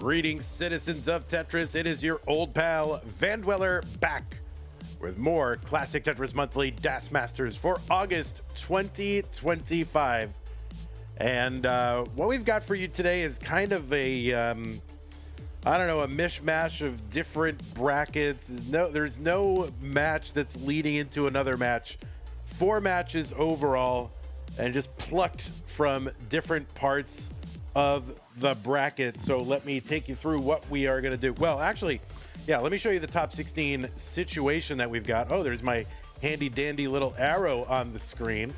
Greetings, citizens of Tetris. It is your old pal, Van Dweller, back with more Classic Tetris Monthly Das Masters for August 2025. And what we've got for you today is kind of a, a mishmash of different brackets. There's no match that's leading into another match. 4 matches overall, and just plucked from different parts of the bracket. So let me take you through what we are going to do. Well, actually, yeah, let me show you the top 16 situation that we've got. Oh, there's my handy dandy little arrow on the screen,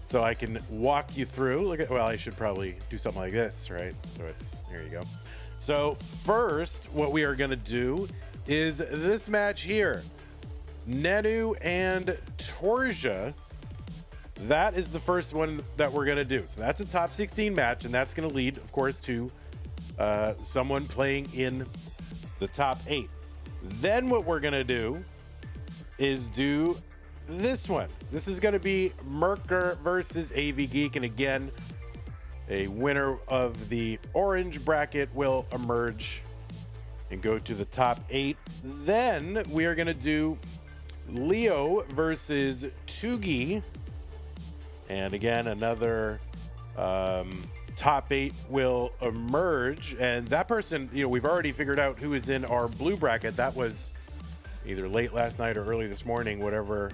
so I can walk you through. Look at, well, I should probably do something like this, right? So here you go. So first, what we are going to do is this match here, Nenu and Torzsa. That is the first one that we're going to do. So that's a top 16 match, and that's going to lead, of course, to someone playing in the top 8. Then what we're going to do is do this one. This is going to be Mker versus Avgeek, and again, a winner of the orange bracket will emerge and go to the top 8. Then we are going to do Leo versus Tugi. And again, another top 8 will emerge. And that person, we've already figured out who is in our blue bracket. That was either late last night or early this morning, whatever,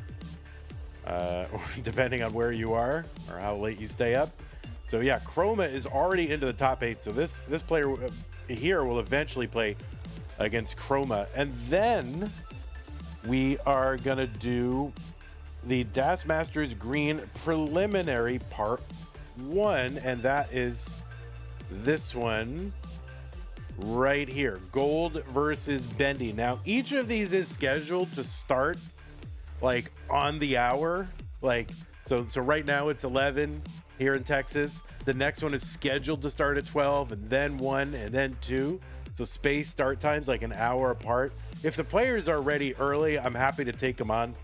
depending on where you are or how late you stay up. So yeah, Chroma is already into the top 8. So this player here will eventually play against Chroma. And then we are going to do the Das Masters Green Preliminary Part 1, and that is this one right here, Gold versus Bendy. Now, each of these is scheduled to start like on the hour, so right now it's 11 here in Texas. The next one is scheduled to start at 12, and then 1, and then 2. So space start times like an hour apart. If the players are ready early, I'm happy to take them on.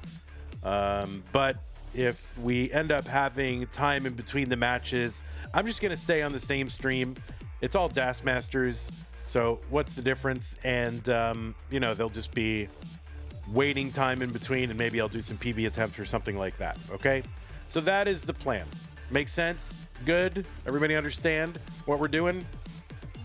But if we end up having time in between the matches, I'm just going to stay on the same stream. It's all Das Masters. So what's the difference? And, there'll just be waiting time in between, and maybe I'll do some PB attempts or something like that. Okay. So that is the plan. Makes sense? Good. Everybody understand what we're doing?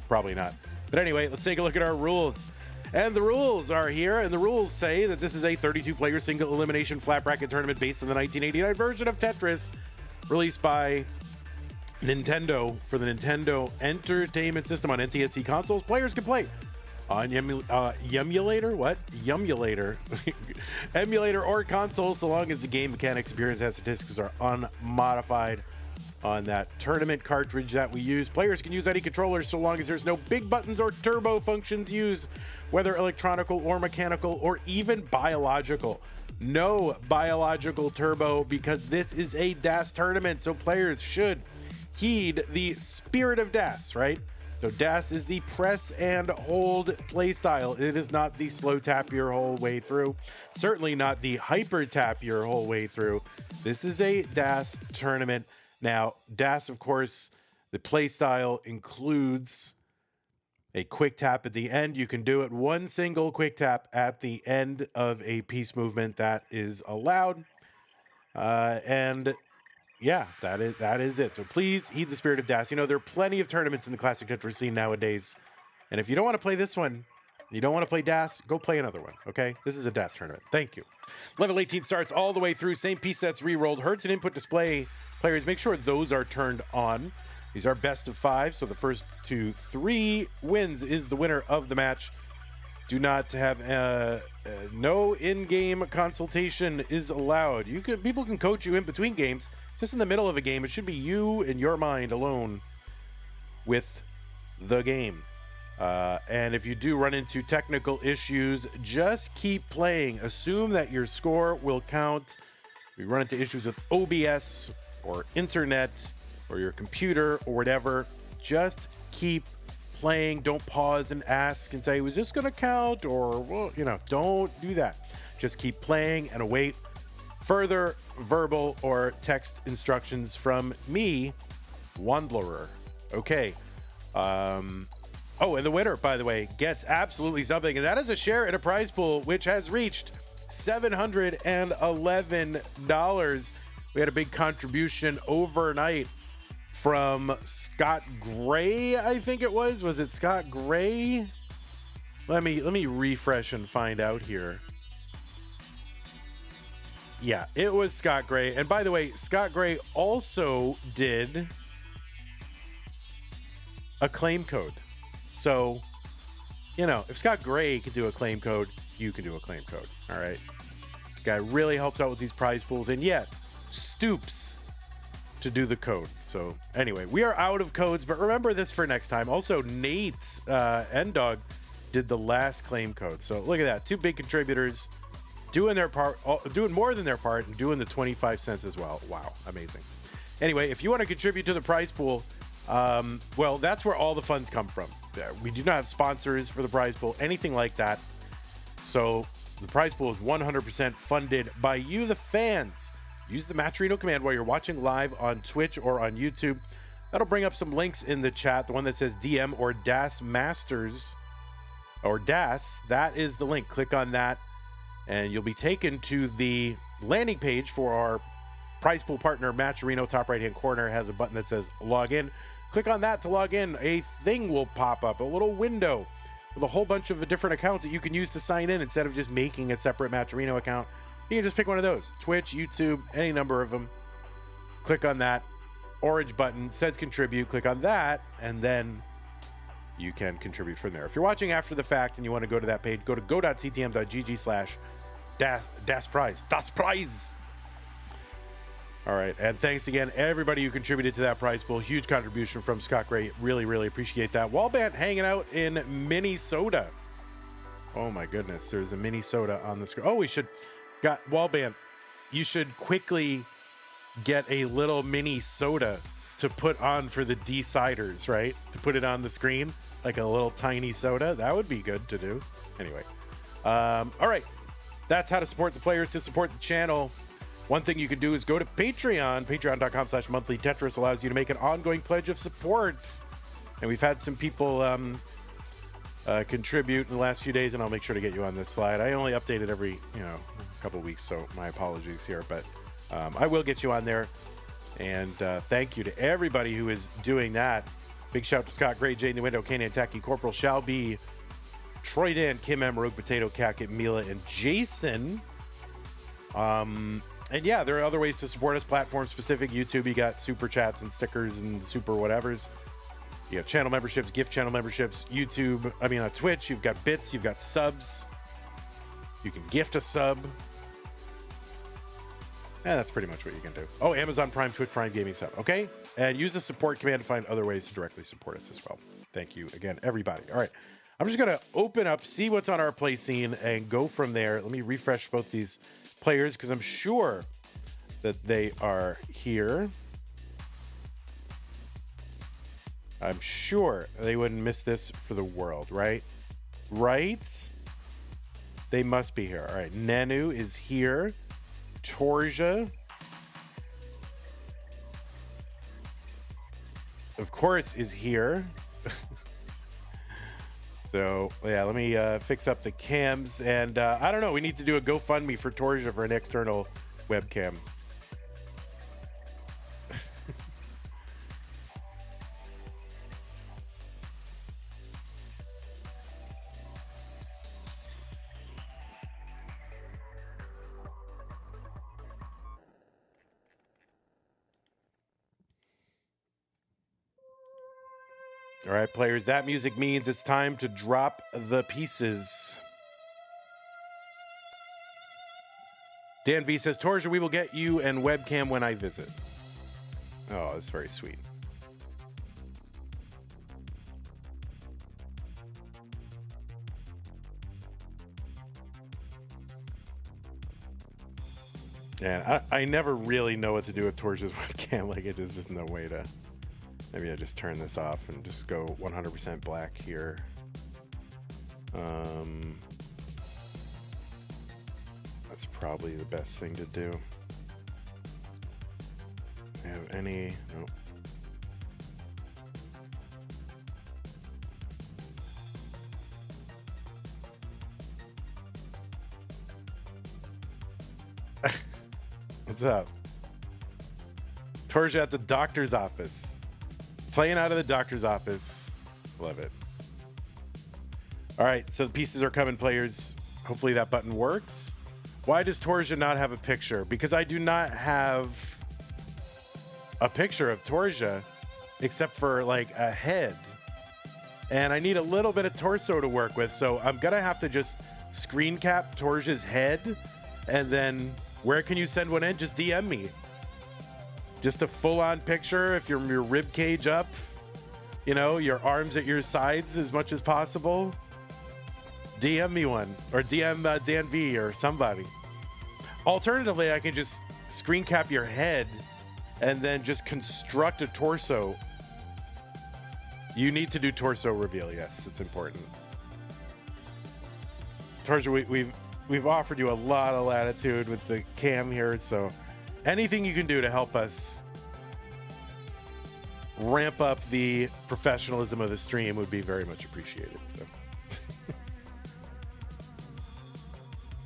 Probably not. But anyway, let's take a look at our rules. And the rules are here, and the rules say that this is a 32-player single elimination flat bracket tournament based on the 1989 version of Tetris, released by Nintendo for the Nintendo Entertainment System on NTSC consoles. Players can play on emulator or console, so long as the game mechanics, appearance, and statistics are unmodified on that tournament cartridge that we use. Players can use any controller so long as there's no big buttons or turbo functions used, whether electronical or mechanical or even biological. No biological turbo, because this is a DAS tournament, so players should heed the spirit of DAS, right? So DAS is the press and hold play style. It is not the slow tap your whole way through. Certainly not the hyper tap your whole way through. This is a DAS tournament. Now, DAS, of course, the play style includes a quick tap at the end. You can do it one single quick tap at the end of a piece movement. That is allowed. And yeah, that is it. So please heed the spirit of DAS. There are plenty of tournaments in the classic Tetris scene nowadays. And if you don't want to play this one, you don't want to play DAS, go play another one, okay? This is a DAS tournament. Thank you. Level 18 starts all the way through. Same piece sets re-rolled. Hertz and input display. Players, make sure those are turned on. These are best of 5, so the first to 3 wins is the winner of the match. Do not have no in-game consultation is allowed. People can coach you in between games. Just in the middle of a game, it should be you and your mind alone with the game. And if you do run into technical issues, just keep playing. Assume that your score will count. If you run into issues with OBS or internet or your computer or whatever, just keep playing. Don't pause and ask and say, was this going to count? Or, well, don't do that. Just keep playing and await further verbal or text instructions from me, Wanderer. Okay. Oh, and the winner, by the way, gets absolutely something, and that is a share in a prize pool which has reached $711. We had a big contribution overnight from Scott Gray, I think it was. Was it Scott Gray? Let me refresh and find out here. Yeah, it was Scott Gray. And by the way, Scott Gray also did a claim code. So, you know, if Scott Gray could do a claim code, you can do a claim code. All right. This guy really helps out with these prize pools and yet stoops to do the code. So anyway, we are out of codes, but remember this for next time. Also, Nate N-Dog did the last claim code. So look at that. 2 big contributors doing their part, doing more than their part, and doing the 25 cents as well. Wow, amazing. Anyway, if you want to contribute to the prize pool, well, that's where all the funds come from. We do not have sponsors for the prize pool, anything like that. So the prize pool is 100% funded by you, the fans. Use the Matcherino command while you're watching live on Twitch or on YouTube. That'll bring up some links in the chat. The one that says DM or DAS Masters or DAS, that is the link. Click on that and you'll be taken to the landing page for our prize pool partner. Matcherino, top right hand corner, has a button that says log in. Click on that to log in. A thing will pop up, a little window with a whole bunch of different accounts that you can use to sign in instead of just making a separate Matcherino account. You can just pick one of those. Twitch, YouTube, any number of them. Click on that orange button, says contribute. Click on that, and then you can contribute from there. If you're watching after the fact and you want to go to that page, go to go.ctm.gg/das prize. All right, and thanks again, everybody who contributed to that prize pool. Huge contribution from Scott Gray. Really, really appreciate that. Wallbant hanging out in Minnesota. Oh my goodness, there's a Minnesota on the screen. Oh, we should got Wallbant. You should quickly get a little mini soda to put on for the deciders, right? To put it on the screen like a little tiny soda. That would be good to do. Anyway, all right, that's how to support the players. To support the channel, one thing you can do is go to Patreon. Patreon.com/monthly Tetris allows you to make an ongoing pledge of support. And we've had some people contribute in the last few days, and I'll make sure to get you on this slide. I only update it every, couple weeks, so my apologies here, but I will get you on there. And thank you to everybody who is doing that. Big shout to Scott Gray, Jay in the Window, Kanan Tacky, Corporal Shelby, Troy Dan, Kim M, Rogue Potato, Cacket, Mila, and Jason. And yeah, there are other ways to support us, platform specific. YouTube, you got super chats and stickers and super whatevers. You got channel memberships, gift channel memberships. On Twitch, you've got bits, you've got subs. You can gift a sub. And that's pretty much what you can do. Oh, Amazon Prime, Twitch Prime, Gaming Sub. Okay? And use the support command to find other ways to directly support us as well. Thank you again, everybody. All right. I'm just going to open up, see what's on our play scene, and go from there. Let me refresh both these players because I'm sure that they are here. I'm sure they wouldn't miss this for the world, right? Right? They must be here. All right. Nenu is here. Torzsa, of course, is here. So, yeah, let me fix up the cams. And I don't know. We need to do a GoFundMe for Torzsa for an external webcam. All right, players, that music means it's time to drop the pieces. Dan V says, Torzsa, we will get you and webcam when I visit. Oh, that's very sweet. And I never really know what to do with Torzsa's webcam. Like, there's just no way to... Maybe I just turn this off and just go 100% black here. That's probably the best thing to do. Do you have any? Nope. What's up? Torzsa at the doctor's office. Playing out of the doctor's office. Love it. All right, so the pieces are coming, players. Hopefully that button works. Why does Torzsa not have a picture? Because I do not have a picture of Torzsa except for like a head. And I need a little bit of torso to work with, so I'm gonna have to just screen cap Torzsa's head, and then where can you send one in? Just DM me. Just a full-on picture if your rib cage up, you know, your arms at your sides as much as possible. DM me one, or DM Dan V or somebody. Alternatively, I can just screen cap your head and then just construct a torso. You need to do torso reveal. Yes, it's important. Torzsa, we've offered you a lot of latitude with the cam here, so anything you can do to help us ramp up the professionalism of the stream would be very much appreciated. So.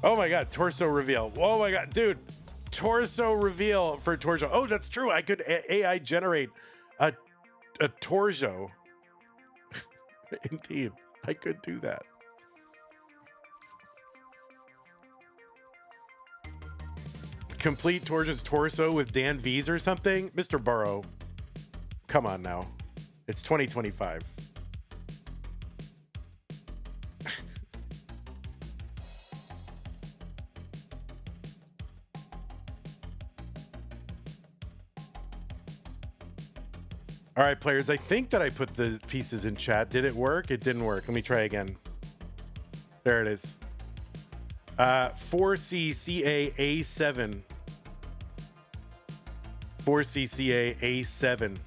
Oh my God, torso reveal. Oh my God, dude, torso reveal for Torzsa. Oh, that's true. I could AI generate a Torzsa. Indeed, I could do that. Complete Torzsa's torso with Dan V's or something? Mr. Burrow, come on now. It's 2025. All right, players, I think that I put the pieces in chat. Did it work? It didn't work. Let me try again. There it is. 4CCA A7. 4CCA A7.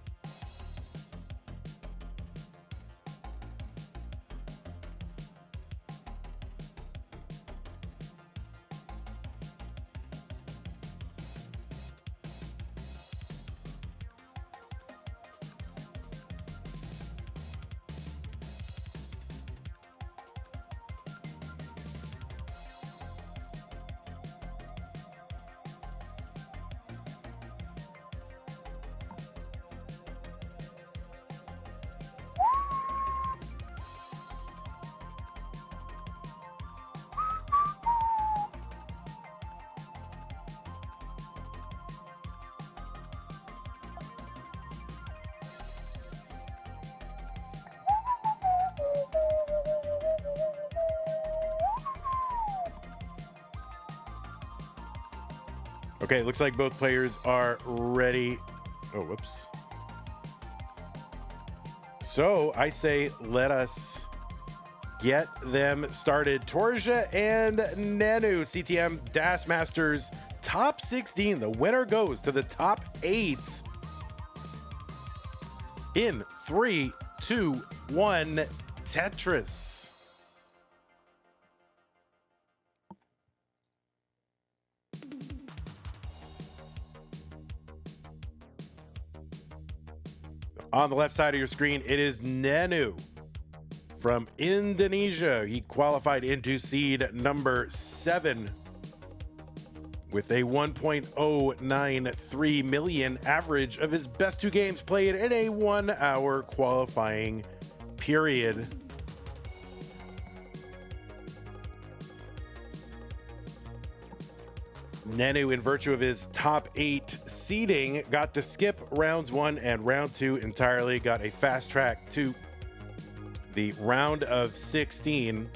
Okay, it looks like both players are ready. Oh, whoops. So I say let us get them started. Torzsa and Nenu, CTM Das Masters top 16. The winner goes to the top 8. In 3, 2, 1, Tetris. On the left side of your screen, it is Nenu from Indonesia. He qualified into seed number 7 with a 1.093 million average of his best 2 games played in a 1-hour qualifying period. Nenu, in virtue of his top 8 seeding, got to skip rounds 1 and round 2 entirely, got a fast track to the round of 16.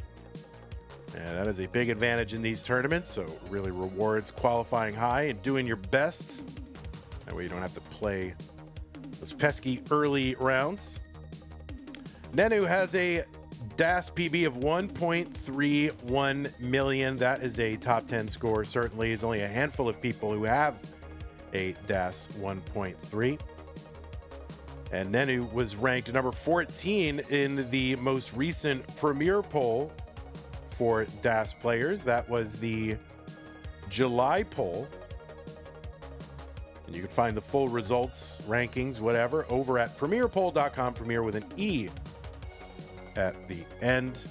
And that is a big advantage in these tournaments, so it really rewards qualifying high and doing your best. That way you don't have to play those pesky early rounds. Nenu has a DAS PB of 1.31 million. That is a top 10 score. Certainly, there's only a handful of people who have a DAS 1.3. And Nenu was ranked number 14 in the most recent Premier poll for DAS players. That was the July poll. And you can find the full results, rankings, whatever, over at premierpoll.com, Premier with an E at the end.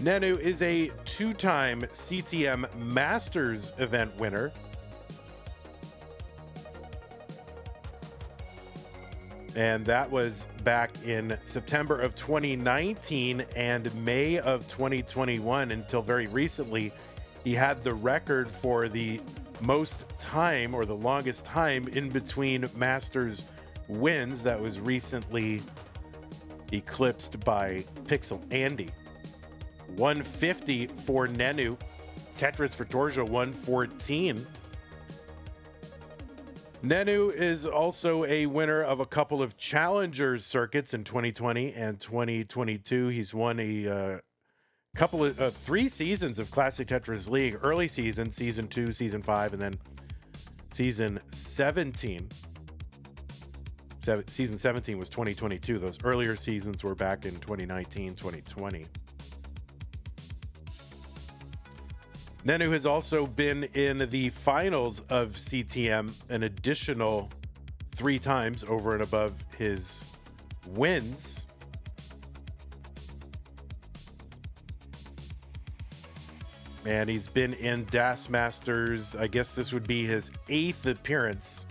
Nenu is a 2-time CTM Masters event winner. And that was back in September of 2019 and May of 2021. Until very recently, he had the record for the most time, or the longest time, in between Masters wins. That was recently eclipsed by Pixel Andy. 150 for Nenu. Tetris for Torzsa, 114. Nenu is also a winner of a couple of Challengers circuits in 2020 and 2022. He's won a couple of 3 seasons of Classic Tetris League. Early season, season 2, season 5, and then season 17. Season 17 was 2022. Those earlier seasons were back in 2019, 2020. Nenu has also been in the finals of CTM an additional 3 times over and above his wins. And he's been in DAS Masters. I guess this would be his 8th appearance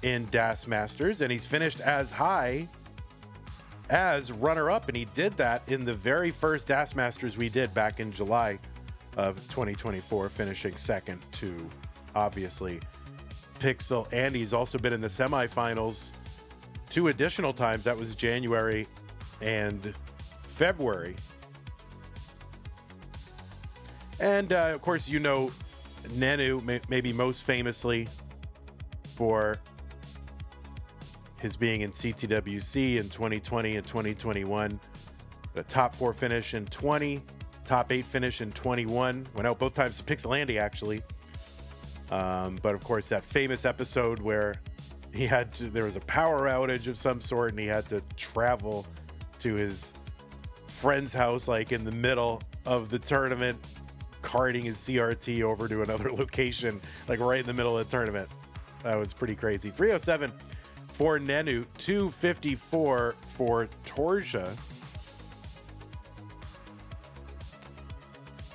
in DAS Masters, and he's finished as high as runner-up, and he did that in the very first DAS Masters we did back in July of 2024, finishing second to, obviously, Pixel. And he's also been in the semifinals 2 additional times. That was January and February. And, of course, you know Nenu, maybe most famously for his being in CTWC in 2020 and 2021. The top 4 finish in 20. Top 8 finish in 21. Went out both times to Pixel Andy, actually. But of course, that famous episode where there was a power outage of some sort, and he had to travel to his friend's house, like in the middle of the tournament, carting his CRT over to another location, like right in the middle of the tournament. That was pretty crazy. 307 for Nenu, 254 for Torzsa.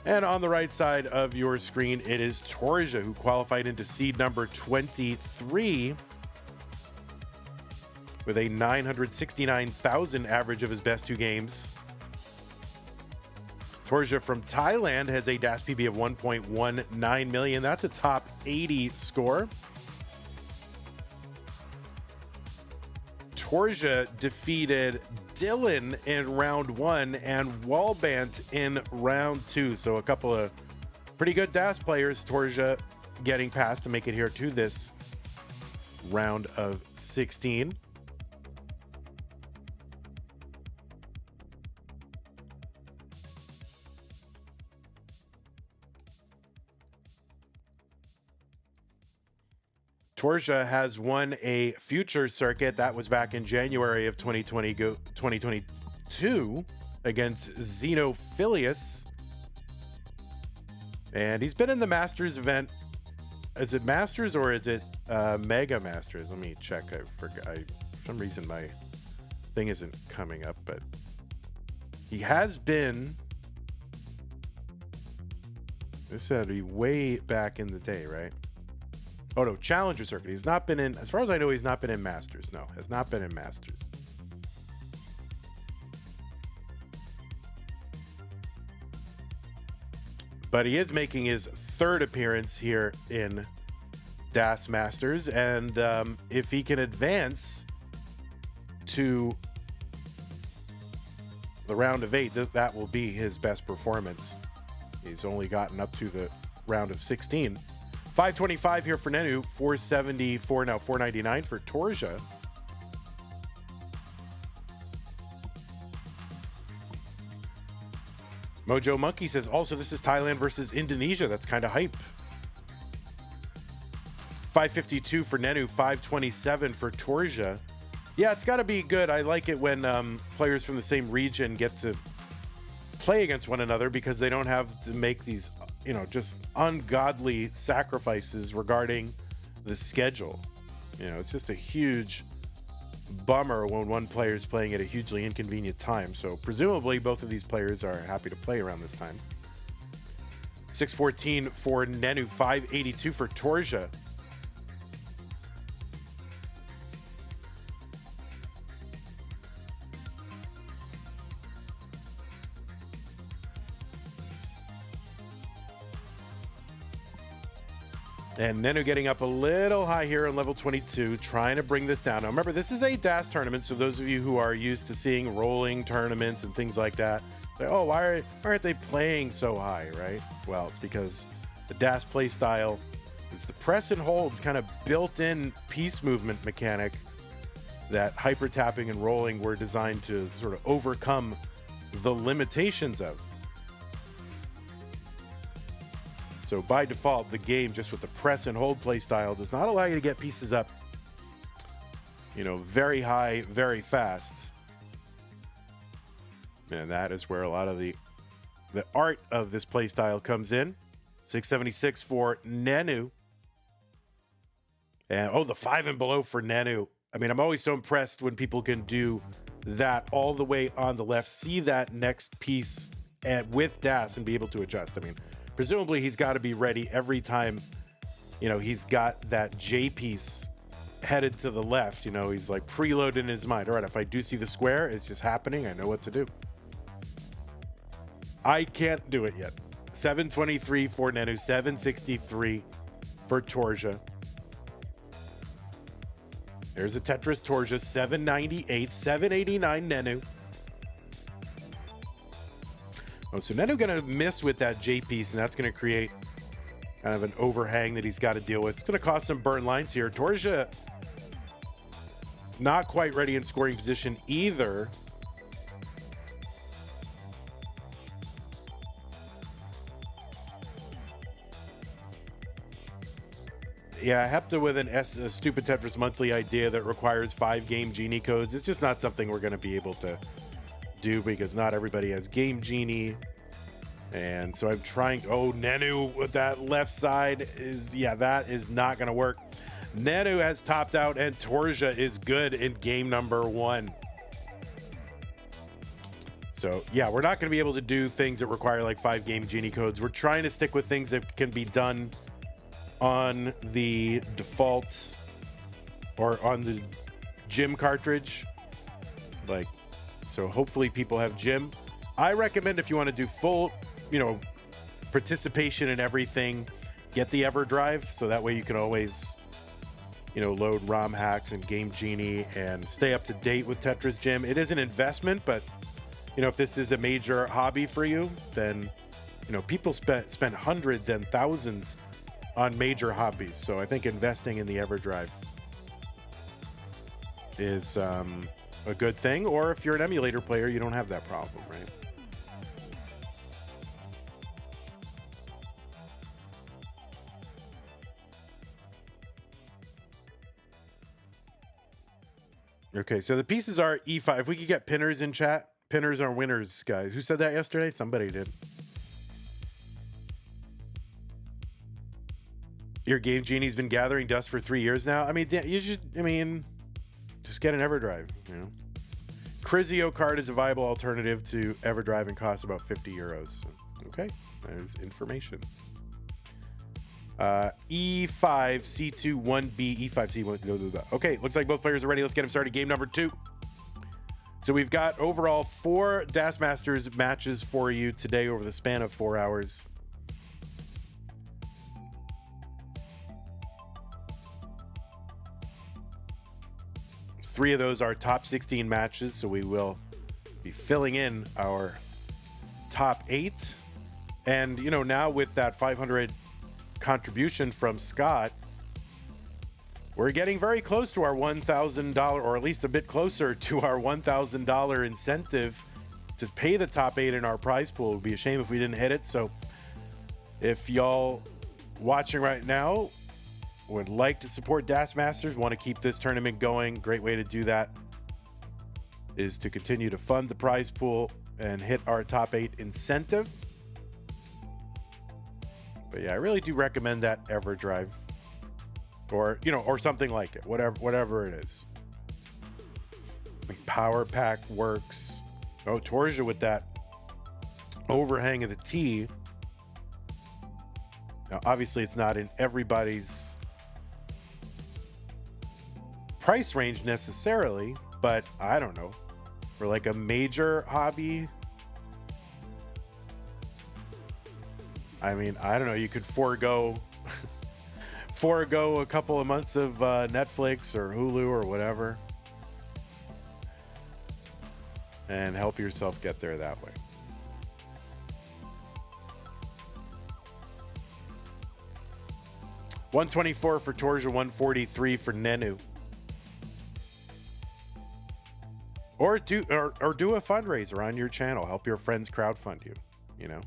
And on the right side of your screen, it is Torzsa, who qualified into seed number 23 with a 969,000 average of his best 2 games. Torzsa from Thailand has a DAS PB of 1.19 million. That's a top 80 score. Torzsa defeated Dylan in round 1 and Wallbant in round 2. So a couple of pretty good DAS players. Torzsa getting past to make it here to this round of 16. Torzsa has won a future circuit. That was back in January of 2022 against Xenophilius. And he's been in the Masters event. Is it Masters or is it Mega Masters? Let me check. I forgot. For some reason, my thing isn't coming up, but he has been. This had to be way back in the day, right? Oh, no, Challenger Circuit. He's not been in, as far as I know, he's not been in Masters. No, has not been in Masters. But he is making his 3rd appearance here in DAS Masters. And if he can advance to the round of 8, that will be his best performance. He's only gotten up to the round of 16. 525 here for Nenu, 474 now, 499 for Torzsa. Mojo Monkey says, also, this is Thailand versus Indonesia. That's kind of hype. 552 for Nenu, 527 for Torzsa. Yeah, it's got to be good. I like it when players from the same region get to play against one another because they don't have to make these, just ungodly sacrifices regarding the schedule. It's just a huge bummer when one player is playing at a hugely inconvenient time. So presumably both of these players are happy to play around this time. 614 for Nenu, 582 for Torzsa. And Nenu getting up a little high here on level 22, trying to bring this down. Now remember, this is a DAS tournament, so those of you who are used to seeing rolling tournaments and things like that, say, oh, why aren't they playing so high, right? Well, it's because the DAS play style is the press and hold kind of built-in piece movement mechanic that hyper tapping and rolling were designed to sort of overcome the limitations of. So by default, the game, just with the press and hold play style, does not allow you to get pieces up, you know, very high, very fast. And that is where a lot of the art of this play style comes in. 676 for Nenu. And, oh, the 5 and below for Nenu. I mean, I'm always so impressed when people can do that all the way on the left, see that next piece with DAS and be able to adjust. I mean, presumably he's got to be ready every time, you know, he's got that J piece headed to the left. You know, he's like preloaded in his mind. All right, if I do see the square, it's just happening. I know what to do. I can't do it yet. 723 for Nenu, 763 for Torzsa. There's a Tetris Torzsa, 798, 789 Nenu. Oh, so Nenu going to miss with that J piece, and that's going to create kind of an overhang that he's got to deal with. It's going to cause some burn lines here. Torzsa not quite ready in scoring position either. Yeah, Hepta with a stupid Tetris monthly idea that requires 5 Game Genie codes. It's just not something we're going to be able to do because not everybody has Game Genie. And so I'm trying. Oh, Nenu with that left side is, yeah, that is not going to work. Nenu has topped out and Torzsa is good in game number 1. So yeah, we're not going to be able to do things that require like 5 Game Genie codes. We're trying to stick with things that can be done on the default or on the gym cartridge. Like, so hopefully people have gym. I recommend if you want to do full, you know, participation in everything, get the EverDrive, so that way you can always, you know, load ROM hacks and Game Genie and stay up to date with Tetris Gym. It is an investment, but you know, if this is a major hobby for you, then you know, people spend hundreds and thousands on major hobbies. So I think investing in the EverDrive is a good thing. Or if you're an emulator player, you don't have that problem, right? Okay, so the pieces are E5. If we could get pinners in chat. Pinners are winners, guys. Who said that yesterday? Somebody did. Your Game Genie's been gathering dust for 3 years now. I mean, you should, just get an EverDrive, you know. Crizio card is a viable alternative to EverDrive and costs about 50 euros. So, okay, there's information. E5, C2, 1B, E5, C1. Okay, looks like both players are ready. Let's get them started. Game number 2. So we've got overall 4 DAS Masters matches for you today over the span of 4 hours. Three of those are top 16 matches, so we will be filling in our top 8. And, you know, now with that 500 contribution from Scott, we're getting very close to our $1,000, or at least a bit closer to our $1,000 incentive to pay the top 8 in our prize pool. It would be a shame if we didn't hit it. So if y'all watching right now would like to support DAS Masters, want to keep this tournament going, great way to do that is to continue to fund the prize pool and hit our top 8 incentive. But yeah, I really do recommend that EverDrive, or, you know, or something like it, whatever it is. Like power pack works. Oh, Torzsa with that overhang of the T. Now, obviously, it's not in everybody's price range necessarily, but I don't know. For like a major hobby, I mean, I don't know. You could forego a couple of months of Netflix or Hulu or whatever, and help yourself get there that way. $124 for Torzsa, $143 for Nenu. Or do a fundraiser on your channel. Help your friends crowdfund you, you know?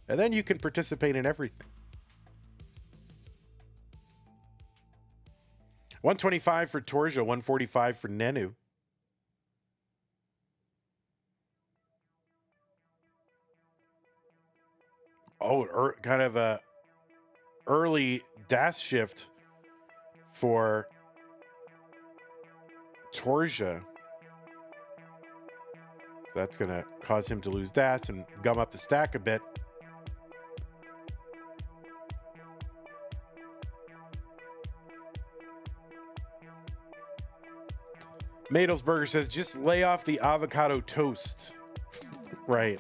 And then you can participate in everything. $125 for Torzsa, $145 for Nenu. Oh, kind of a early DAS shift for Torzsa. That's going to cause him to lose DAS and gum up the stack a bit. Madelsberger says, just lay off the avocado toast. Right.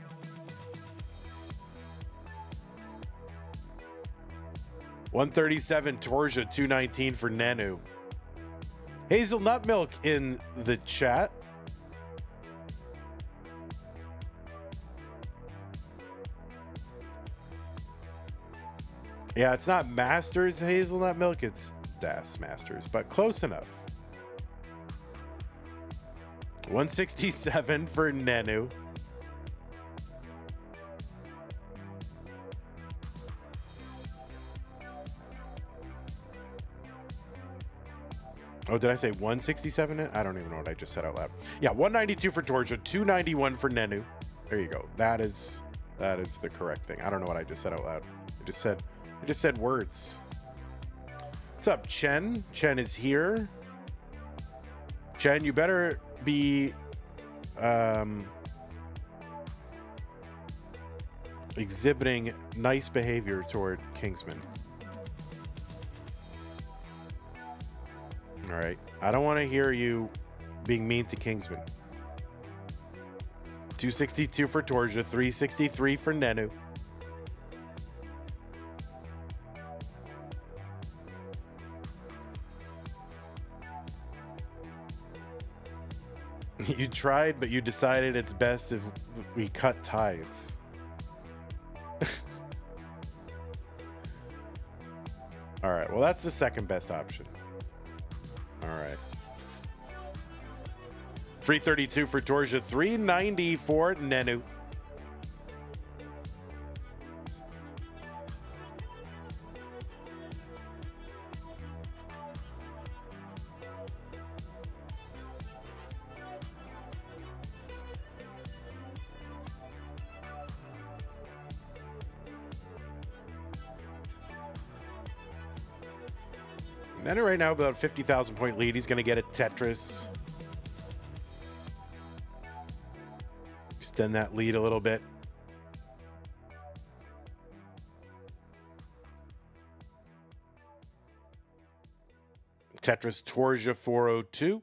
$137 Torzsa, $219 for Nenu. Hazelnut milk in the chat. Yeah, it's not Masters hazelnut milk, it's DAS Masters, but close enough. $167 for Nenu. Oh, did I say 167? I don't even know what I just said out loud. Yeah, 192 for Torzsa, 291 for Nenu. There you go. That is the correct thing. I don't know what I just said out loud. I just said words. What's up, Chen? Chen is here. Chen, you better be exhibiting nice behavior toward Kingsman. All right. I don't want to hear you being mean to Kingsman. 262 for Torzsa, 363 for Nenu. You tried, but you decided it's best if we cut ties. All right. Well, that's the second best option. All right. 332 for Torzsa, 390 for Nenu. Nenu right now about 50,000 point lead. He's going to get a Tetris. Extend that lead a little bit. Tetris Torzsa 402.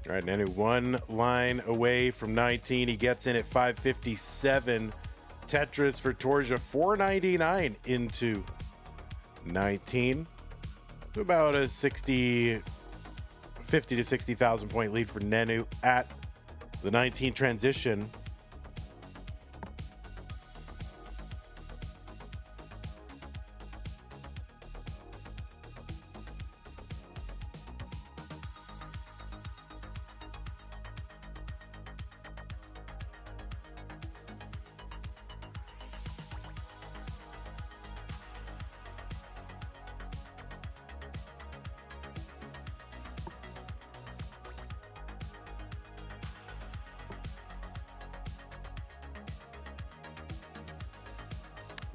All right, Nenu one line away from 19. He gets in at 557. Tetris for Torzsa, 499 into 19. About a 65% 50 to 60,000 point lead for Nenu at the 19 transition.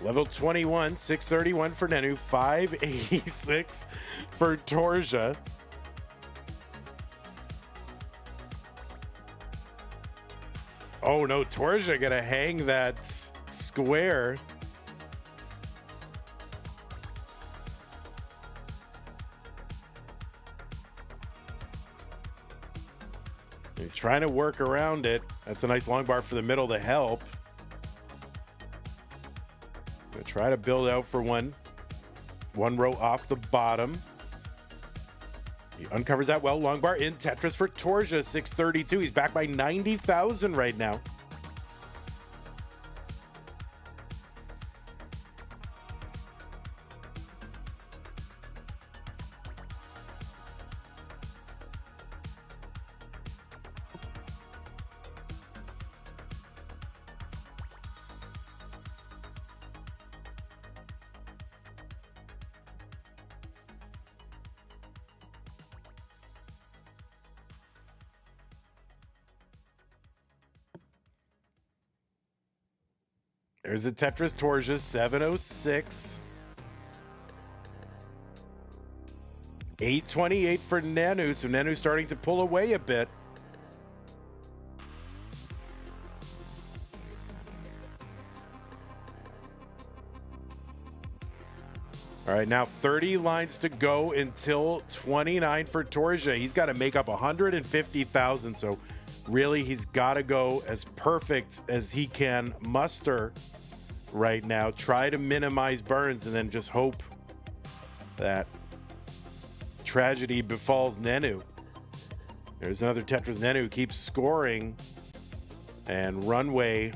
Level 21, 631 for Nenu, 586 for Torzsa. Oh no, Torzsa gonna hang that square. He's trying to work around it. That's a nice long bar for the middle to help. Gonna try to build out for one row off the bottom. He uncovers that well. Long bar in Tetris for Torzsa, 632. He's back by 90,000 right now. There's a Tetris Torzsa, 706. 828 for Nenu, so Nenu starting to pull away a bit. All right, now 30 lines to go until 29 for Torzsa. He's got to make up 150,000, so really he's got to go as perfect as he can muster right now. Try to minimize burns and then just hope that tragedy befalls Nenu. There's another Tetris. Nenu keeps scoring, and runway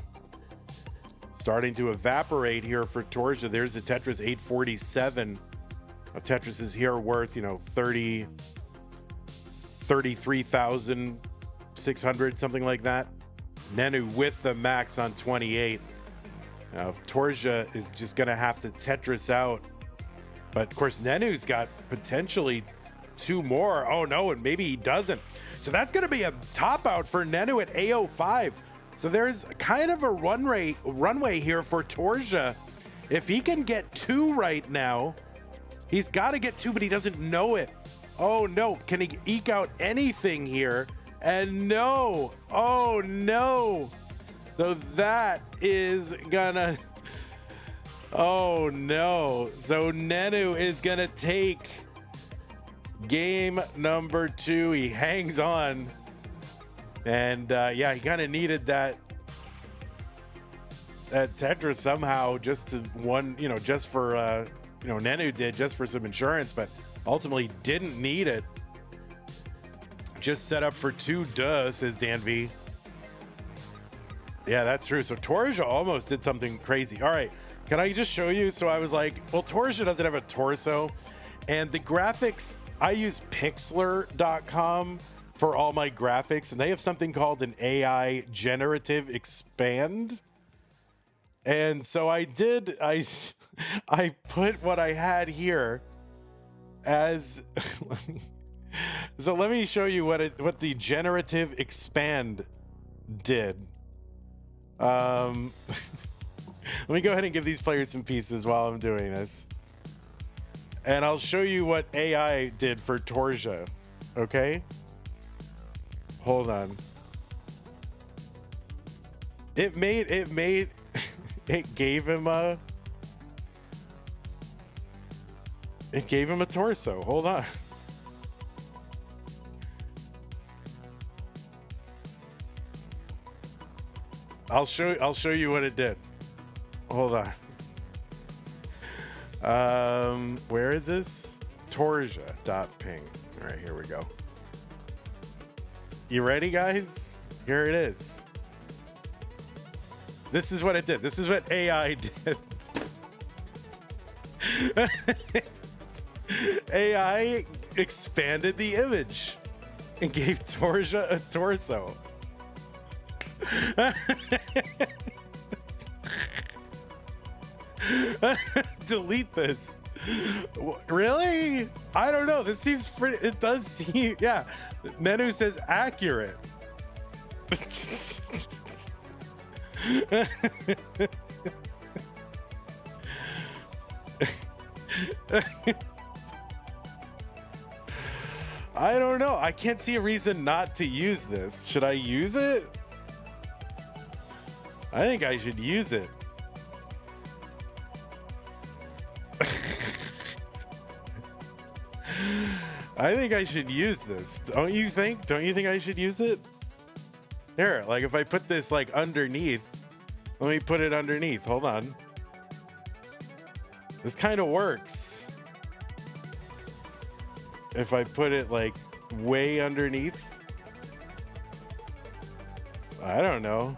starting to evaporate here for Torzsa. There's a Tetris, 847. A Tetris is here worth, 33,600, something like that. Nenu with the max on 28. Now, Torzsa is just going to have to Tetris out. But, of course, Nenu's got potentially two more. Oh, no, and maybe he doesn't. So that's going to be a top out for Nenu at A05. So there's kind of a runway here for Torzsa. If he can get two right now, he's got to get two, but he doesn't know it. Oh, no. Can he eke out anything here? And no. Oh, no. So that is gonna, oh no. So Nenu is gonna take game number 2. He hangs on. And yeah, he kind of needed that Tetris somehow just to just for, Nenu did just for some insurance, but ultimately didn't need it. Just set up for 2, says Dan V. Yeah, that's true. So Torzsa almost did something crazy. All right, can I just show you? So I was like, well, Torzsa doesn't have a torso. And the graphics, I use Pixlr.com for all my graphics. And they have something called an AI generative expand. And so I put what I had here as... So let me show you what the generative expand did. Let me go ahead and give these players some pieces while I'm doing this. And I'll show you what AI did for Torzsa. Okay? Hold on. It gave him a torso. Hold on. I'll show you what it did. Hold on. Where is this? Torzsa.ping. All right, here we go. You ready, guys? Here it is. This is what it did. This is what AI did. AI expanded the image and gave Torzsa a torso. Delete this. Really? I don't know. This seems pretty. It does seem. Yeah. Nenu says accurate. I don't know. I can't see a reason not to use this. Should I use it? I think I should use it. I think I should use this. Don't you think? Don't you think I should use it? Here, like if I put this like underneath, let me put it underneath. Hold on. This kind of works. If I put it like way underneath. I don't know.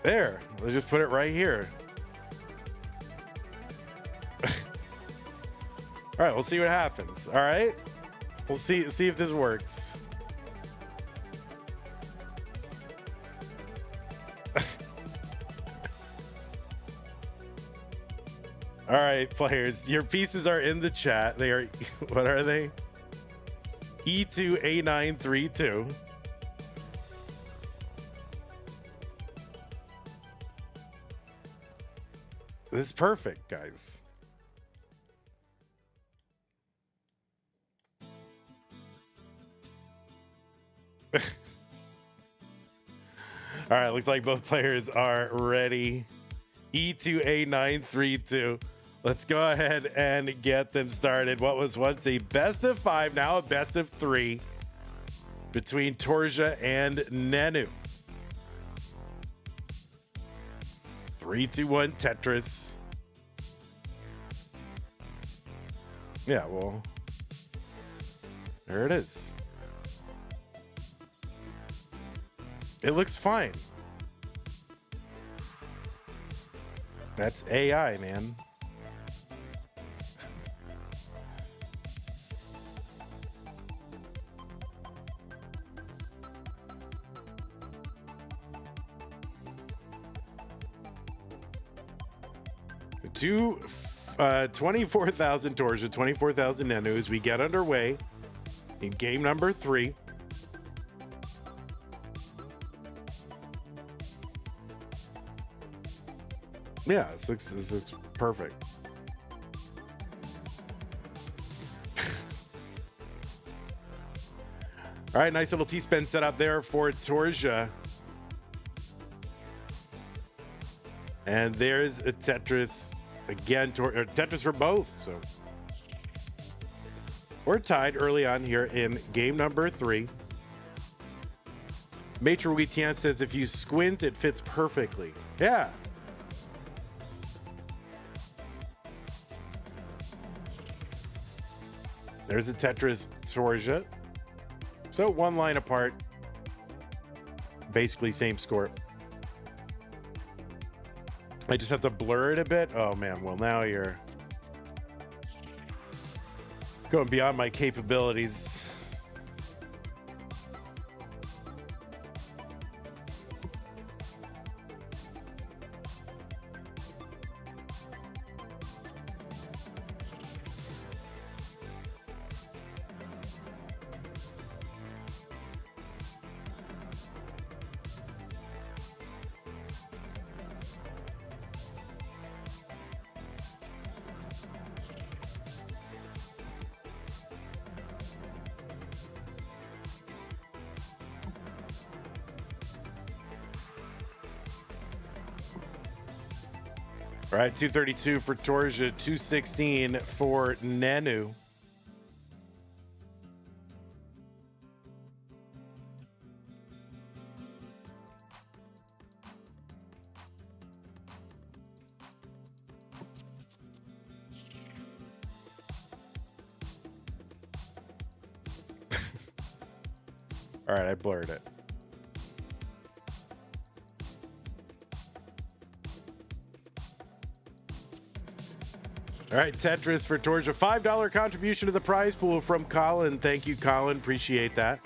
There, let's just put it right here. All right, we'll see what happens. All right, we'll see if this works. All right, players, your pieces are in the chat. They are, what are they? E2A932. This is perfect, guys. All right, looks like both players are ready. E2A932. Let's go ahead and get them started. What was once a best of 5, now a best of 3 between Torzsa and Nenu. 3, 2, 1 Tetris. Yeah, well, there it is. It looks fine. That's AI, man. To 24,000 Torzsa, 24,000 Nenu as we get underway in game number 3. Yeah, this looks perfect. All right, nice little T-spin set up there for Torzsa. And there's a Tetris. Again, Tetris for both. So we're tied early on here in game number 3. Maitre Witian says if you squint, it fits perfectly. Yeah. There's a Tetris Torzsa. So one line apart. Basically same score. I just have to blur it a bit. Oh man, well now you're going beyond my capabilities. All right, 232 for Torzsa, 216 for Nenu. All right, I blurred it. All right, Tetris for Torzsa. $5 contribution to the prize pool from Colin. Thank you, Colin. Appreciate that.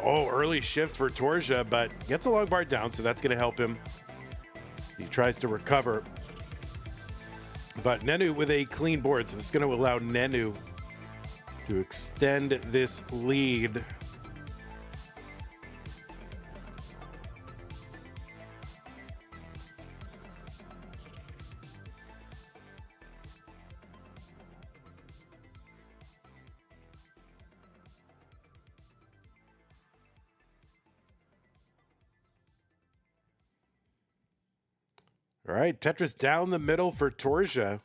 Oh, early shift for Torzsa, but gets a long bar down, so that's going to help him. He tries to recover. But Nenu with a clean board, so this is going to allow Nenu to extend this lead. All right, Tetris down the middle for Torzsa.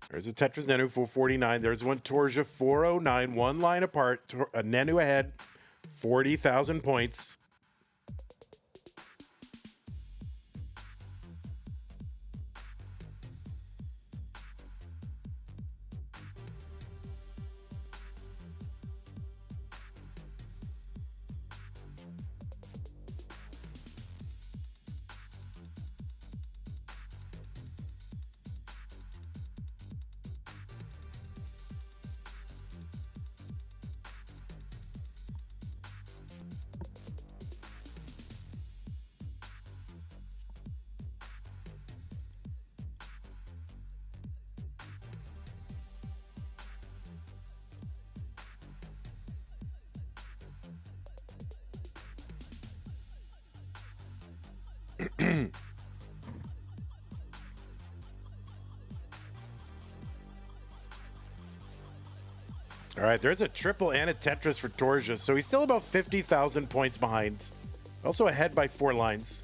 There's a Tetris Nenu 449. There's one Torzsa 409, one line apart. Nenu ahead, 40,000 points. All right, there's a triple and a Tetris for Torzsa, so he's still about 50,000 points behind. Also ahead by 4 lines.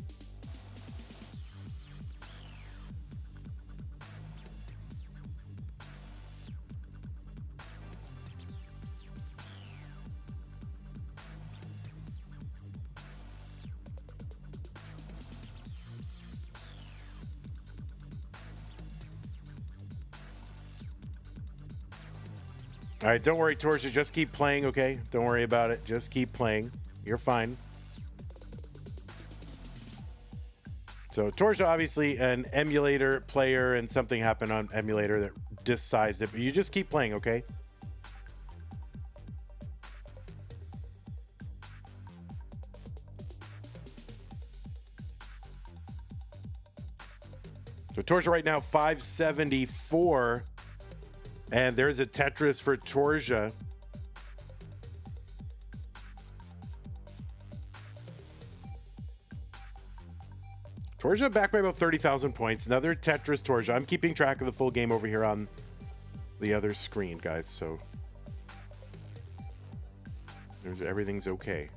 All right, don't worry, Torzsa. Just keep playing, okay? Don't worry about it. Just keep playing. You're fine. So Torzsa, obviously an emulator player, and something happened on emulator that dissized it. But you just keep playing, okay? So Torzsa right now, 574. And there's a Tetris for Torzsa. Torzsa back by about 30,000 points. Another Tetris Torzsa. I'm keeping track of the full game over here on the other screen, guys. So everything's okay.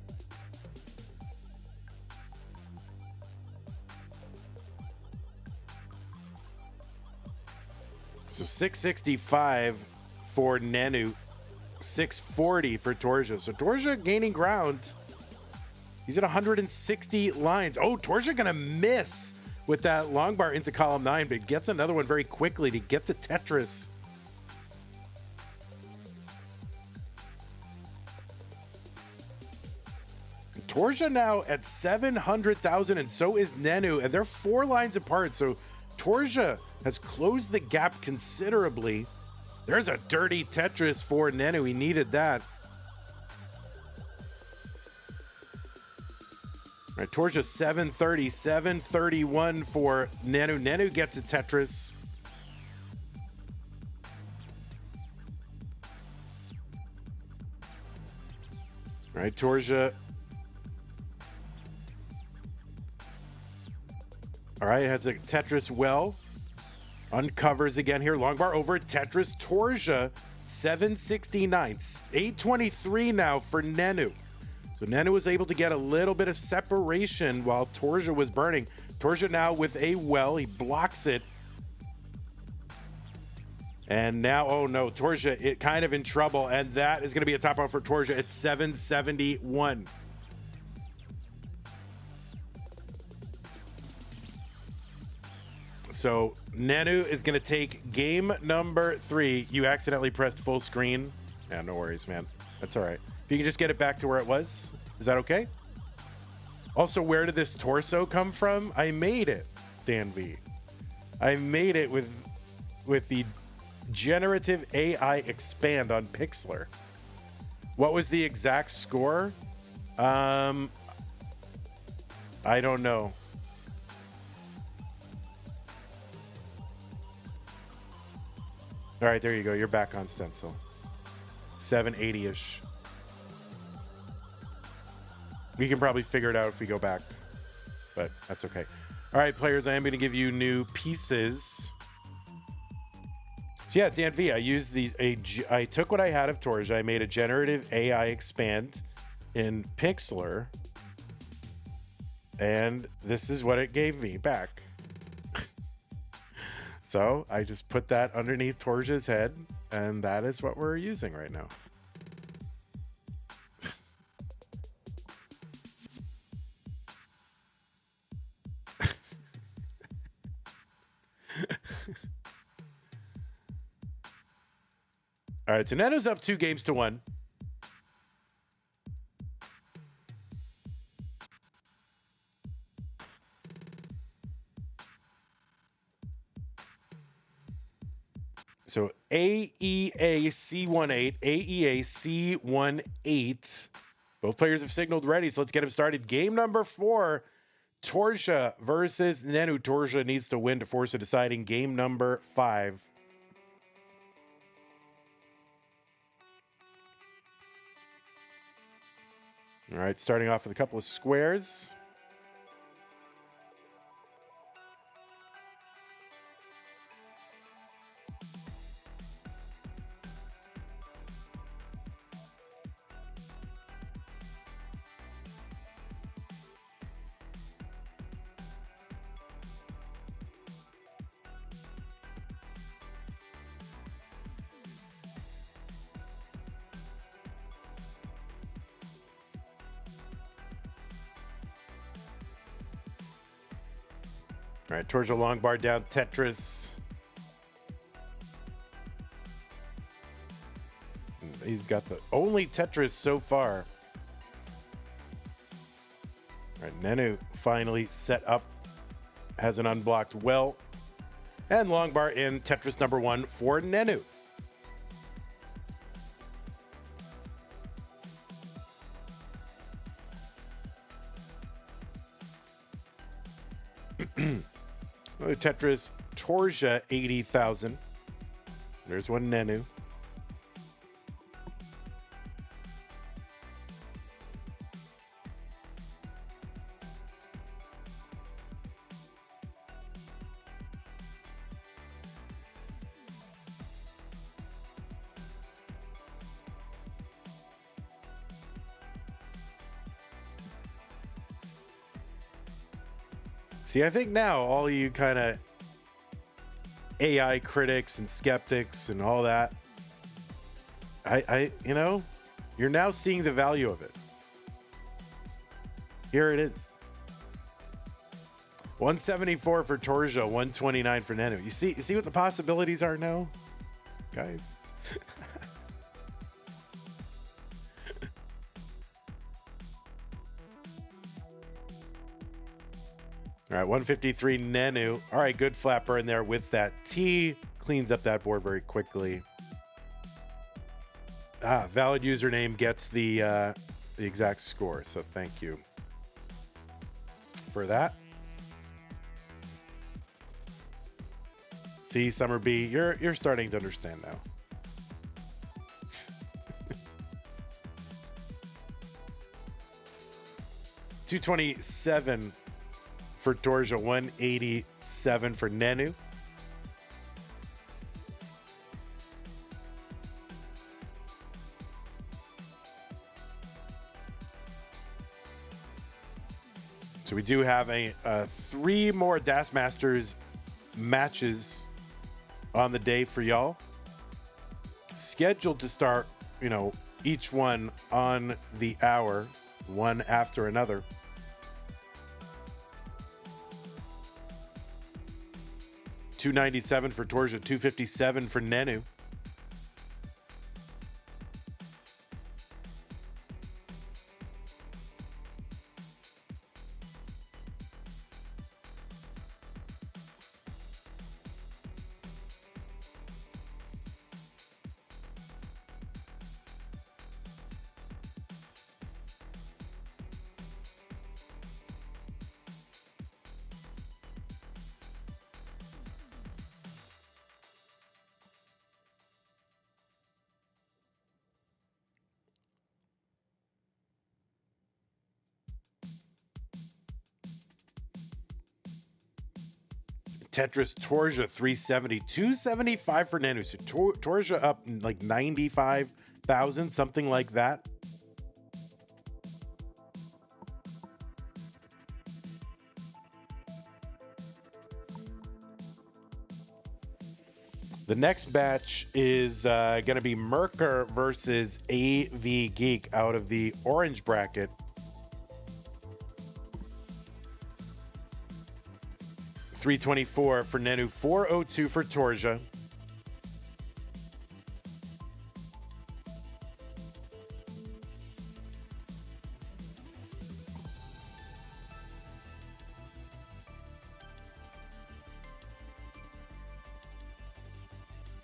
So 665 for Nenu, 640 for Torzsa. So Torzsa gaining ground. He's at 160 lines. Oh, Torzsa gonna miss with that long bar into column 9, but gets another one very quickly to get the Tetris. Torzsa now at 700,000, and so is Nenu, and they're 4 lines apart. So Torzsa has closed the gap considerably. There's a dirty Tetris for Nenu. He needed that. All right, Torzsa 730, 731 for Nenu. Nenu gets a Tetris. All right, Torzsa. All right, has a Tetris well. Uncovers again here. Long bar over Tetris. Torzsa 769. 823 now for Nenu. So Nenu was able to get a little bit of separation while Torzsa was burning. Torzsa now with a well. He blocks it. And now, oh no, Torzsa, it kind of in trouble. And that is going to be a top out for Torzsa at 771. So Nenu is going to take game number 3. You accidentally pressed full screen. Yeah, no worries, man. That's all right. If you can just get it back to where it was, is that okay? Also, where did this torso come from? I made it, Dan V. I made it with the generative AI expand on Pixlr. What was the exact score? I don't know. All right, there you go. You're back on stencil. 780-ish. We can probably figure it out if we go back, but that's okay. All right, players, I am going to give you new pieces. So yeah, Dan V, I took what I had of Torzsa. I made a generative AI expand in Pixlr, and this is what it gave me back. So I just put that underneath Torzsa's head, and that is what we're using right now. All right, so Nenu's up 2-1. So AEA C18, AEA C18. Both players have signaled ready, so let's get them started. Game number 4, Torzsa versus Nenu. Torzsa needs to win to force a deciding game number 5. All right, starting off with a couple of squares. All right, Torzsa long bar down, Tetris. He's got the only Tetris so far. All right, Nenu finally set up, has an unblocked well. And long bar in Tetris number 1 for Nenu. Tetris Torzsa 80,000. There's one Nenu. See, I think now all you kind of AI critics and skeptics and all that, you know, you're now seeing the value of it. Here it is. 174 for Torzsa, 129 for Nenu. You see what the possibilities are now, guys? All right, 153 Nenu. All right, good flapper in there with that T. Cleans up that board very quickly. Valid username gets the exact score, so thank you for that. See, Summer B, you're starting to understand now. $227 for Torzsa, 187 for Nenu. we do have a 3 more Das Masters matches on the day for y'all. Scheduled to start, each one on the hour, one after another. $297 for Torzsa, $257 for Nenu. Tetris Torzsa 370, 275 for Nenu. So Torzsa up like 95,000, something like that. The next match is going to be Mker versus Avgeek out of the orange bracket. $324 for Nenu, $402 for Torzsa.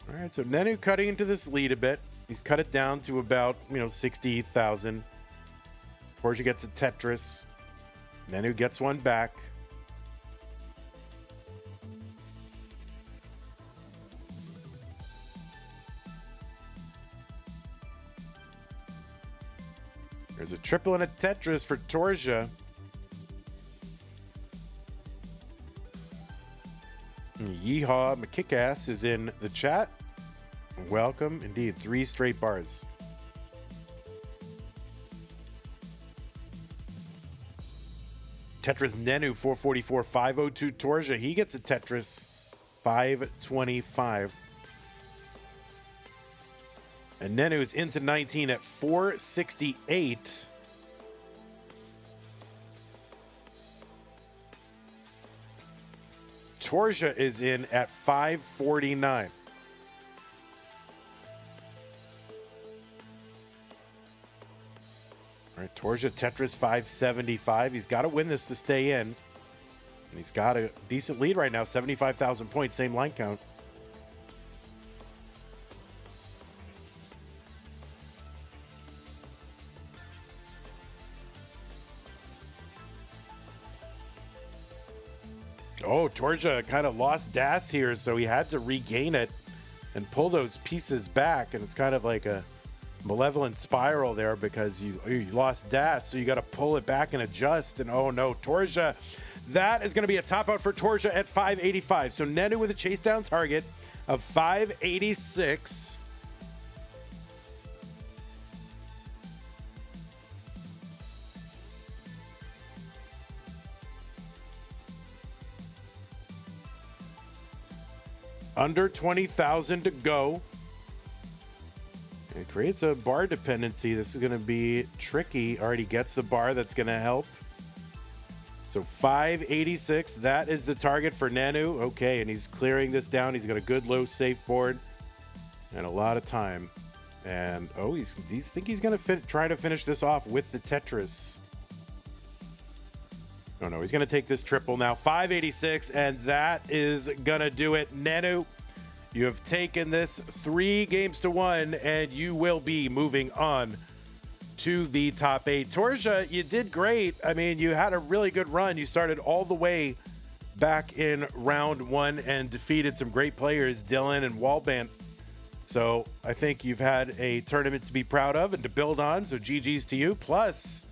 All right, so Nenu cutting into this lead a bit. He's cut it down to about, 60,000. Torzsa gets a Tetris. Nenu gets one back. There's a triple and a Tetris for Torzsa. Yeehaw McKickass is in the chat. Welcome. Indeed, 3 straight bars. Tetris Nenu, 444, 502 Torzsa. He gets a Tetris, 525. And Nenu is into 19 at 468. Torzsa is in at 549. All right, Torzsa Tetris 575. He's got to win this to stay in. And he's got a decent lead right now, 75,000 points, same line count. Oh, Torzsa kind of lost Das here, so he had to regain it and pull those pieces back. And it's kind of like a malevolent spiral there because you lost Das, so you got to pull it back and adjust. And oh no, Torzsa, that is going to be a top out for Torzsa at 585. So Nenu with a chase down target of 586. Under 20,000 to go. It creates a bar dependency. This is going to be tricky. Already gets the bar. That's going to help. So 586. That is the target for Nenu. Okay, and he's clearing this down. He's got a good low safe board and a lot of time. And oh, he's going to try to finish this off with the Tetris. Oh no, he's going to take this triple now. 586, and that is going to do it. Nenu, you have taken this 3 games to 1, and you will be moving on to the top 8. Torzsa, you did great. I mean, you had a really good run. You started all the way back in round 1 and defeated some great players, Dylan and Wallbant. So I think you've had a tournament to be proud of and to build on. So GG's to you. Plus,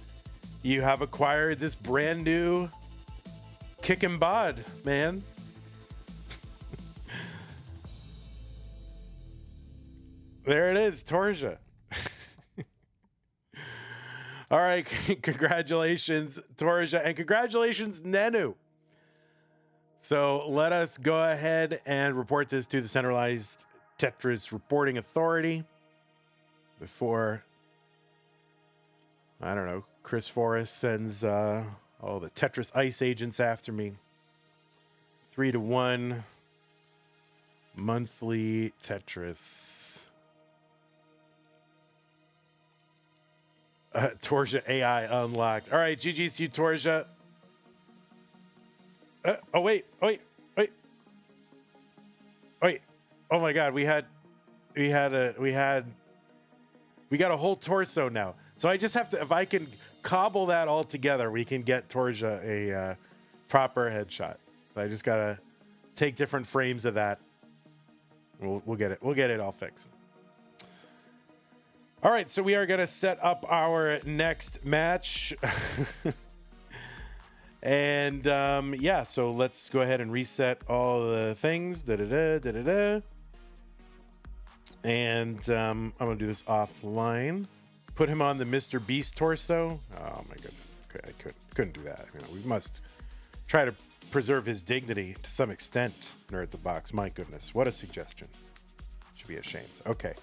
you have acquired this brand new kick and bod, man. There it is, Torzsa. All right, congratulations, Torzsa, and congratulations, Nenu. So let us go ahead and report this to the centralized Tetris reporting authority before, I don't know, Chris Forrest sends all the Tetris ICE agents after me. 3-1 monthly Tetris. Torzsa AI unlocked. All right, GG's to you, Torzsa. Wait. Oh my God, we got a whole torso now. So I just have to, if I can cobble that all together, we can get Torzsa a proper headshot. I just gotta take different frames of that. We'll get it. We'll get it all fixed. All right, so we are gonna set up our next match. And yeah, so let's go ahead and reset all the things. And I'm gonna do this offline. Put him on the Mr. Beast torso. Oh my goodness, I couldn't do that. You know, we must try to preserve his dignity to some extent. Nerd the Box. My goodness, what a suggestion. Should be ashamed. Okay.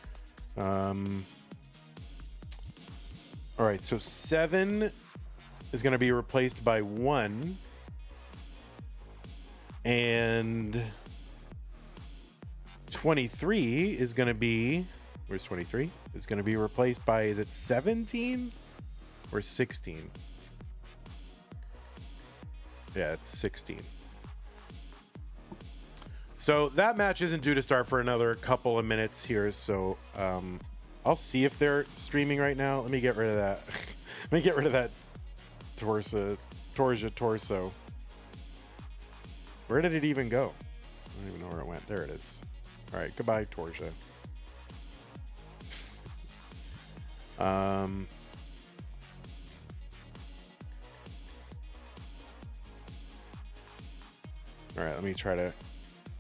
All right, so 7 is going to be replaced by 1, and 23 is going to be, where's 23? Is going to be replaced by, is it 17 or 16? Yeah, it's 16. So that match isn't due to start for another couple of minutes here, so I'll see if they're streaming right now. Let me get rid of that. Let me get rid of that Torzsa torso. Where did it even go? I don't even know where it went. There it is. All right, goodbye, Torzsa. All right, let me try to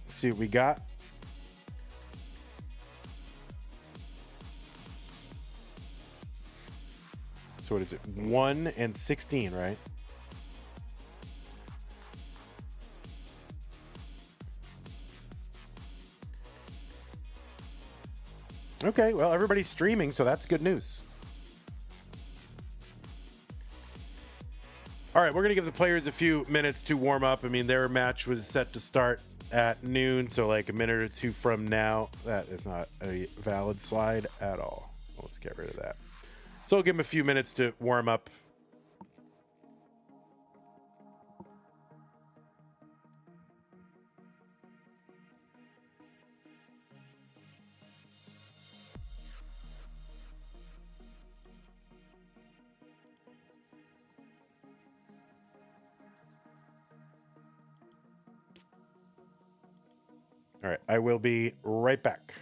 see what we got. So what is it? 1 and 16, right? Okay, well, everybody's streaming, so that's good news. All right, we're going to give the players a few minutes to warm up. I mean, their match was set to start at noon, so like a minute or two from now. That is not a valid slide at all. Let's get rid of that. So I'll give them a few minutes to warm up. All right, I will be right back.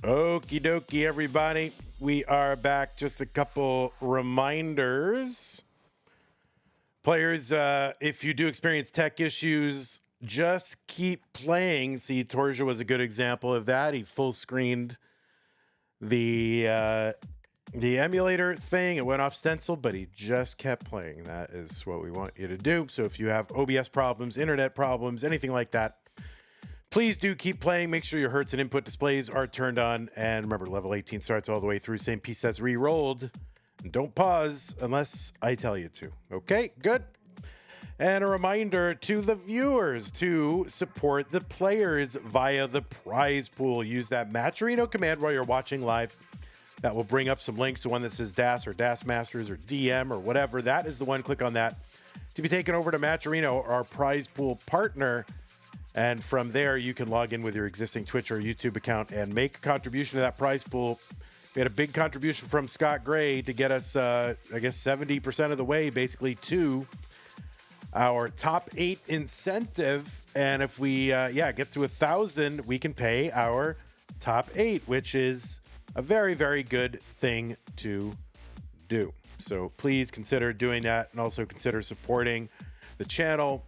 Okie dokie, everybody. We are back. Just a couple reminders. Players, if you do experience tech issues, just keep playing. See, Torzsa was a good example of that. He full screened the emulator thing. It went off stencil, but he just kept playing. That is what we want you to do. So if you have OBS problems, internet problems, anything like that, please do keep playing. Make sure your hertz and input displays are turned on. And remember, level 18 starts all the way through. Same piece as re-rolled. And don't pause unless I tell you to. Okay, good. And a reminder to the viewers to support the players via the prize pool. Use that Matcherino command while you're watching live. That will bring up some links to one that says DAS or DAS Masters or DM or whatever. That is the one. Click on that to be taken over to Matcherino, our prize pool partner. And from there, you can log in with your existing Twitch or YouTube account and make a contribution to that prize pool. We had a big contribution from Scott Gray to get us, I guess, 70% of the way, basically, to our top 8 incentive. And if we, get to 1,000, we can pay our top 8, which is a very, very good thing to do. So please consider doing that, and also consider supporting the channel,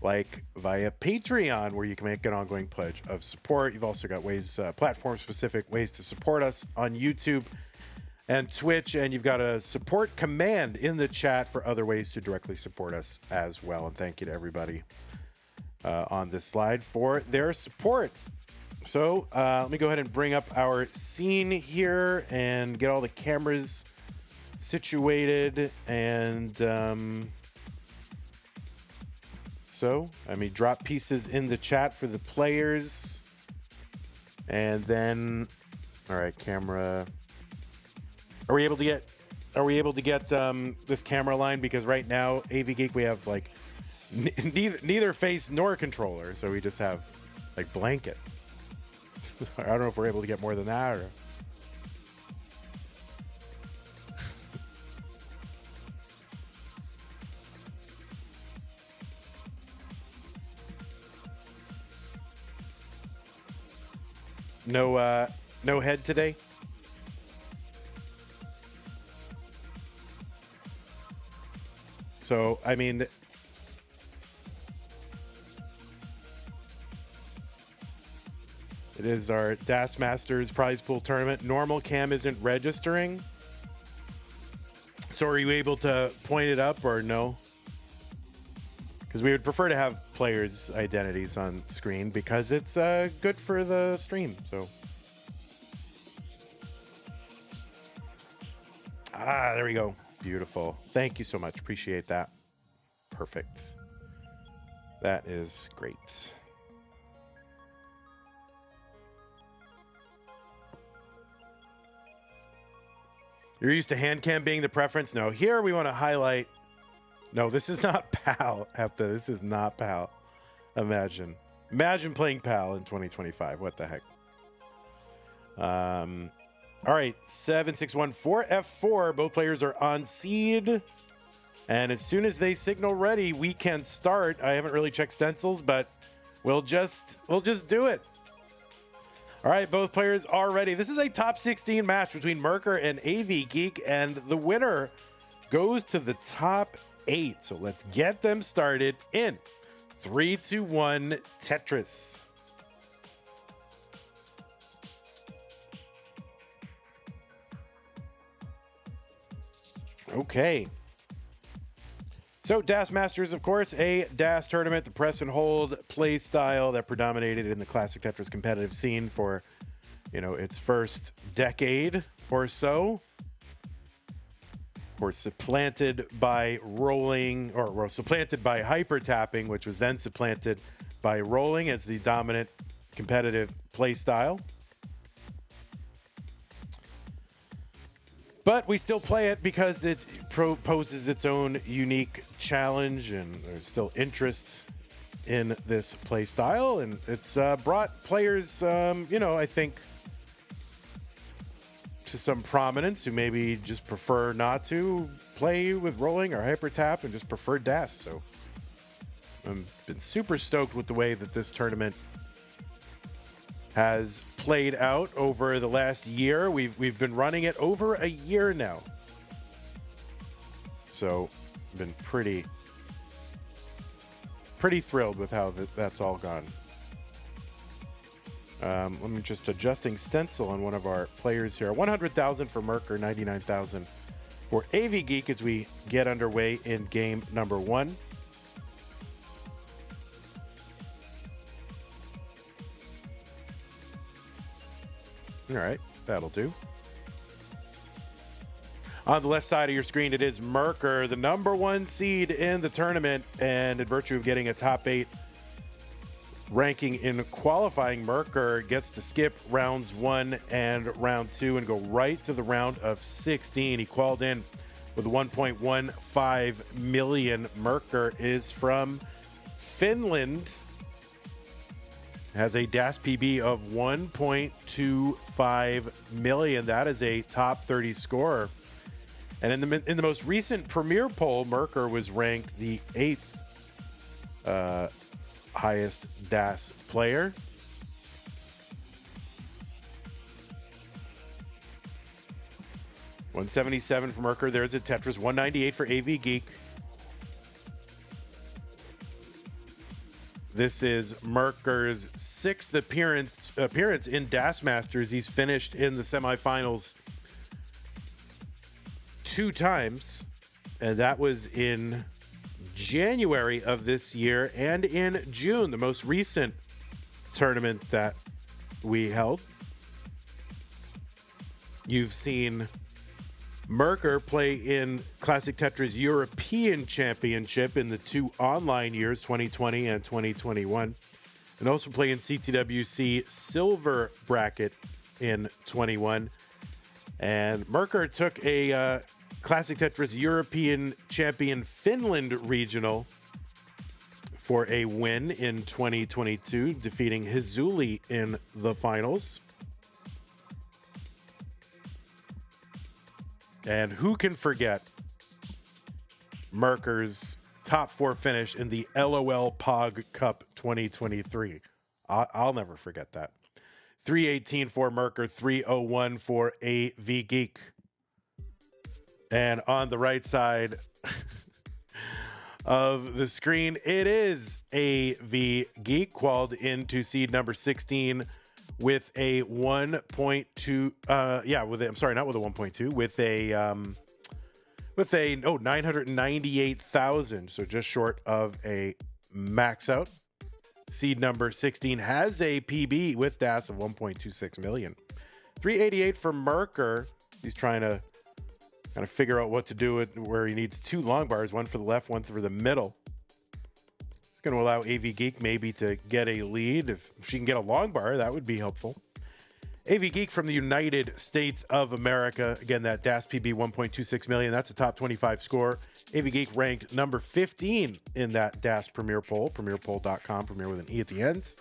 like via Patreon, where you can make an ongoing pledge of support. You've also got ways, platform-specific ways to support us on YouTube and Twitch, and you've got a support command in the chat for other ways to directly support us as well. And thank you to everybody on this slide for their support. So let me go ahead and bring up our scene here and get all the cameras situated. And so let me drop pieces in the chat for the players. And then, all right, camera. Are we able to get this camera line? Because right now, Avgeek, we have like neither face nor controller. So we just have like blanket. I don't know if we're able to get more than that or. No head today. So, I mean, it is our DAS Masters prize pool tournament. Normal cam isn't registering. So are you able to point it up or no? Because we would prefer to have players' identities on screen because it's good for the stream. So, there we go. Beautiful. Thank you so much. Appreciate that. Perfect. That is great. You're used to hand cam being the preference? No, here we want to highlight. No, this is not PAL. This is not PAL. Imagine playing PAL in 2025. What the heck? All right, 7614 F4. Both players are on seed. And as soon as they signal ready, we can start. I haven't really checked stencils, but we'll just do it. All right, both players are ready. This is a top 16 match between Mker and Avgeek, and the winner goes to the top 8. So let's get them started in 3, 2, 1, Tetris. Okay. So DAS Masters, of course, a DAS tournament, the press and hold play style that predominated in the classic Tetris competitive scene for, its first decade or so. Of course, supplanted by rolling, or supplanted by hyper tapping, which was then supplanted by rolling as the dominant competitive play style. But we still play it because it poses its own unique challenge, and there's still interest in this play style, and it's brought players, I think, to some prominence who maybe just prefer not to play with rolling or hyper tap and just prefer DAS. So I've been super stoked with the way that this tournament has played played out over the last year. We've been running it over a year now. So, been pretty thrilled with how that's all gone. Let me just adjusting stencil on one of our players here. 100,000 for Mker, 99,000 for Avgeek as we get underway in game number 1. All right, that'll do. On the left side of your screen, it is Mker, the number 1 seed in the tournament, and in virtue of getting a top 8 ranking in qualifying, Mker gets to skip rounds 1 and round 2 and go right to the round of 16. He qualified in with 1.15 million. Mker is from Finland. Has a DAS PB of 1.25 million. That is a top 30 scorer. And in the most recent Premier poll, Mker was ranked the 8th highest DAS player. $177 for Mker. There's a Tetris. $198 for Avgeek. This is Mker's 6th appearance in DAS Masters. He's finished in the semifinals 2 times, and that was in January of this year and in June, the most recent tournament that we held. You've seen Mker play in Classic Tetris European Championship in the 2 online years, 2020 and 2021, and also play in CTWC Silver Bracket in 21. And Mker took a Classic Tetris European Champion Finland Regional for a win in 2022, defeating Hizuli in the finals. And who can forget Mker's top 4 finish in the LOL Pog Cup 2023? I'll never forget that. 318 for Mker, 301 for Avgeek. And on the right side of the screen, it is Avgeek, qualified into seed number 16 with a 1.2 with a 998,000, so just short of a max out. Seed number 16 has a PB with DAS of 1.26 million. 388 for Mker. He's trying to kind of figure out what to do with where he needs 2 long bars, one for the left, one for the middle. It's going to allow Avgeek maybe to get a lead. If she can get a long bar, that would be helpful. Avgeek from the United States of America. Again, that DAS PB 1.26 million. That's a top 25 score. Avgeek ranked number 15 in that DAS Premier poll. Premierpoll.com, Premier with an E at the end.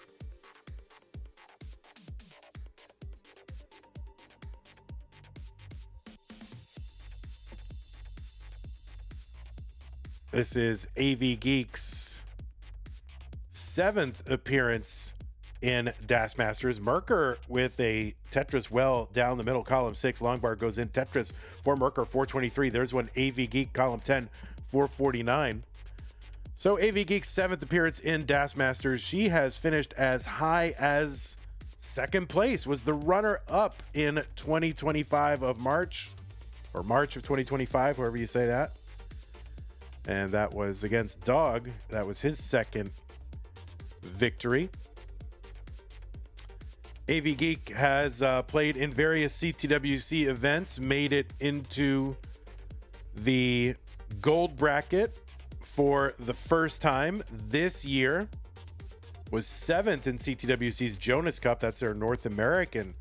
This is Avgeek's 7th appearance in DAS Masters. Mker with a Tetris well down the middle, column 6. Long bar goes in. Tetris for Mker, 423. There's one Avgeek, column 10, 449. So Avgeek's 7th appearance in DAS Masters. She has finished as high as 2nd place, was the runner-up in 2025 of March, or March of 2025, however you say that. And that was against Dog. That was his 2nd victory. Avgeek has played in various CTWC events, made it into the gold bracket for the first time this year, was 7th in CTWC's Jonas Cup. That's their North American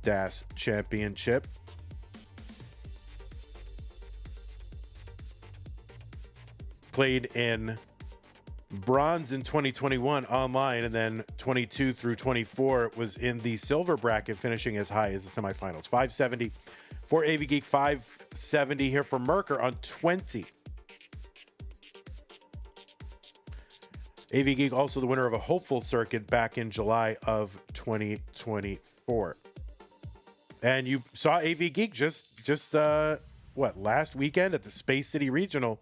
DAS Championship. Played in bronze in 2021 online, and then 22 through 24 was in the silver bracket, finishing as high as the semifinals. 570 for Avgeek, 570 here for Mker on 20. AV Geek also the winner of a hopeful circuit back in July of 2024. And you saw AV Geek just last weekend at the Space City Regional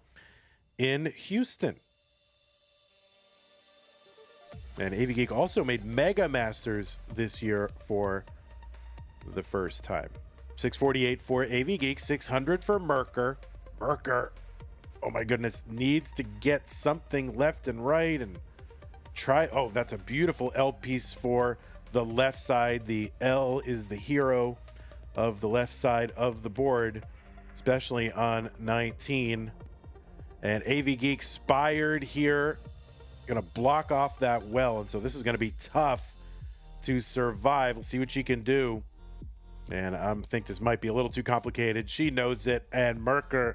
in Houston. And AV Geek also made Mega Masters this year for the first time. 648 for AV Geek, 600 for Mker. Mker, oh my goodness, needs to get something left and right and try. Oh, that's a beautiful L piece for the left side. The L is the hero of the left side of the board, especially on 19. And AV Geek spired here. Going to block off that well, and so this is going to be tough to survive. We'll see what she can do. And I think this might be a little too complicated. She knows it, and Mker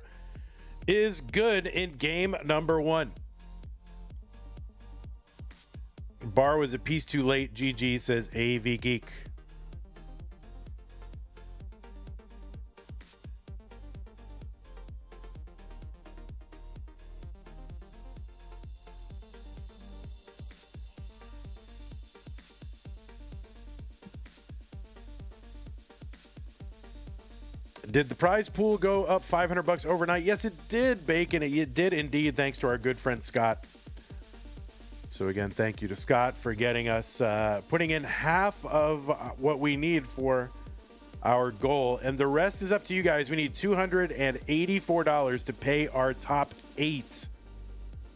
is good in game number 1. Bar was a piece too late. GG, says AV Geek. Did the prize pool go up $500 overnight? Yes, it did, Bacon. It did indeed, thanks to our good friend Scott. So again, thank you to Scott for getting us, putting in half of what we need for our goal. And the rest is up to you guys. We need $284 to pay our top 8,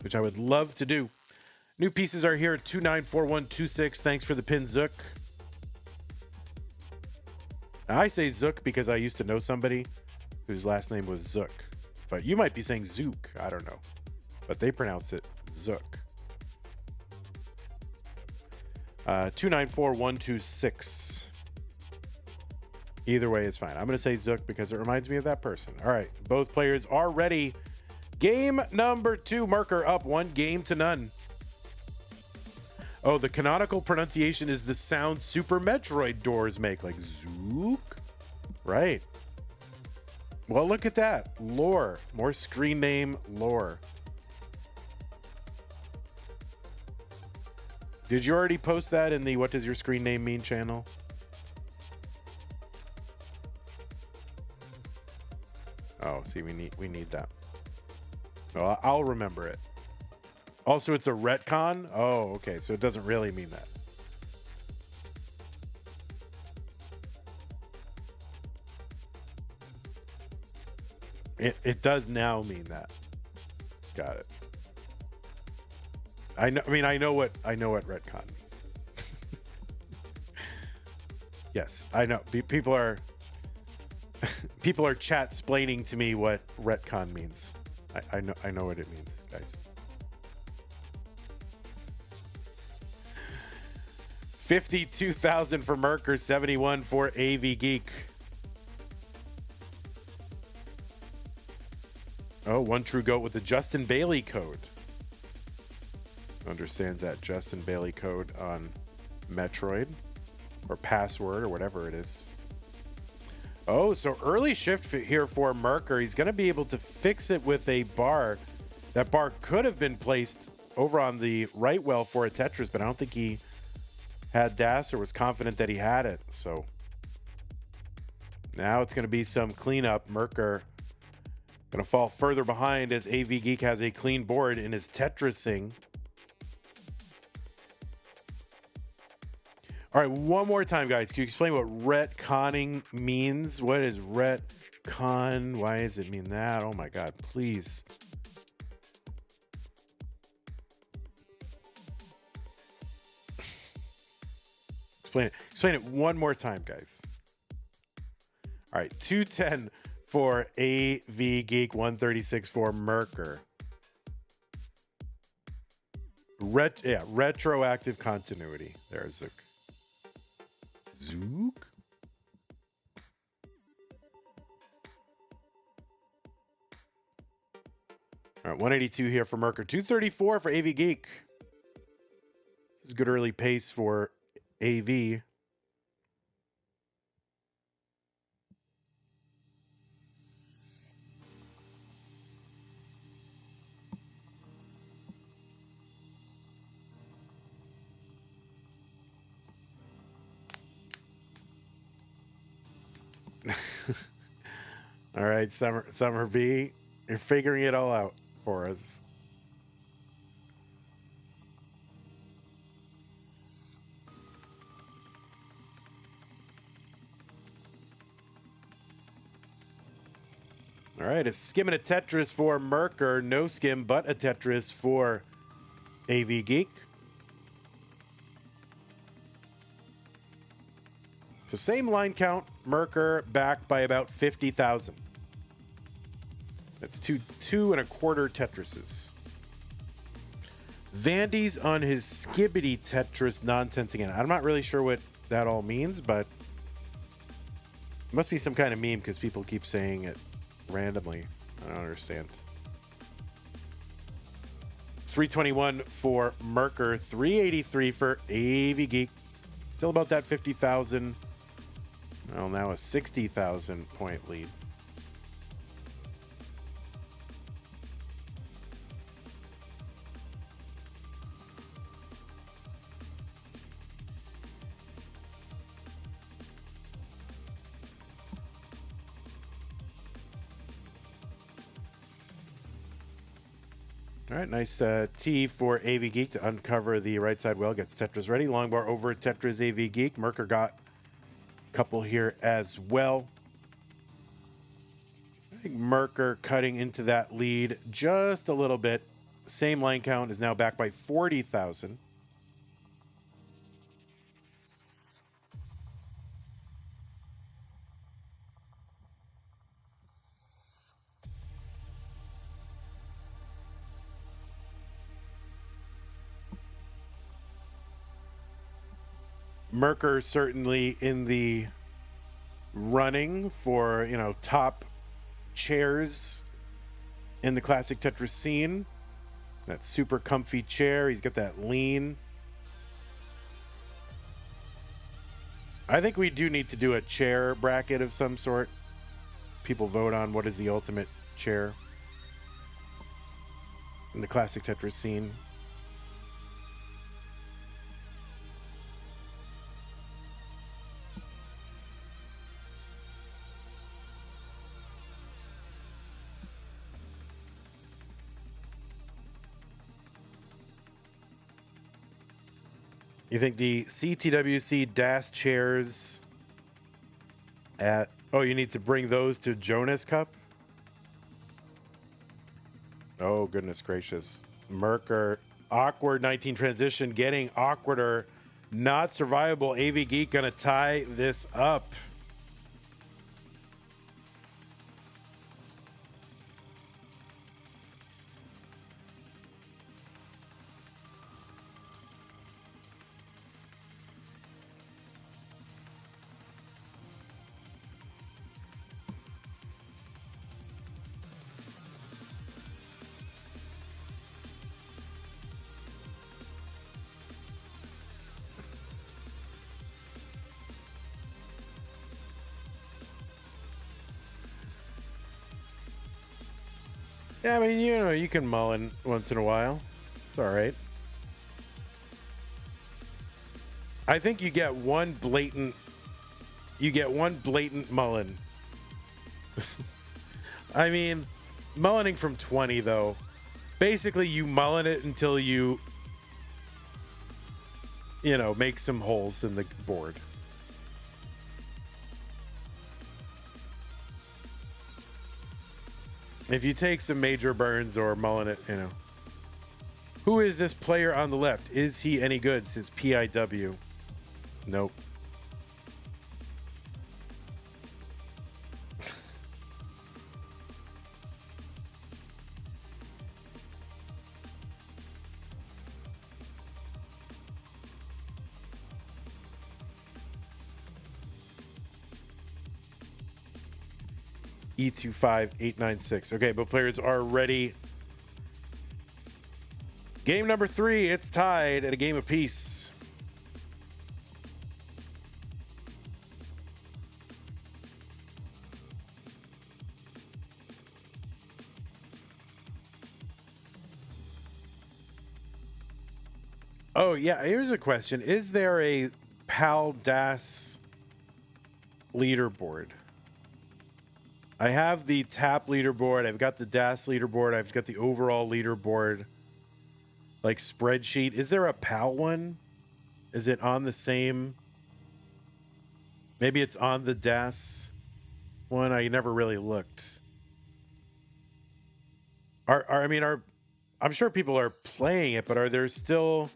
which I would love to do. New pieces are here at 294126. Thanks for the pin, Zook. I say Zook because I used to know somebody whose last name was Zook. But you might be saying Zook. I don't know. But they pronounce it Zook. 294126. Either way is fine. I'm going to say Zook because it reminds me of that person. All right. Both players are ready. Game number 2. Mker up 1-0. Oh, the canonical pronunciation is the sound Super Metroid doors make, like Zook. Right. Well, look at that. Lore. More screen name lore. Did you already post that in the What Does Your Screen Name Mean channel? Oh, see, we need that. Well, I'll remember it. Also, it's a retcon? Oh, okay. So it doesn't really mean that. It does now mean that. Got it. I know what retcon means. Yes, I know. People are chat-splaining to me what retcon means. I know what it means, guys. 52,000 for Mker, 71 for AV Geek. Oh, one true goat with the Justin Bailey code. Understands that Justin Bailey code on Metroid or password or whatever it is. Oh, so early shift here for Mker. He's going to be able to fix it with a bar. That bar could have been placed over on the right well for a Tetris, but I don't think he had DAS or was confident that he had it. So now it's going to be some cleanup. Mker going to fall further behind as AV Geek has a clean board in his Tetrising. All right, one more time, guys. Can you explain what retconning means? What is retcon? Why does it mean that? Oh my God, please. Explain it one more time, guys. All right, 210 for AV Geek, 136 for Mker. Retroactive continuity. There's Zook. Zook? All right, 182 here for Mker. 234 for AV Geek. This is good early pace for AV. All right, Summer B, you're figuring it all out for us. All right, a skim and a Tetris for Mker. No skim, but a Tetris for Avgeek. So same line count, Mker back by about 50,000. That's two and a quarter Tetrises. Vandy's on his skibbity Tetris nonsense again. I'm not really sure what that all means, but it must be some kind of meme because people keep saying it randomly. I don't understand. 321 for Mker, 383 for Avgeek. Still about that 50,000. Well, now a 60,000 point lead. All right, nice T for Avgeek to uncover the right side well. Gets Tetris ready. Long bar over Tetris Avgeek. Mker got a couple here as well. I think Mker cutting into that lead just a little bit. Same line count is now back by 40,000. Mker certainly in the running for, top chairs in the classic Tetris scene. That super comfy chair. He's got that lean. I think we do need to do a chair bracket of some sort. People vote on what is the ultimate chair in the classic Tetris scene. You think the CTWC DAS chairs at... Oh, you need to bring those to Jonas Cup? Oh, goodness gracious. Mker, awkward 19 transition, getting awkwarder. Not survivable. Avgeek gonna tie this up. Yeah, I mean, you can mullen once in a while. It's all right. I think you get one blatant mullen. I mean, mullening from 20 though. Basically, you mullen it until you make some holes in the board. If you take some major burns or mullen it, Who is this player on the left? Is he any good? Says PIW. Nope. E25896. Okay, but players are ready. Game number 3, it's tied at a game apiece. Oh, yeah, here's a question. Is there a PAL DAS leaderboard? I have the tap leaderboard. I've got the DAS leaderboard. I've got the overall leaderboard, like spreadsheet. Is there a PAL one? Is it on the same? Maybe it's on the DAS one. I never really looked. I'm sure people are playing it, but are there still?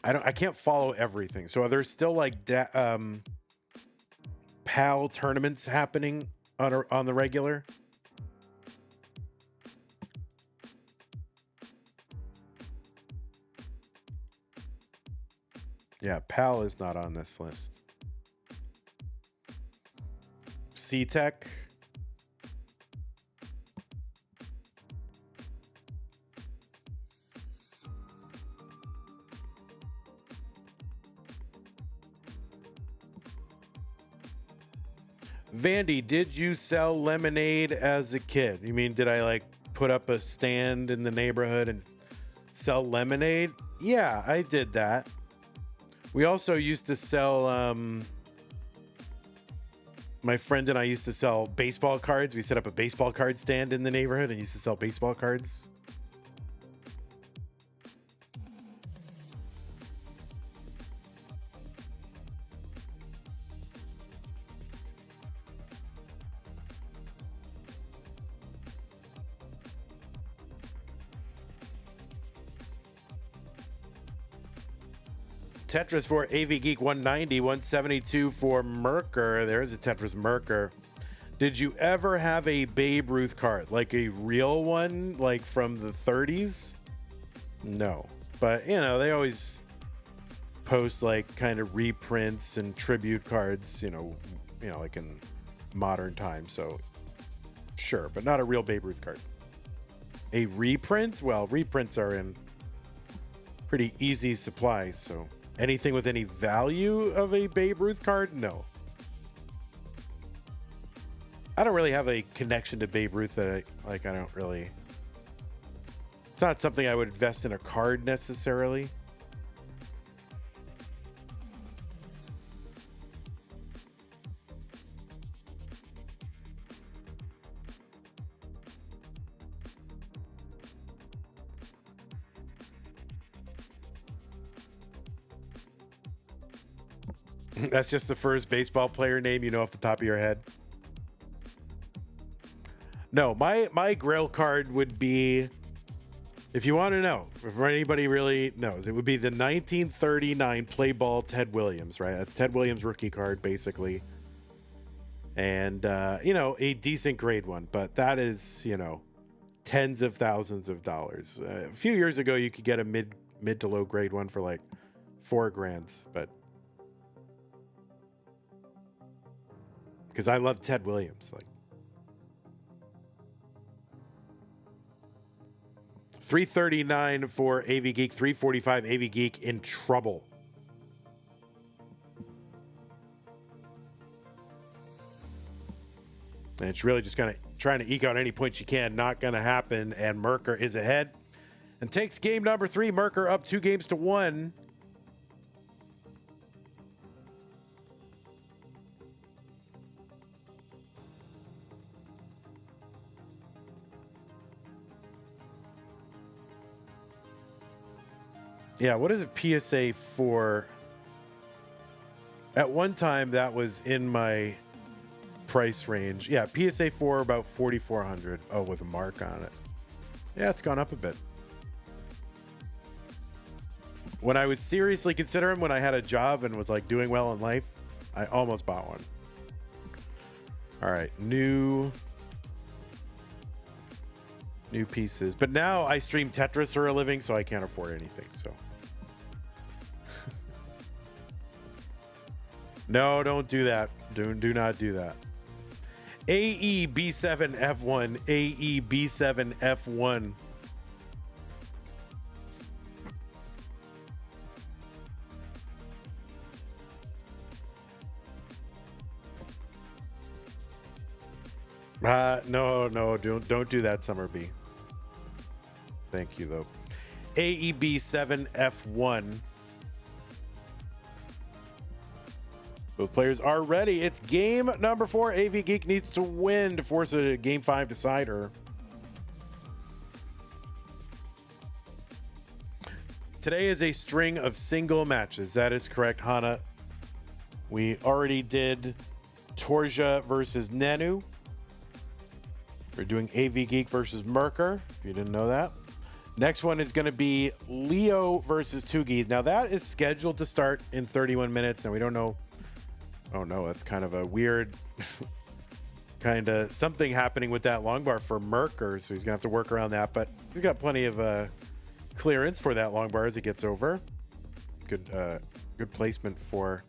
I can't follow everything. So are there still like PAL tournaments happening on the regular? Yeah, PAL is not on this list. C-Tech. Vandy, did you sell lemonade as a kid? You mean, did I like put up a stand in the neighborhood and sell lemonade? Yeah, I did that. We also used to sell, my friend and I used to sell baseball cards. We set up a baseball card stand in the neighborhood and used to sell baseball cards. Tetris for Avgeek 190, 172 for Mker. There's a Tetris Mker. Did you ever have a Babe Ruth card? Like a real one, like from the 30s? No. But, you know, they always post like kind of reprints and tribute cards, you know, like in modern times. So, sure, but not a real Babe Ruth card. A reprint? Well, reprints are in pretty easy supply, so... Anything with any value of a Babe Ruth card? No. I don't really have a connection to Babe Ruth that I don't really... It's not something I would invest in a card necessarily. That's just the first baseball player name you know off the top of your head? No, my Grail card would be, if you want to know, if anybody really knows, it would be the 1939 play ball Ted Williams, right? That's Ted Williams rookie card, basically. And, a decent grade one, but that is, tens of thousands of dollars. A few years ago, you could get a mid to low grade one for like $4,000, but because I love Ted Williams, like. 339 for Avgeek, 345 Avgeek in trouble. And it's really just trying to eke out any points you can. Not going to happen. And Mker is ahead and takes game number 3. Mker up 2-1. Yeah, what is a PSA 4? At one time, that was in my price range. Yeah, PSA 4 about 4,400. Oh, with a mark on it. Yeah, it's gone up a bit. When I was seriously considering, when I had a job and was like doing well in life, I almost bought one. All right, new pieces. But now I stream Tetris for a living, so I can't afford anything. So no, don't do that. Do not do that. AEB7F1. AEB7F1. No, don't do that, Summer B. Thank you, though. AEB7F1. Both players are ready. It's game number 4. Avgeek needs to win to force a game 5 decider. Today is a string of single matches. That is correct, Hana. We already did Torzsa versus Nenu. We're doing Avgeek versus Mker, if you didn't know that. Next one is going to be Leo versus Tugi. Now, that is scheduled to start in 31 minutes, and we don't know. Oh, no, that's kind of a weird kind of something happening with that long bar for Mker, so he's going to have to work around that. But he's got plenty of clearance for that long bar as it gets over. Good placement for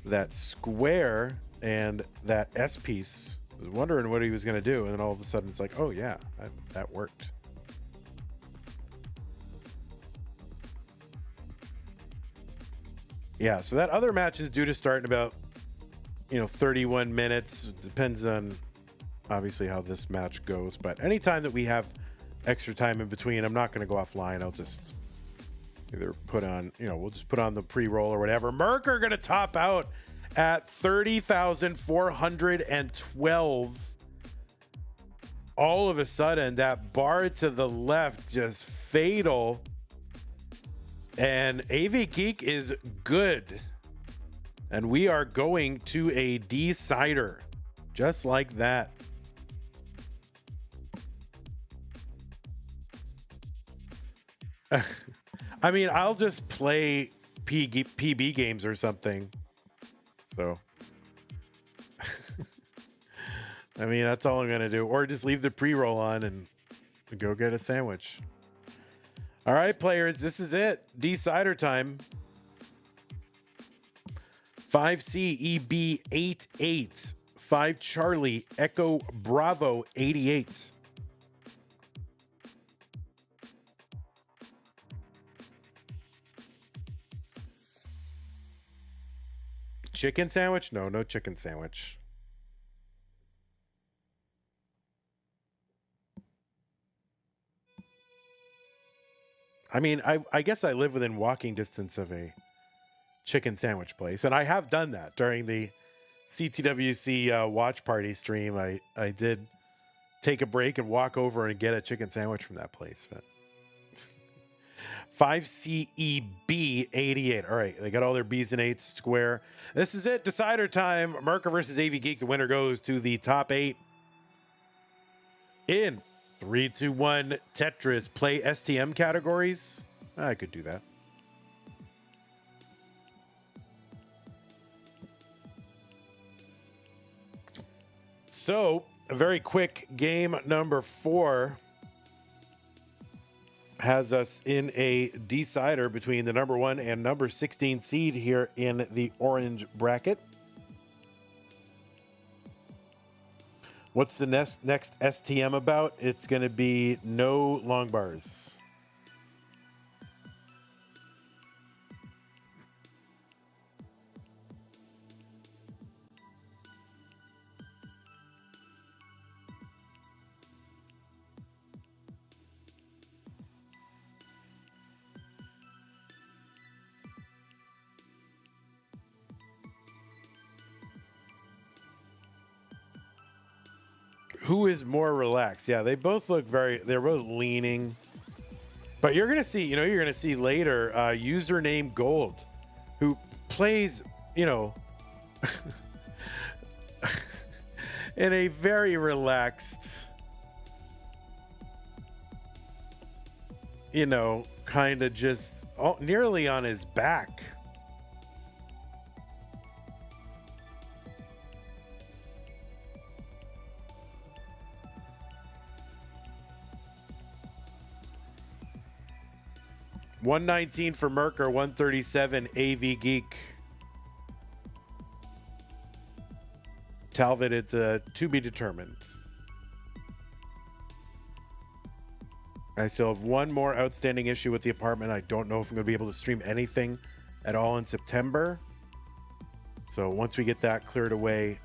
that square and that S piece. I was wondering what he was going to do, and then all of a sudden it's like, oh yeah, that worked. Yeah, so that other match is due to start in about 31 minutes. Depends on obviously how this match goes, but anytime that we have extra time in between, I'm not going to go offline. I'll just either put on, we'll just put on the pre-roll or whatever. Mker going to top out at 30,412. All of a sudden, that bar to the left just fatal. And Avgeek is good. And we are going to a decider. Just like that. I mean, I'll just play PB games or something. So, I mean, that's all I'm going to do. Or just leave the pre-roll on and go get a sandwich. All right, players, this is it. Decider time. 5C EB 88. 5 Charlie Echo Bravo 88. Chicken sandwich? No chicken sandwich. I mean, I guess I live within walking distance of a chicken sandwich place, and I have done that during the CTWC watch party stream. I did take a break and walk over and get a chicken sandwich from that place. But 5CEB 88. All right, they got all their B's and 8s square. This is it. Decider time. Mker versus Avgeek. The winner goes to the top 8. In 3, 2, 1. Tetris. Play STM categories. I could do that. So, a very quick game number 4 has us in a decider between the number 1 and number 16 seed here in the orange bracket. What's the next STM about? It's going to be no long bars. Who is more relaxed? Yeah, they both look they're both leaning. But you're going to see, you're going to see later username Gold, who plays, in a very relaxed, kind of just nearly on his back. $119 for Mker, $137 Avgeek. Talvit, it's to be determined. I still have one more outstanding issue with the apartment. I don't know if I'm going to be able to stream anything at all in September. So once we get that cleared away,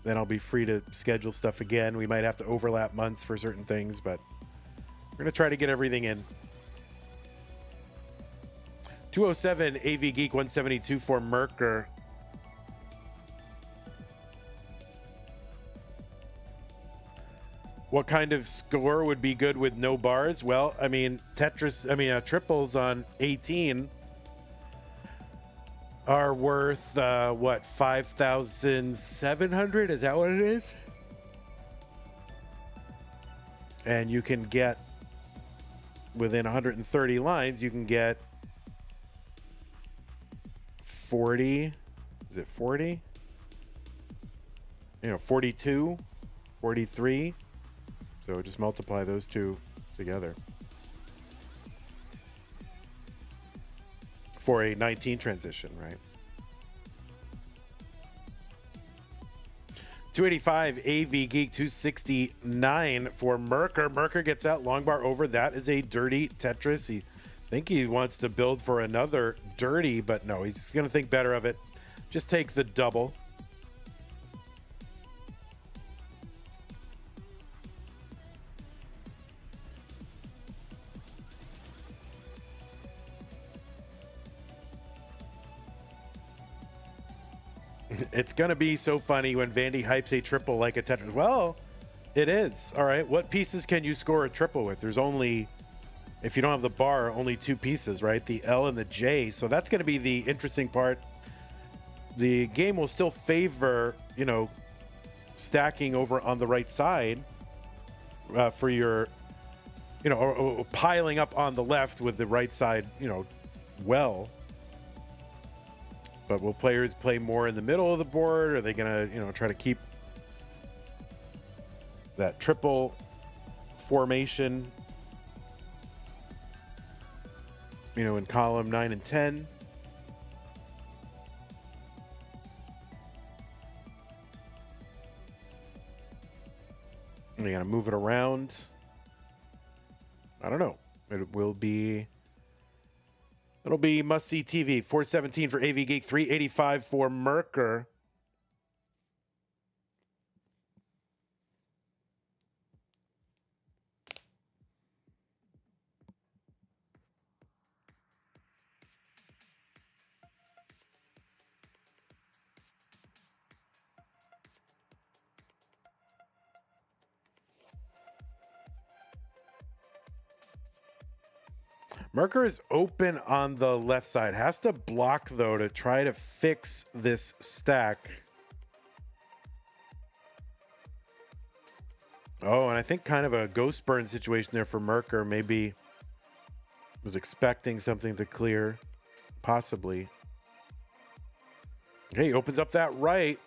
then I'll be free to schedule stuff again. We might have to overlap months for certain things, but we're going to try to get everything in. 207 Avgeek, 172 for Mker. What kind of score would be good with no bars? Well, I mean, triples on 18 are worth, what, 5,700? Is that what it is? And you can get, within 130 lines, you can get 40. Is it 40? 42, 43. So just multiply those two together for a 19 transition, right? 285 AV Geek, 269 for Mker. Mker gets out long bar over. That is a dirty Tetris. I think he wants to build for another dirty, but no, he's going to think better of it. Just take the double. It's going to be so funny when Bendy hypes a triple like a Tetris. Well, it is. All right. What pieces can you score a triple with? There's only, if you don't have the bar, only two pieces, right? The L and the J. So that's going to be the interesting part. The game will still favor, stacking over on the right side for your, or piling up on the left with the right side, well. But will players play more in the middle of the board? Are they going to, try to keep that triple formation, in column 9 and 10? And you got to move it around. I don't know. It'll be must-see TV. 417 for AV Geek, 385 for Mker. Mker is open on the left side. Has to block, though, to try to fix this stack. Oh, and I think kind of a ghost burn situation there for Mker. Maybe was expecting something to clear. Possibly. Okay, he opens up that right.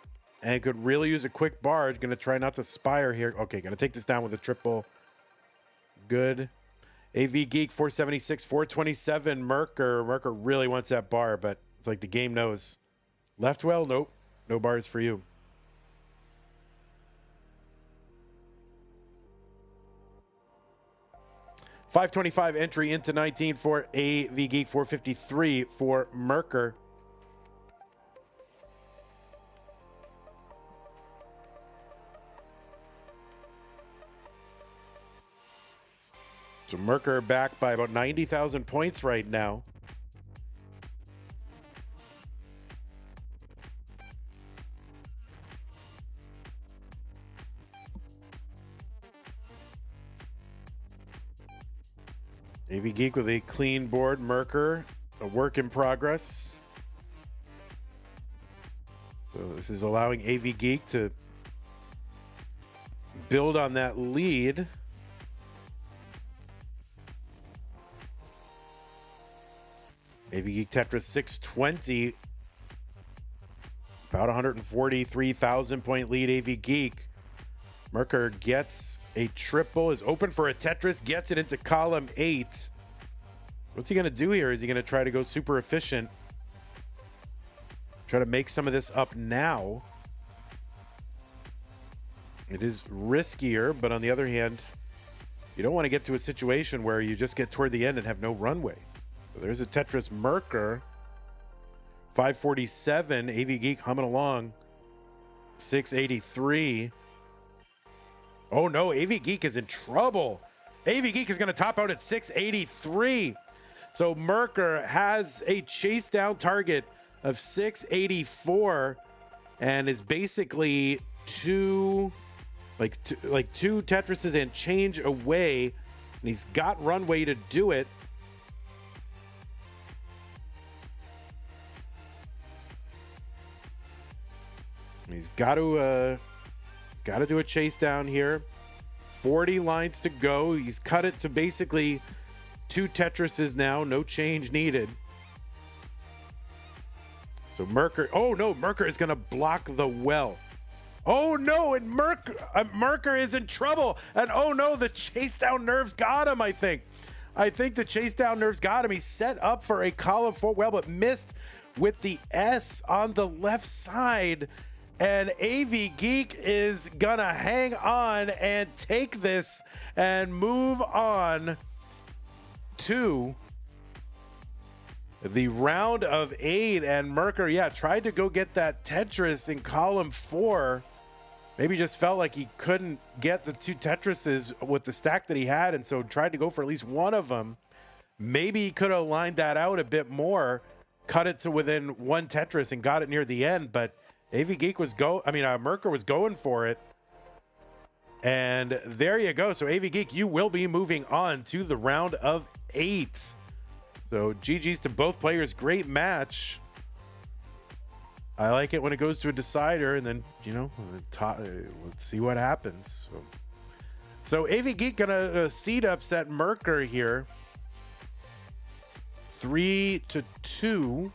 And could really use a quick barge. Going to try not to spire here. Okay, going to take this down with a triple. Good. AV Geek, 476, 427, Mker. Mker really wants that bar, but it's like the game knows. Left well? Nope. No bars for you. $525 entry into 19 for AV Geek, 453 for Mker. So Mker back by about 90,000 points right now. AV Geek with a clean board. Mker, a work in progress. So this is allowing AV Geek to build on that lead. AV Geek Tetris 620. About 143,000 point lead. AV Geek. Mker gets a triple, is open for a Tetris, gets it into column 8. What's he going to do here? Is he going to try to go super efficient? Try to make some of this up now. It is riskier, but on the other hand, you don't want to get to a situation where you just get toward the end and have no runway. So there's a Tetris Mker. 547. AV Geek humming along. 683. Oh no, AV Geek is in trouble. AV Geek is going to top out at 683. So Mker has a chase down target of 684 and is basically like two Tetrises and change away, and he's got runway to do it. He's got to do a chase down here. 40 lines to go. He's cut it to basically 2 Tetrises now. No change needed. So Mker, oh no, Mker is going to block the well. Oh no, and Mker is in trouble. And oh no, the chase down nerves got him, I think. I think the chase down nerves got him. He set up for a column 4 well, but missed with the S on the left side. And Avgeek is gonna hang on and take this and move on to the round of 8. And Mker, yeah, tried to go get that Tetris in column 4. Maybe just felt like he couldn't get the 2 Tetrises with the stack that he had, and so tried to go for at least one of them. Maybe he could have lined that out a bit more, cut it to within 1 Tetris and got it near the end, but Avgeek was Mker was going for it. And there you go. So Avgeek, you will be moving on to the round of 8. So GG's to both players. Great match. I like it when it goes to a decider, and then, let's see what happens. So Avgeek gonna seed upset Mker here. 3-2.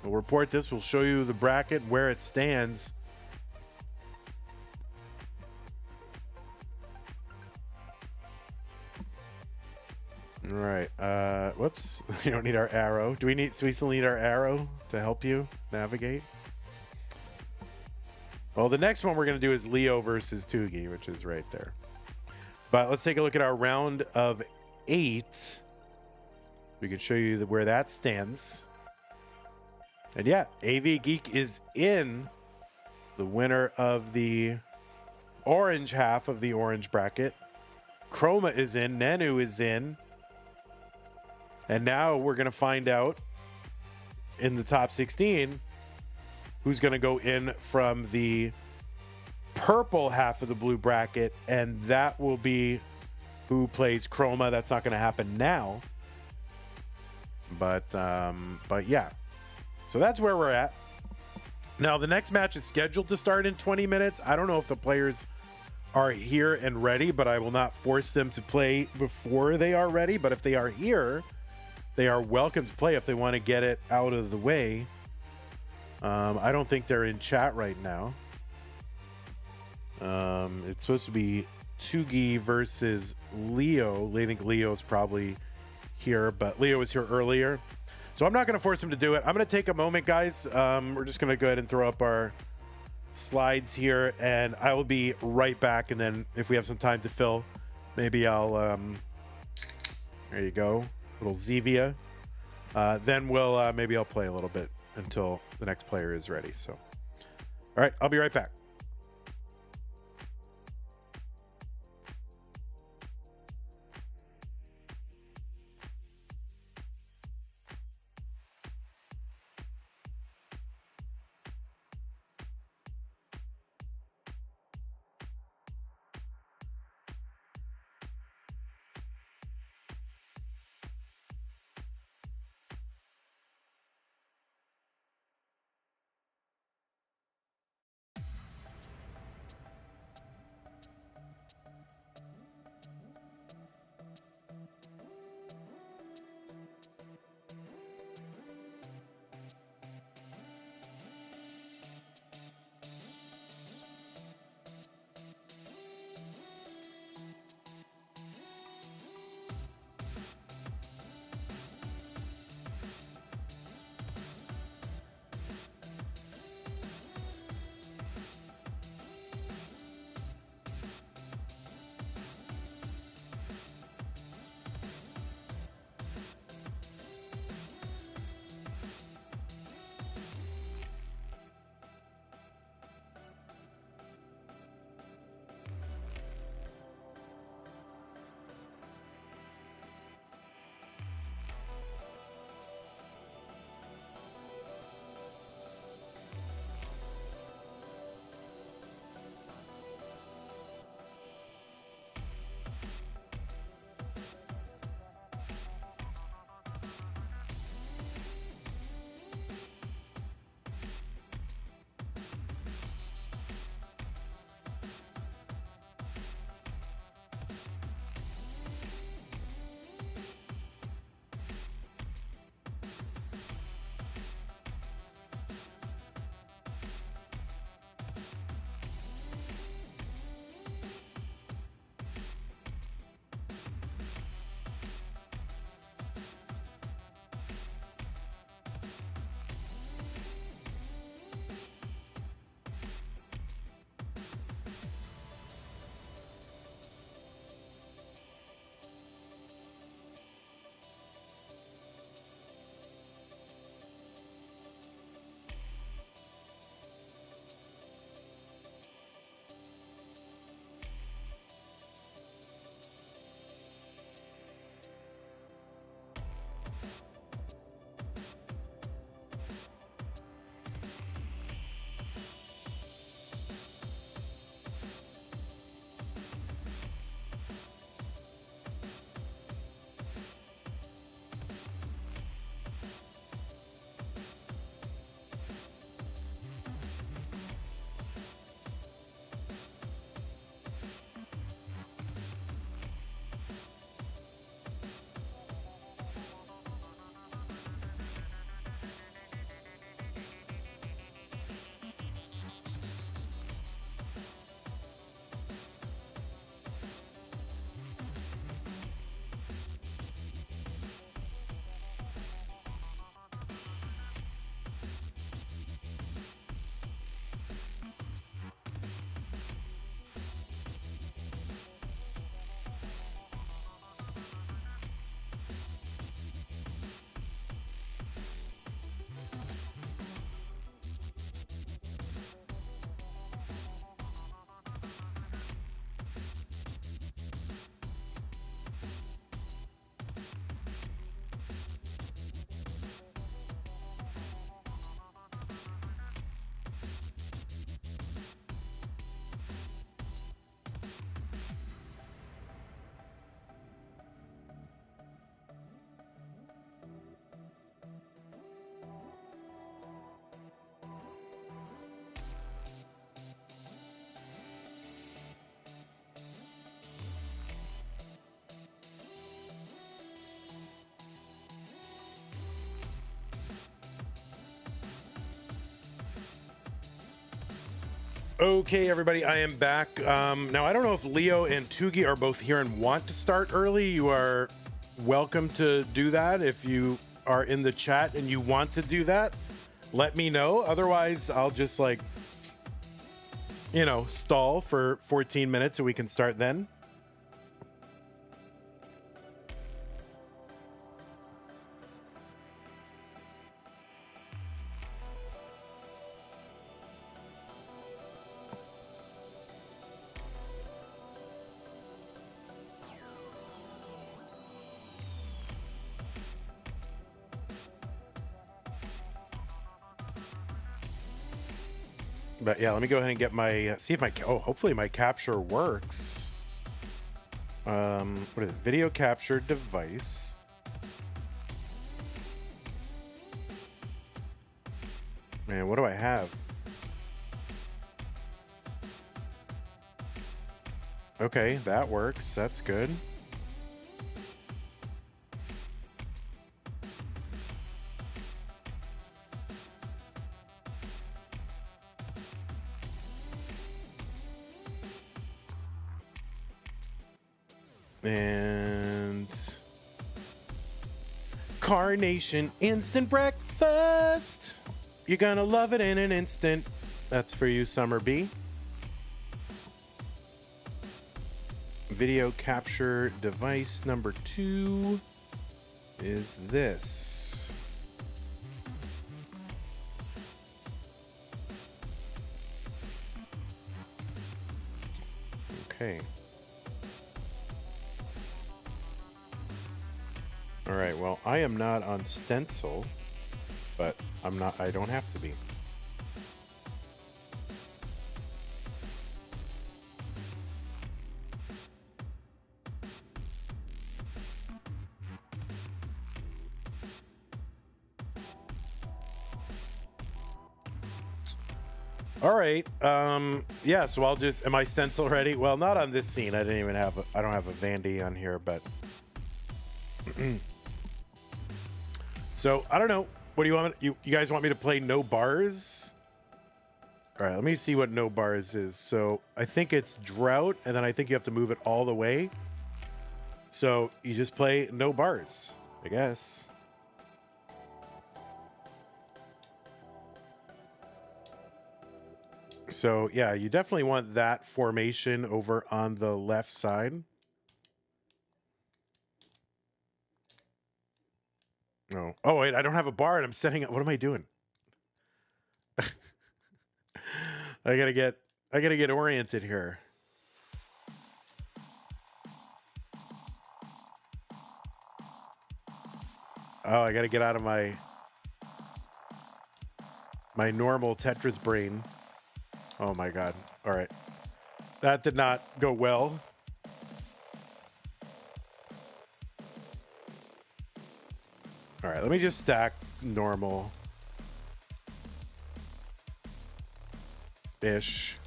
We'll report this. We'll show you the bracket, where it stands. All right. Whoops. You don't need our arrow. Do we still need our arrow to help you navigate? Well, the next one we're going to do is Leo versus Tugi, which is right there. But let's take a look at our round of 8. We can show you where that stands. And yeah, Avgeek is in, the winner of the orange half of the orange bracket. Chroma is in, Nenu is in. And now we're going to find out in the top 16 who's going to go in from the purple half of the blue bracket, and that will be who plays Chroma. That's not going to happen now. But yeah. So that's where we're at. Now, the next match is scheduled to start in 20 minutes. I don't know if the players are here and ready, but I will not force them to play before they are ready. But if they are here, they are welcome to play if they want to get it out of the way. I don't think they're in chat right now. It's supposed to be Tugi versus Leo. I think Leo's probably here, but Leo was here earlier. So I'm not going to force him to do it. I'm going to take a moment, guys. We're just going to go ahead and throw up our slides here, and I will be right back. And then if we have some time to fill, maybe I'll, there you go, little Zevia. Then maybe I'll play a little bit until the next player is ready. So, all right, I'll be right back. Okay, everybody, I am back. Now, I don't know if Leo and Tugi are both here and want to start early. You are welcome to do that. If you are in the chat and you want to do that, let me know. Otherwise, I'll just, like, you know, stall for 14 minutes so we can start then. But yeah, let me go ahead and get my, see if my, hopefully my capture works. What is it? Video capture device. Man, what do I have? Okay, that works. That's good. And Carnation Instant Breakfast. You're gonna love it in an instant. That's for you, Summer B. Video capture device number 2 is this. Okay. All right, well, I am not on stencil, but I don't have to be. All right, yeah, so I'll just, am I stencil ready? Well, not on this scene. I don't have a Bendy on here, but so I don't know. What do you want? You guys want me to play no bars? All right, let me see what no bars is. So I think it's drought, and then I think you have to move it all the way. So you just play no bars, I guess. So yeah, you definitely want that formation over on the left side. No. Oh wait, I don't have a bar and I'm setting up. What am I doing? I gotta get oriented here. Oh, I gotta get out of my normal Tetris brain. Oh my god. All right. That did not go well. All right, let me just stack normal ish.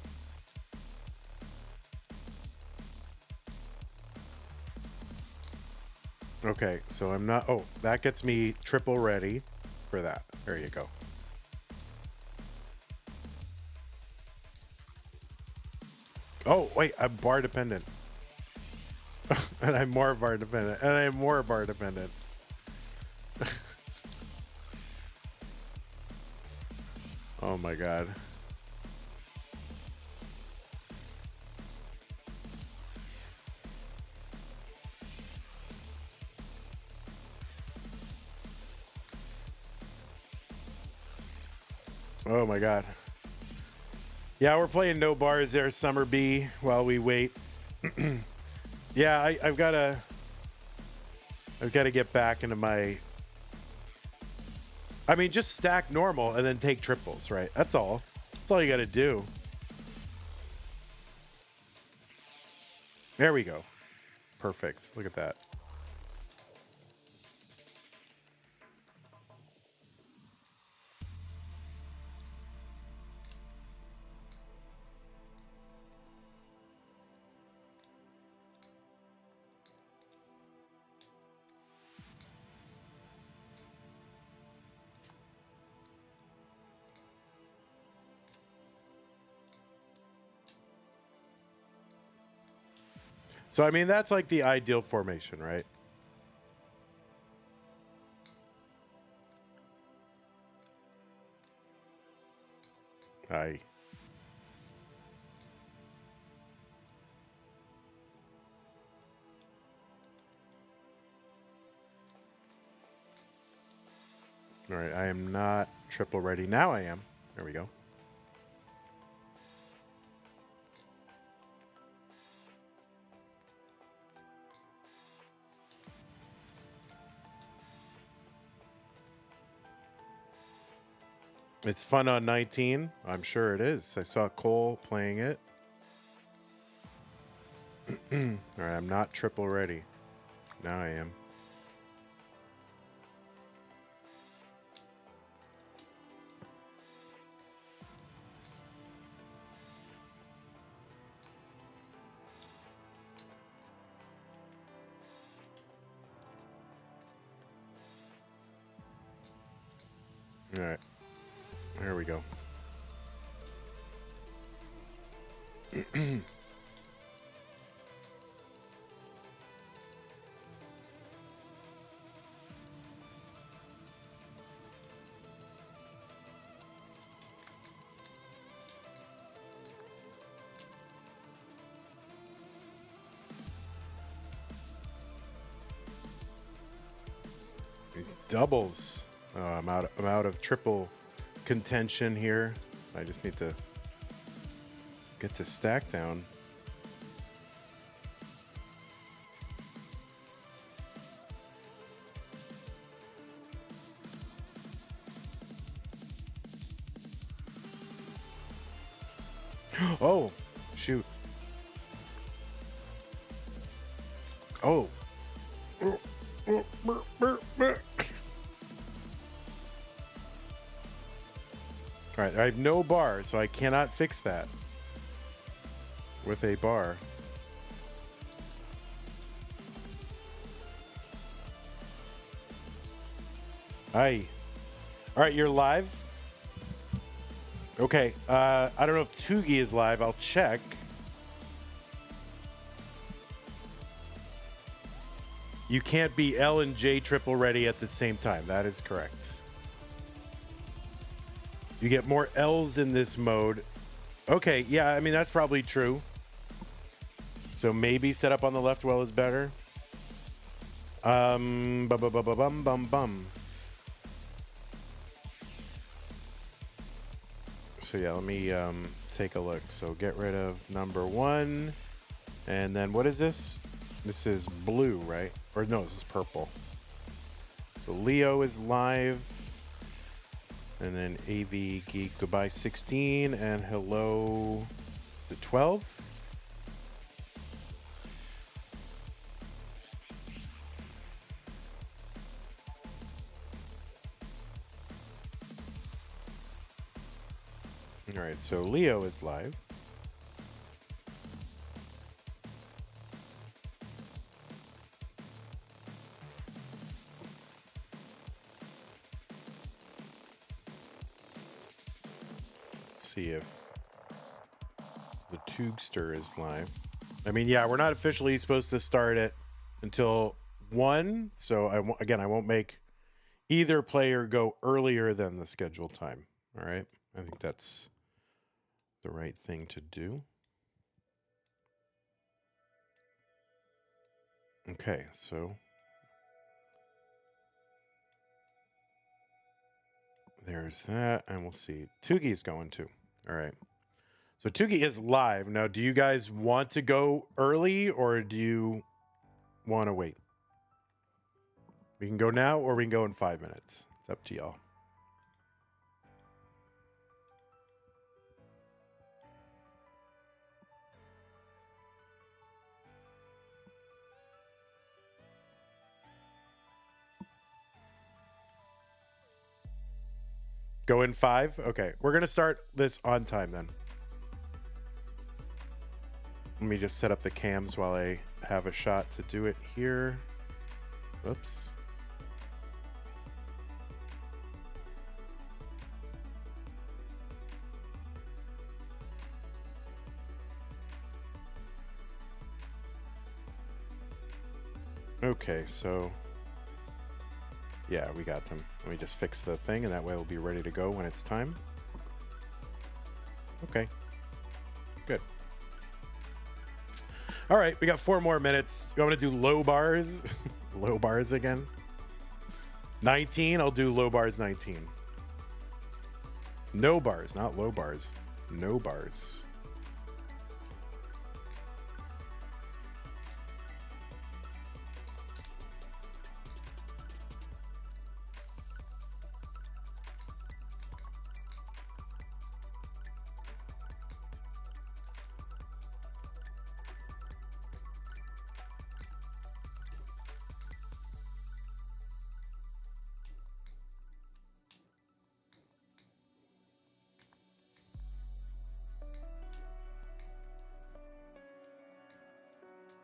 Okay, so I'm not, oh, that gets me triple ready for that. There you go. Oh, wait, I'm bar dependent. And I'm more bar dependent. And I'm more bar dependent. Oh my god. Oh my god. Yeah, we're playing no bars there, Summer B, while we wait. Yeah, I've got to get back into my, I mean, just stack normal and then take triples, right? That's all. That's all you got to do. There we go. Perfect. Look at that. So, I mean, that's like the ideal formation, right? Aye. All right, I am not triple ready. Now I am. There we go. It's fun on 19. I'm sure it is. I saw Cole playing it. All right, I'm not triple ready. Now I am. All right. There we go. These doubles. Oh, I'm out of triple contention here. I just need to get the stack down. Oh, shoot. Oh. All right, I have no bar, so I cannot fix that with a bar. Aye. All right, you're live. Okay, I don't know if Tugi is live. I'll check. You can't be L and J triple ready at the same time. That is correct. You get more L's in this mode. Okay, yeah, I mean, that's probably true. So maybe set up on the left well is better. Bum, bum, bum, bum, bum, bum. So yeah, let me take a look. So get rid of number 1. And then what is this? This is blue, right? Or no, this is purple. So Leo is live. And then Avgeek, goodbye 16, and hello to 12. All right, so Leo is live. See if the Tugster is live. I mean, yeah, we're not officially supposed to start it until 1, so I won't make either player go earlier than the scheduled time. All right, I think that's the right thing to do. Okay, so there's that, and we'll see. Tugi's going to. All right. So Tugi is live. Now, do you guys want to go early or do you want to wait? We can go now or we can go in 5 minutes. It's up to y'all. Go in 5? Okay. We're going to start this on time then. Let me just set up the cams while I have a shot to do it here. Oops. Okay, so yeah, we got them. Let me just fix the thing, and that way we'll be ready to go when it's time. Okay, good. All right, we got 4 more minutes. You want me to do low bars? Low bars again? 19, I'll do low bars 19. No bars, not low bars. No bars.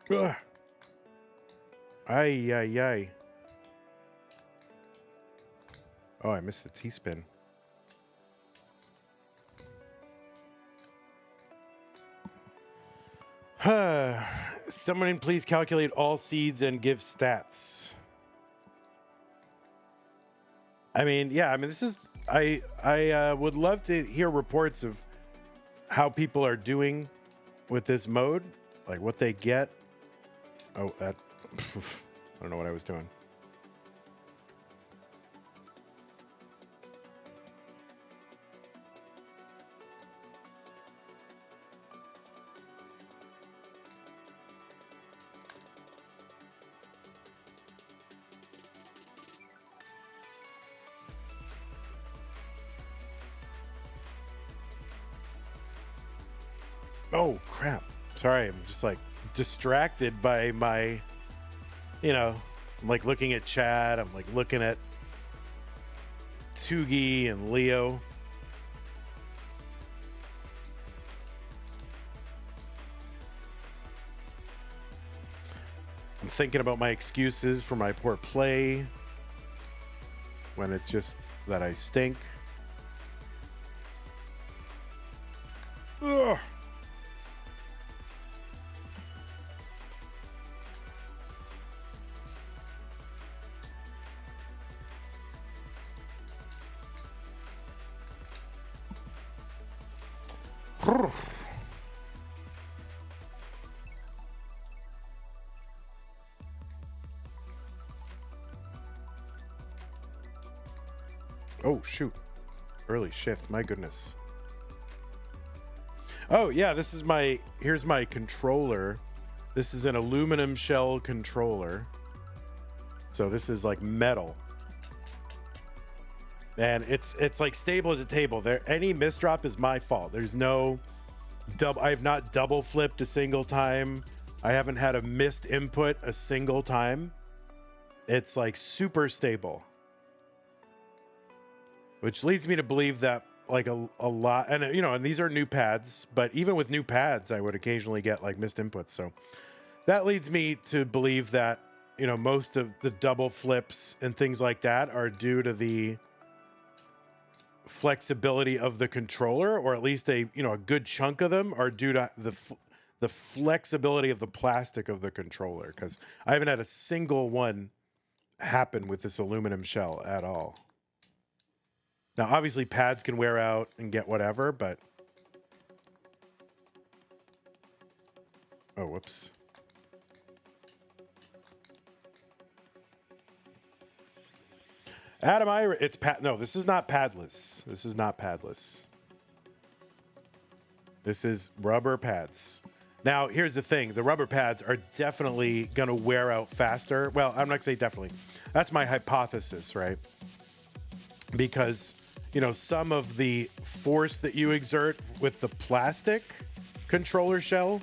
Ugh. Ay, ay, ay. Oh, I missed the T-spin. Someone please calculate all seeds and give stats. I mean, yeah, I mean, this is... I would love to hear reports of how people are doing with this mode. Like, what they get. Oh, that... I don't know what I was doing. Oh, crap. Sorry, I'm just like distracted by my, you know, I'm like looking at chat. I'm like looking at Tugi and Leo. I'm thinking about my excuses for my poor play when it's just that I stink. Ugh. Oh, shoot. Early shift. My goodness. Oh, yeah. This is my... Here's my controller. This is an aluminum shell controller. So this is like metal. And it's like stable as a table. There, any misdrop is my fault. There's no... I have not double flipped a single time. I haven't had a missed input a single time. It's like super stable. Which leads me to believe that like a lot, and you know, and these are new pads, but even with new pads, I would occasionally get like missed inputs. So that leads me to believe that, you know, most of the double flips and things like that are due to the flexibility of the controller, or at least a, you know, a good chunk of them are due to the flexibility of the plastic of the controller. Because I haven't had a single one happen with this aluminum shell at all. Now, obviously, pads can wear out and get whatever, but... Oh, whoops. Adam Ira, it's pad... No, this is not padless. This is not padless. This is rubber pads. Now, here's the thing. The rubber pads are definitely going to wear out faster. Well, I'm not going to say definitely. That's my hypothesis, right? Because... you know, some of the force that you exert with the plastic controller shell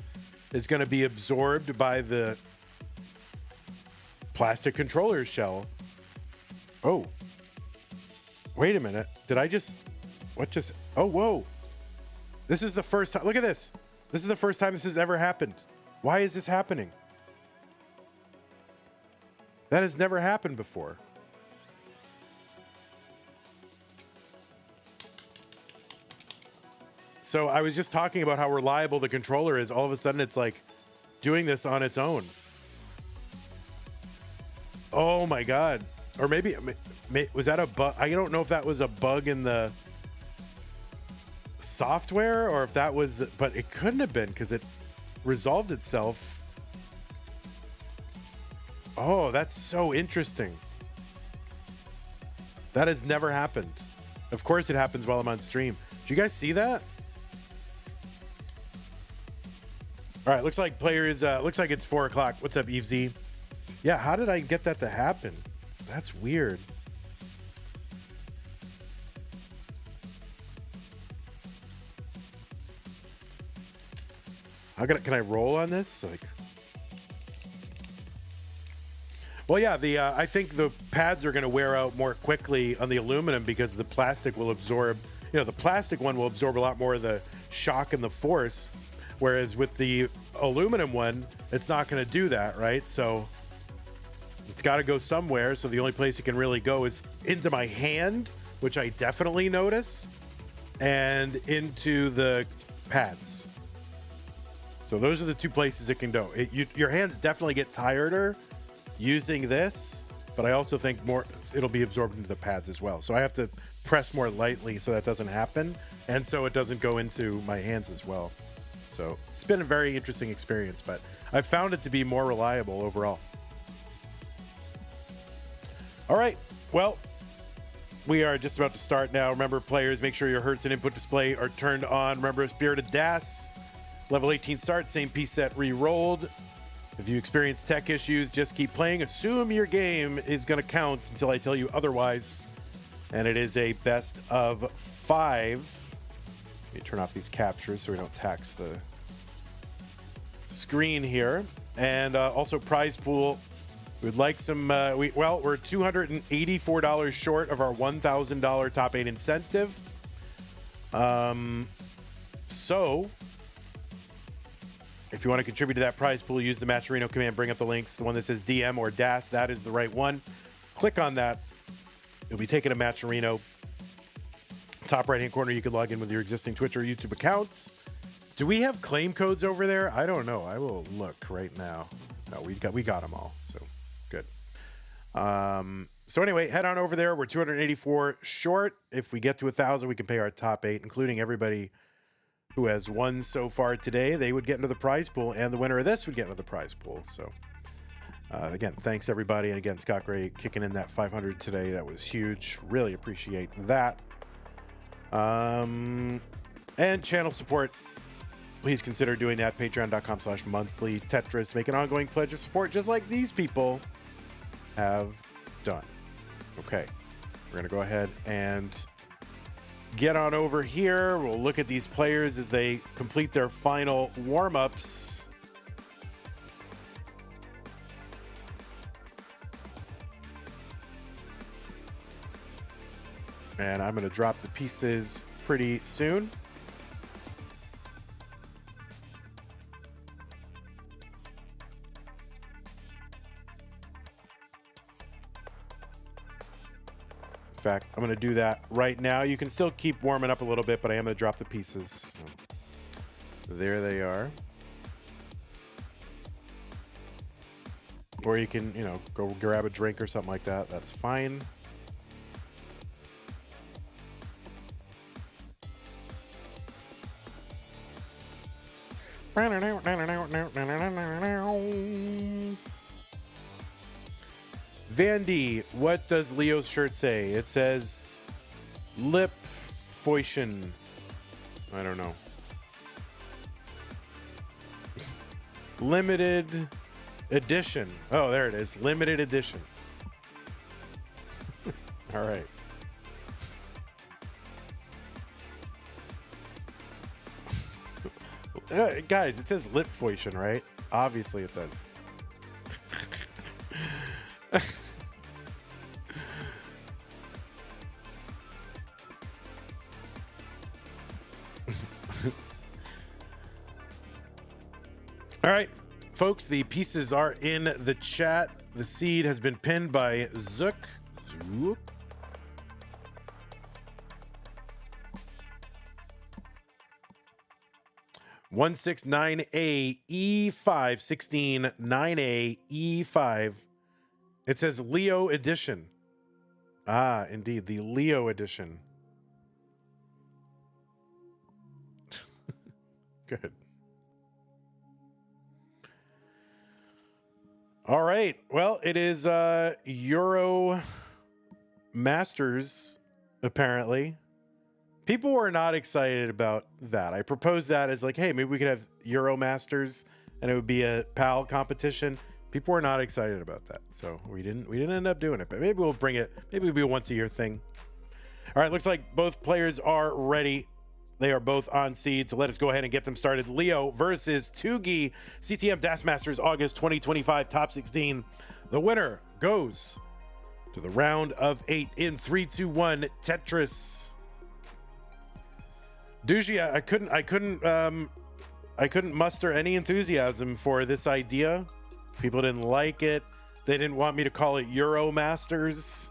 is going to be absorbed by the plastic controller shell. Oh, wait a minute. Did I just, what just, oh, whoa. This is the first time. Look at this. This is the first time this has ever happened. Why is this happening? That has never happened before. So I was just talking about how reliable the controller is. All of a sudden, it's like doing this on its own. Oh my God. Or maybe, was that a bug? I don't know if that was a bug in the software or if that was, but it couldn't have been because it resolved itself. Oh, that's so interesting. That has never happened. Of course it happens while I'm on stream. Do you guys see that? All right, looks like looks like it's 4 o'clock. What's up, Eve Z? Yeah, how did I get that to happen? That's weird. Can I roll on this? Like, well, yeah. I think the pads are going to wear out more quickly on the aluminum because the plastic will absorb. You know, the plastic one will absorb a lot more of the shock and the force, whereas with the aluminum one, it's not going to do that, right? So it's got to go somewhere. So the only place it can really go is into my hand, which I definitely notice, and into the pads. So those are the two places it can go. Your hands definitely get tireder using this, but I also think it'll be absorbed into the pads as well. So I have to press more lightly so that doesn't happen, and so it doesn't go into my hands as well. So it's been a very interesting experience, but I've found it to be more reliable overall. All right, well, we are just about to start now. Remember, players, make sure your hertz and input display are turned on. Remember, Spirited Das, level 18 start, same piece set re-rolled. If you experience tech issues, just keep playing. Assume your game is going to count until I tell you otherwise. And it is a best of 5. Let me turn off these captures so we don't tax the screen here. And also prize pool. We'd like some, we're $284 short of our $1,000 top 8 incentive. So if you want to contribute to that prize pool, use the Matcherino command, bring up the links. The one that says DM or DAS, that is the right one. Click on that. You'll be taken to Matcherino. Top right-hand corner, you can log in with your existing Twitch or YouTube accounts. Do we have claim codes over there? I don't know. I will look right now. No, we got them all, so good. So anyway, head on over there. We're 284 short. If we get to 1,000, we can pay our top 8, including everybody who has won so far today. They would get into the prize pool, and the winner of this would get into the prize pool. So again, thanks everybody. And again, Scott Gray kicking in that 500 today. That was huge. Really appreciate that. And channel support. Please consider doing that. Patreon.com/monthly Tetris to make an ongoing pledge of support, just like these people have done. Okay, we're going to go ahead and get on over here. We'll look at these players as they complete their final warm-ups. And I'm going to drop the pieces pretty soon. In fact, I'm going to do that right now. You can still keep warming up a little bit, but I am going to drop the pieces. There they are. Or you can, go grab a drink or something like that. That's fine. Vandy, what does Leo's shirt say? It says lip foishin. I don't know. Limited edition. Oh, there it is. Limited edition. All right. Guys, it says lip foishin, right? Obviously it does. All right, folks, the pieces are in the chat. The seed has been pinned by Zook. 169A E5 16 9A E5 It says Leo Edition. Ah, indeed, the Leo Edition. Good. All right. Well, it is Euro Masters, apparently. People were not excited about that. I proposed that as like, hey, maybe we could have Euro Masters and it would be a PAL competition. People were not excited about that. So we didn't end up doing it, but maybe we'll bring it. Maybe it'll be a once a year thing. All right. Looks like both players are ready. They are both on seed, so let us go ahead and get them started. Leo versus Tugi, CTM DAS Masters, August 2025, top 16. The winner goes to the round of 8 in 3, 2, 1, Tetris. Tugi, I couldn't muster any enthusiasm for this idea. People didn't like it. They didn't want me to call it Euro Masters.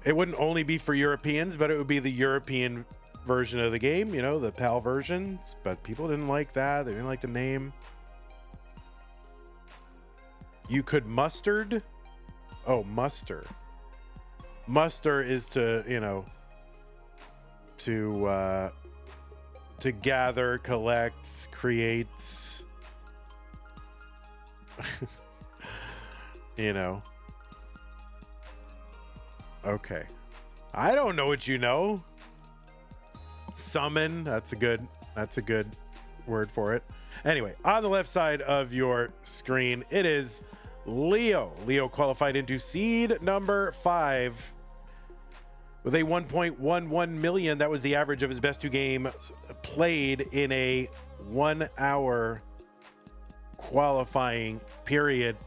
It wouldn't only be for Europeans, but it would be the European version of the game, you know, the PAL version. But people didn't like that. They didn't like the name. You could mustard. Oh, muster. Muster is to, you know, to gather, collect, create, you know. Okay. I don't know what you know. Summon, that's a good word for it. Anyway, on the left side of your screen, it is Leo. Leo qualified into seed number 5 with a 1.11 million. That was the average of his best 2 games played in a 1 hour qualifying period.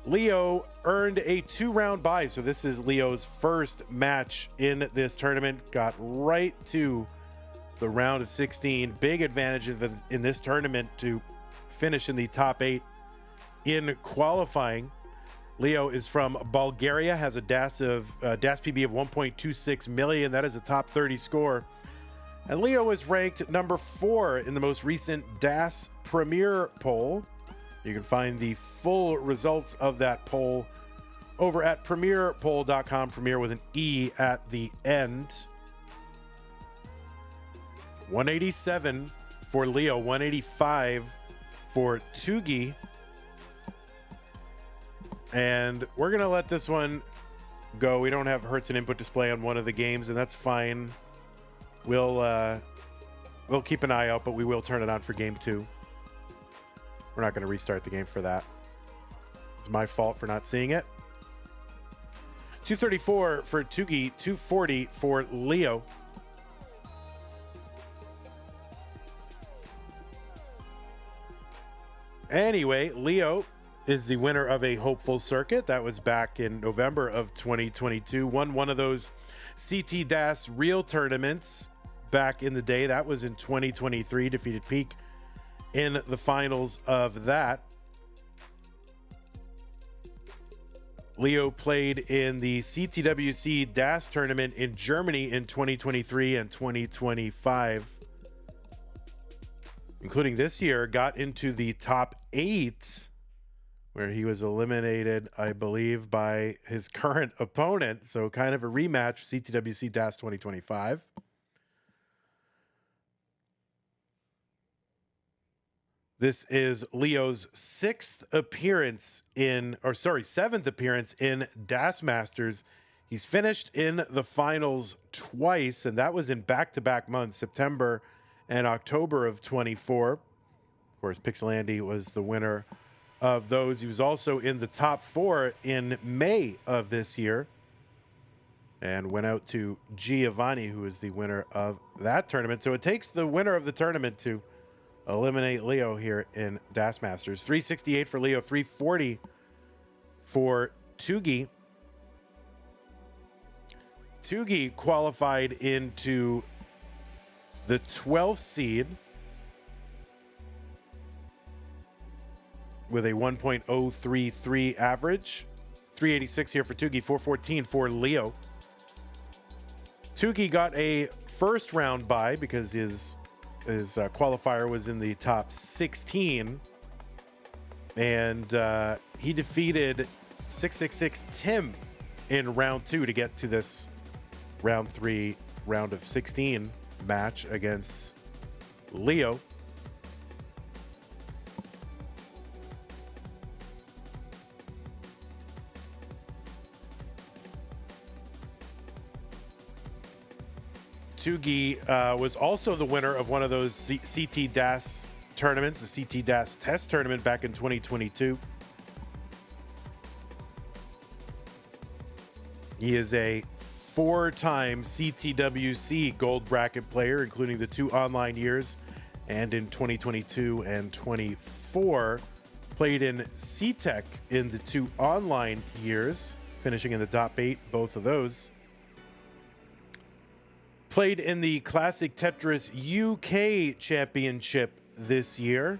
Leo earned a 2-round bye, so this is Leo's first match in this tournament. Got right to the round of 16. Big advantage in this tournament to finish in the top 8 in qualifying. Leo is from Bulgaria, has a DAS PB of 1.26 million. That is a top 30 score. And Leo is ranked number 4 in the most recent DAS Premier poll. You can find the full results of that poll over at premierpoll.com, Premier with an E at the end. 187 for Leo, 185 for Tugi. And we're going to let this one go. We don't have Hertz and input display on one of the games, and that's fine. We'll keep an eye out, but we will turn it on for game 2. We're not going to restart the game for that. It's my fault for not seeing it. 234 for Tugi, 240 for Leo. Anyway, Leo is the winner of a hopeful circuit. That was back in November of 2022. Won one of those CT DAS real tournaments back in the day. That was in 2023. Defeated Peak in the finals of that. Leo played in the CTWC DAS tournament in Germany in 2023 and 2025, including this year. Got into the top 8, where he was eliminated, I believe, by his current opponent. So kind of a rematch, CTWC DAS 2025. This is Leo's 7th appearance in DAS Masters. He's finished in the finals twice, and that was in back-to-back months, September and October of 24. Of course, Pixel Andy was the winner of those. He was also in the top 4 in May of this year, and went out to Giovanni, who is the winner of that tournament. So it takes the winner of the tournament to eliminate Leo here in DAS Masters. 368 for Leo, 340 for Tugi. Tugi qualified into the 12th seed with a 1.033 average. 386 here for Tugi, 414 for Leo. Tugi got a first round bye because his qualifier was in the top 16. And he defeated 666 Tim in round 2 to get to this round 3, round of 16 match against Leo. Tugi was also the winner of one of those CT DAS tournaments, the CT DAS test tournament back in 2022. He is a 4-time CTWC gold bracket player, including the 2 online years, and in 2022 and 24. Played in CTEC in the 2 online years, finishing in the top 8, both of those. Played in the Classic Tetris UK Championship this year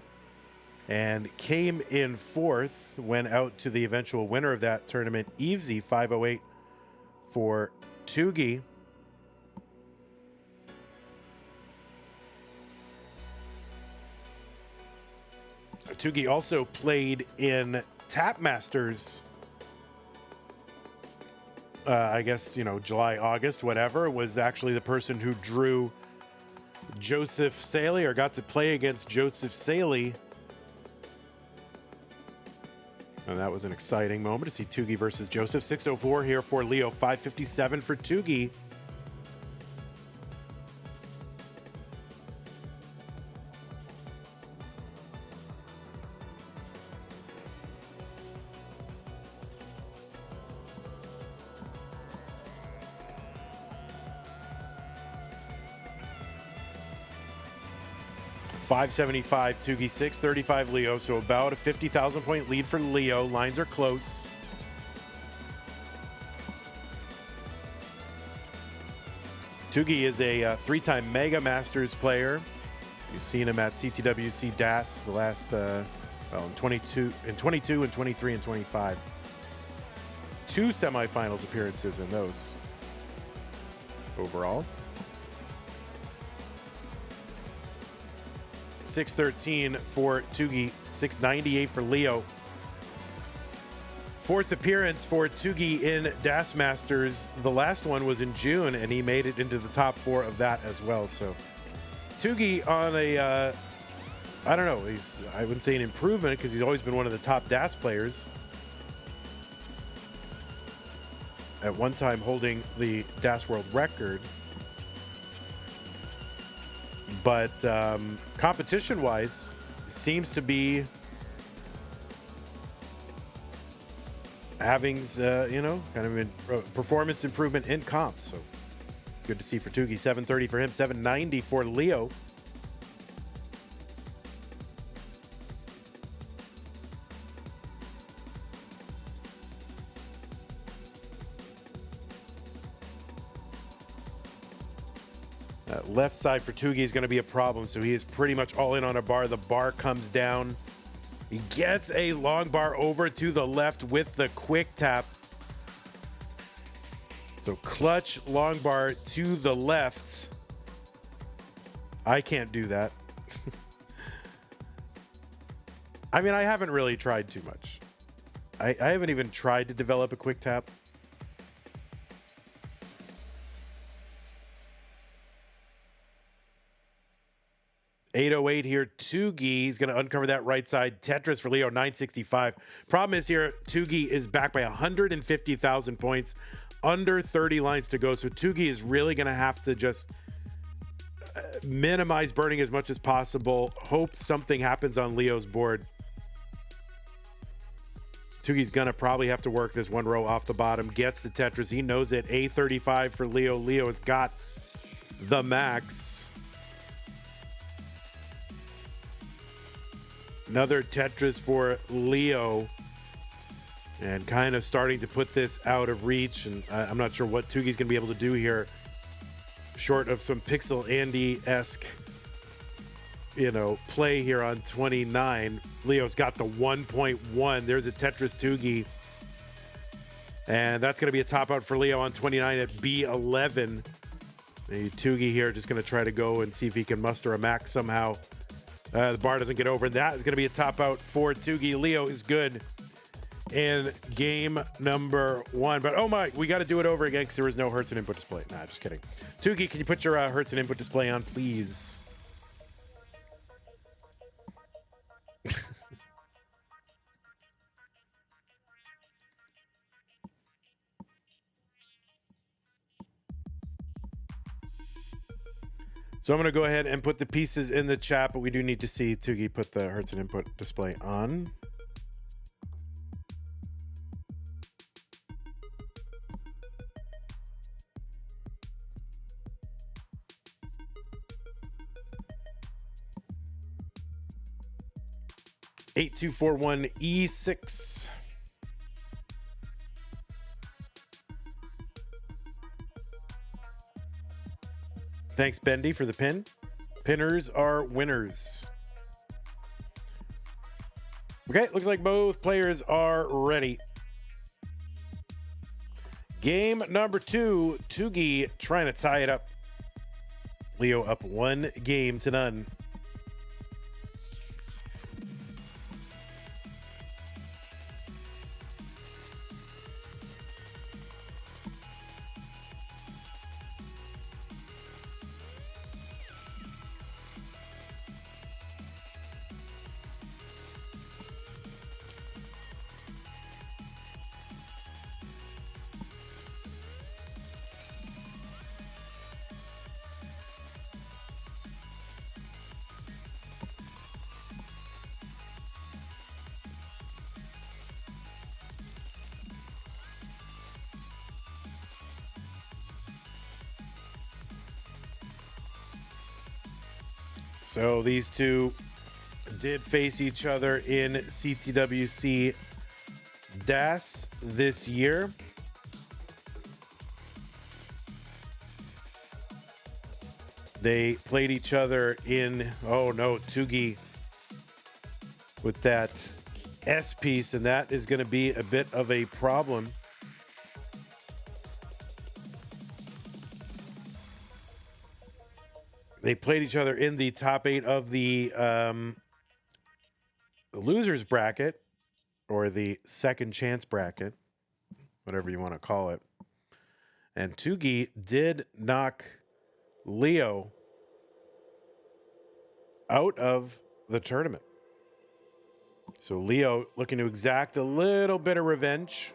and came in 4th, went out to the eventual winner of that tournament, Evesy 508 for Tugi. Tugi also played in Tap Masters. I guess, July, August, whatever, was actually the person who drew Joseph Saley, or got to play against Joseph Saley. And that was an exciting moment to see Tugi versus Joseph. 604 here for Leo, 557 for Tugi. $575 Tugi, $635 Leo, so about a 50,000 point lead for Leo. Lines are close. Tugi is a 3-time Mega Masters player. You've seen him at CTWC DAS the last, in 22, and 23, and 25. 2 semifinals appearances in those overall. 613 for Tugi, 698 for Leo. 4th appearance for Tugi in DAS Masters. The last one was in June, and he made it into the top 4 of that as well. So Tugi on a, I don't know, I wouldn't say an improvement because he's always been one of the top DAS players. At one time holding the DAS world record. But competition-wise, seems to be having, kind of a performance improvement in comps. So good to see for Tugi. 730 for him, 790 for Leo. Left side for Tugi is going to be a problem, so he is pretty much all in on a bar. The bar comes down. He gets a long bar over to the left with the quick tap. So clutch long bar to the left. I can't do that. I mean, I haven't really tried too much. I haven't even tried to develop a quick tap. $808 here. Tugi, he's going to uncover that right side. Tetris for Leo, $965. Problem is here, Tugi is back by 150,000 points. Under 30 lines to go. So Tugi is really going to have to just minimize burning as much as possible. Hope something happens on Leo's board. Tugi's going to probably have to work this one row off the bottom. Gets the Tetris. He knows it. A35 for Leo. Leo has got the max. Another Tetris for Leo. And kind of starting to put this out of reach. And I'm not sure what Tugi's going to be able to do here. Short of some Pixel Andy-esque, play here on 29. Leo's got the 1.1. There's a Tetris Tugi. And that's going to be a top out for Leo on 29 at B11. The Tugi here just going to try to go and see if he can muster a max somehow. The bar doesn't get over. That is going to be a top out for Tugi. Leo is good in game number 1. But oh my, we got to do it over again because there was no Hertz and input display. Nah, just kidding. Tugi, can you put your Hertz and input display on, please? So I'm going to go ahead and put the pieces in the chat, but we do need to see Tugi put the Hertz and input display on. E6. Thanks, Bendy, for the pin. Pinners are winners. Okay, looks like both players are ready. Game number 2, Tugi trying to tie it up. Leo up 1 game to none. So these two did face each other in CTWC DAS this year. They played each other in, oh no, Tugi with that S piece, and that is going to be a bit of a problem. They played each other in the top 8 of the losers bracket, or the second chance bracket, whatever you want to call it. And Tugi did knock Leo out of the tournament. So Leo looking to exact a little bit of revenge.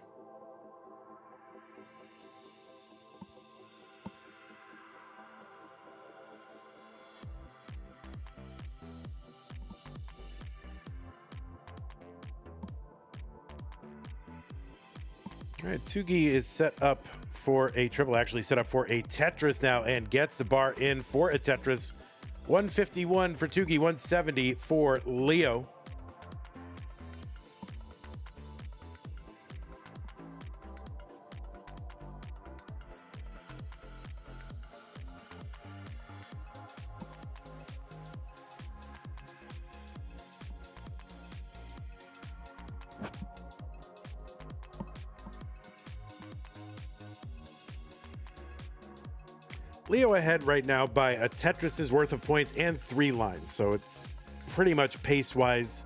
All right, Tugi is set up for a triple, actually set up for a Tetris now, and gets the bar in for a Tetris. 151 for Tugi, 170 for Leo. Leo ahead right now by a Tetris's worth of points and 3 lines. So it's pretty much pace-wise,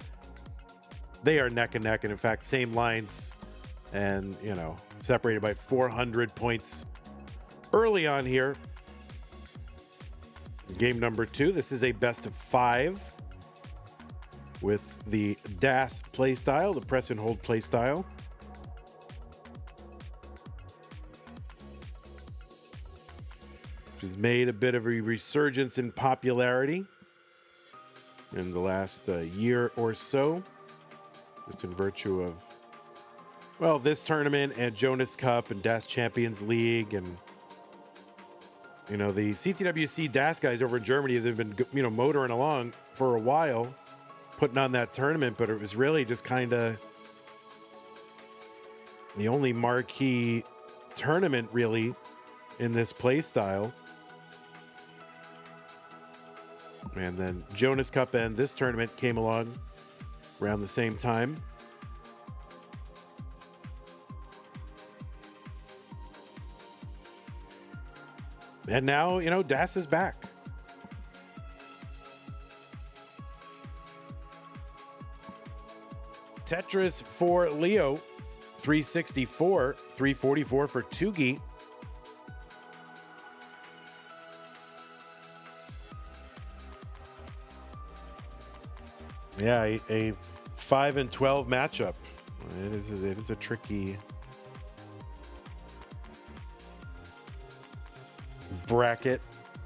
they are neck and neck. And in fact, same lines and, you know, separated by 400 points early on here. Game number 2. This is a best of 5 with the DAS playstyle, the press and hold playstyle. Has made a bit of a resurgence in popularity in the last year or so, just in virtue of, well, this tournament and Jonas Cup and DAS Champions League. And, you know, the CTWC DAS guys over in Germany, they've been, you know, motoring along for a while, putting on that tournament, but it was really just kind of the only marquee tournament really in this play style. And then Jonas Cup and this tournament came along around the same time. And now, you know, DAS is back. Tetris for Leo, 364, 344 for Tugi. Yeah, a 5 and 12 matchup. It is a tricky bracket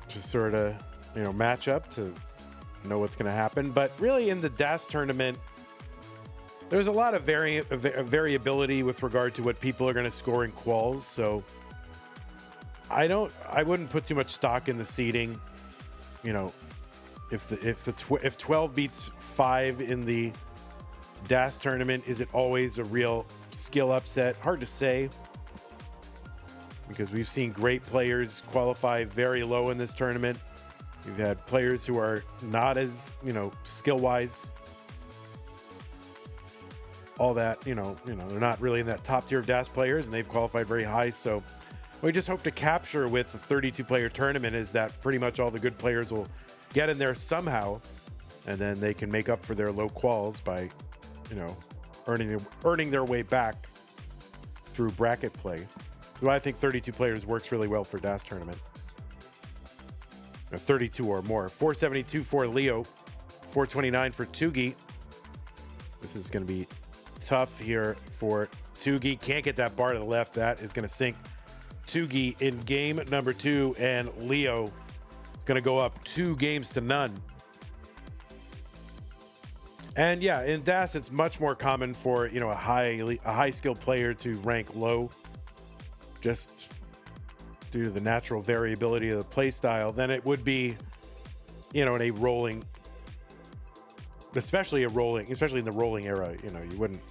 to sort of, match up to know what's going to happen. But really in the DAS tournament, there's a lot of variability with regard to what people are going to score in quals. So I wouldn't put too much stock in the seeding. If 12 beats 5 in the DAS tournament, is it always a real skill upset? Hard to say, because we've seen great players qualify very low in this tournament. We've had players who are not as, skill-wise, all that, they're not really in that top tier of DAS players, and they've qualified very high. So we just hope to capture with the 32-player tournament is that pretty much all the good players will get in there somehow, and then they can make up for their low quals by, earning their way back through bracket play. So I think 32 players works really well for DAS tournament. 32 or more. 472 for Leo, 429 for Tugi. This is going to be tough here for Tugi. Can't get that bar to the left. That is going to sink Tugi in game number 2, and Leo is going to go up 2 games to none. And yeah, in DAS, it's much more common for, a high skilled player to rank low, just due to the natural variability of the play style, than it would be, in a rolling, especially in the rolling era. You wouldn't.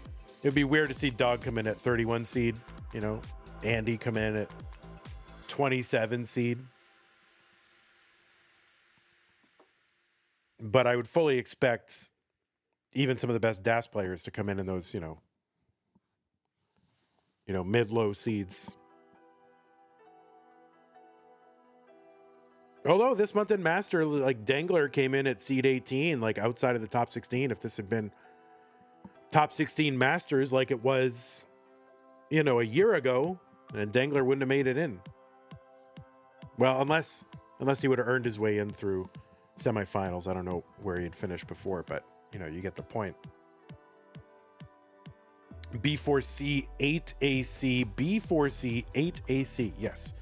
It'd be weird to see Dog come in at 31 seed. Andy come in at 27 seed. But I would fully expect even some of the best DAS players to come in those, mid-low seeds. Although this month in Masters, like Dangler came in at seed 18, like outside of the top 16. If this had been top 16 Masters like it was, a year ago, and Dangler wouldn't have made it in. Well, unless he would have earned his way in through semifinals. I don't know where he'd finished before, but you get the point. B4C 8AC, B4C 8AC, yes.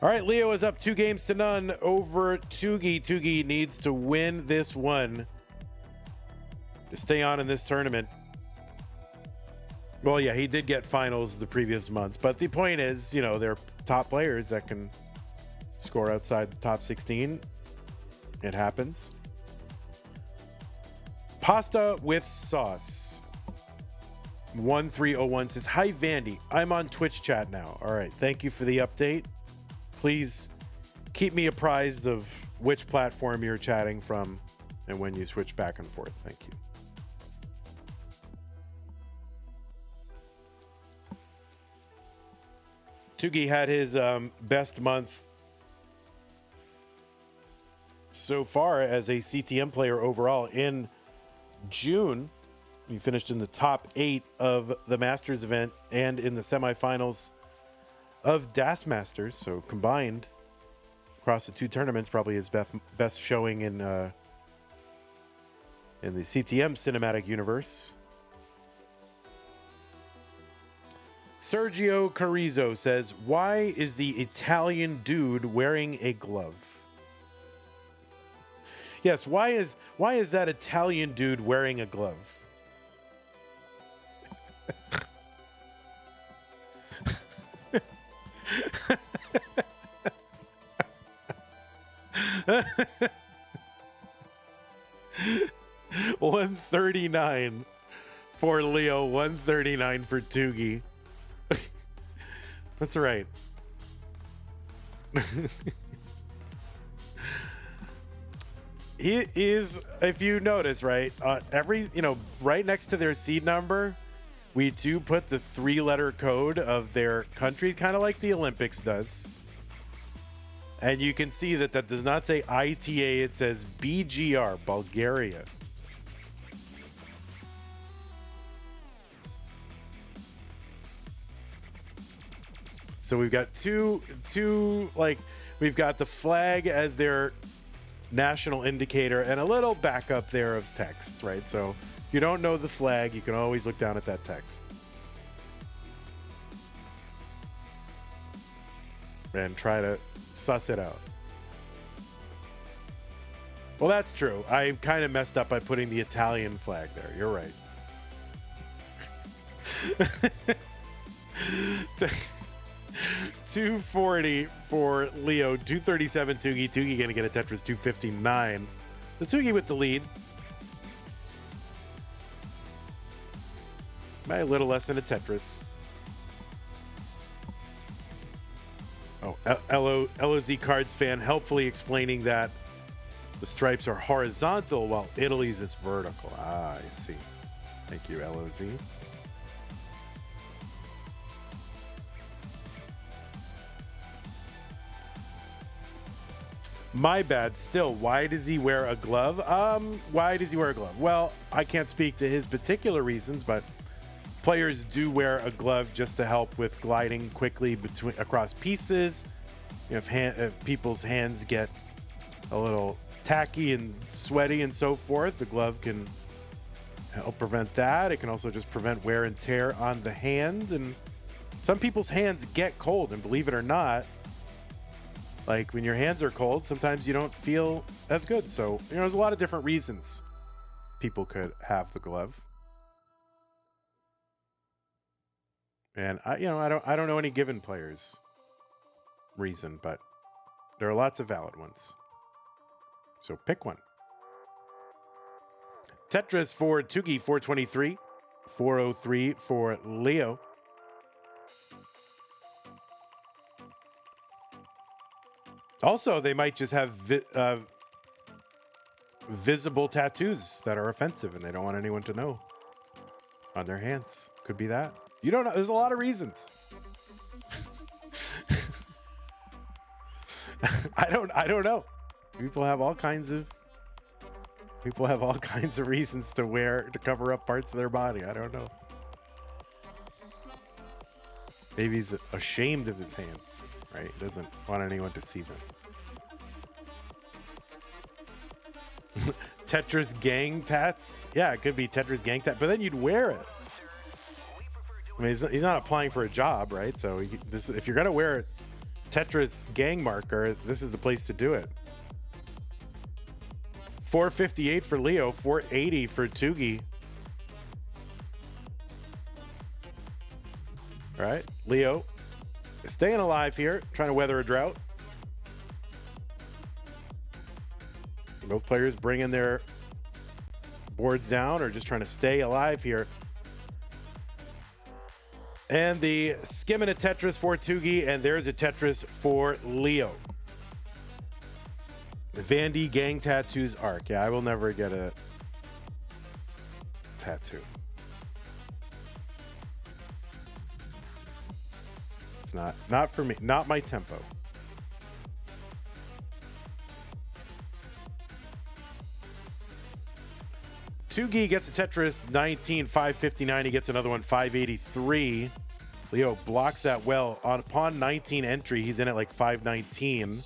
All right, Leo is up 2 games to none over Tugi. Tugi needs to win this one to stay on in this tournament. Well, yeah, he did get finals the previous months, but the point is, they're top players that can score outside the top 16. It happens. Pasta with sauce. 1301 says, "Hi, Vandy. I'm on Twitch chat now." All right, thank you for the update. Please keep me apprised of which platform you're chatting from and when you switch back and forth. Thank you. Tugi had his best month so far as a CTM player overall in June. He finished in the top 8 of the Masters event and in the semifinals of DAS Masters. So combined across the 2 tournaments, probably his best showing in the CTM cinematic universe. Sergio Carrizo says, "Why is the Italian dude wearing a glove?" Yes, why is that Italian dude wearing a glove? $139 for Leo, $139 for Tugi. That's right. He is, if you notice, right, right next to their seed number, we do put the 3-letter code of their country, kind of like the Olympics does. And you can see that does not say ITA, it says BGR, Bulgaria. So we've got two like we've got the flag as their national indicator and a little backup there of text, right? So if you don't know the flag, you can always look down at that text and try to suss it out. Well, that's true. I kind of messed up by putting the Italian flag there. You're right. 240 for Leo, 237 Tugi. Tugi gonna get a Tetris 259. The Tugi with the lead. By a little less than a Tetris. Oh, LOZ Cards fan helpfully explaining that the stripes are horizontal while Italy's is vertical. Ah, I see. Thank you, LOZ. My bad. Still, why does he wear a glove? Why does he wear a glove? Well, I can't speak to his particular reasons, but players do wear a glove just to help with gliding quickly across pieces. You know, if people's hands get a little tacky and sweaty and so forth, the glove can help prevent that. It can also just prevent wear and tear on the hand. And some people's hands get cold, and believe it or not, like when your hands are cold, sometimes you don't feel as good. So, you know, there's a lot of different reasons people could have the glove. And I don't know any given player's reason, but there are lots of valid ones. So pick one. Tetris for Tugi, 423, 403 for Leo. Also, they might just have visible tattoos that are offensive and they don't want anyone to know on their hands. Could be that. You don't know. There's a lot of reasons. I don't know. People have all kinds of reasons to cover up parts of their body. I don't know. Maybe he's ashamed of his hands, right? He doesn't want anyone to see them. Tetris gang tats? Yeah, it could be Tetris gang tat, but then you'd wear it. I mean, he's not applying for a job, right? So if you're going to wear a Tetris gang marker, this is the place to do it. 458 for Leo, 480 for Tugi. All right, Leo staying alive here, trying to weather a drought. Both players bringing their boards down or just trying to stay alive here. And the skimming a Tetris for Tugi, and there's a Tetris for Leo. The Bendy gang tattoos arc. Yeah, I will never get a tattoo. It's not for me. Not my tempo. Tugi gets a Tetris 19, 559. He gets another one, 583. Leo blocks that well. Upon 19 entry, he's in at like 519.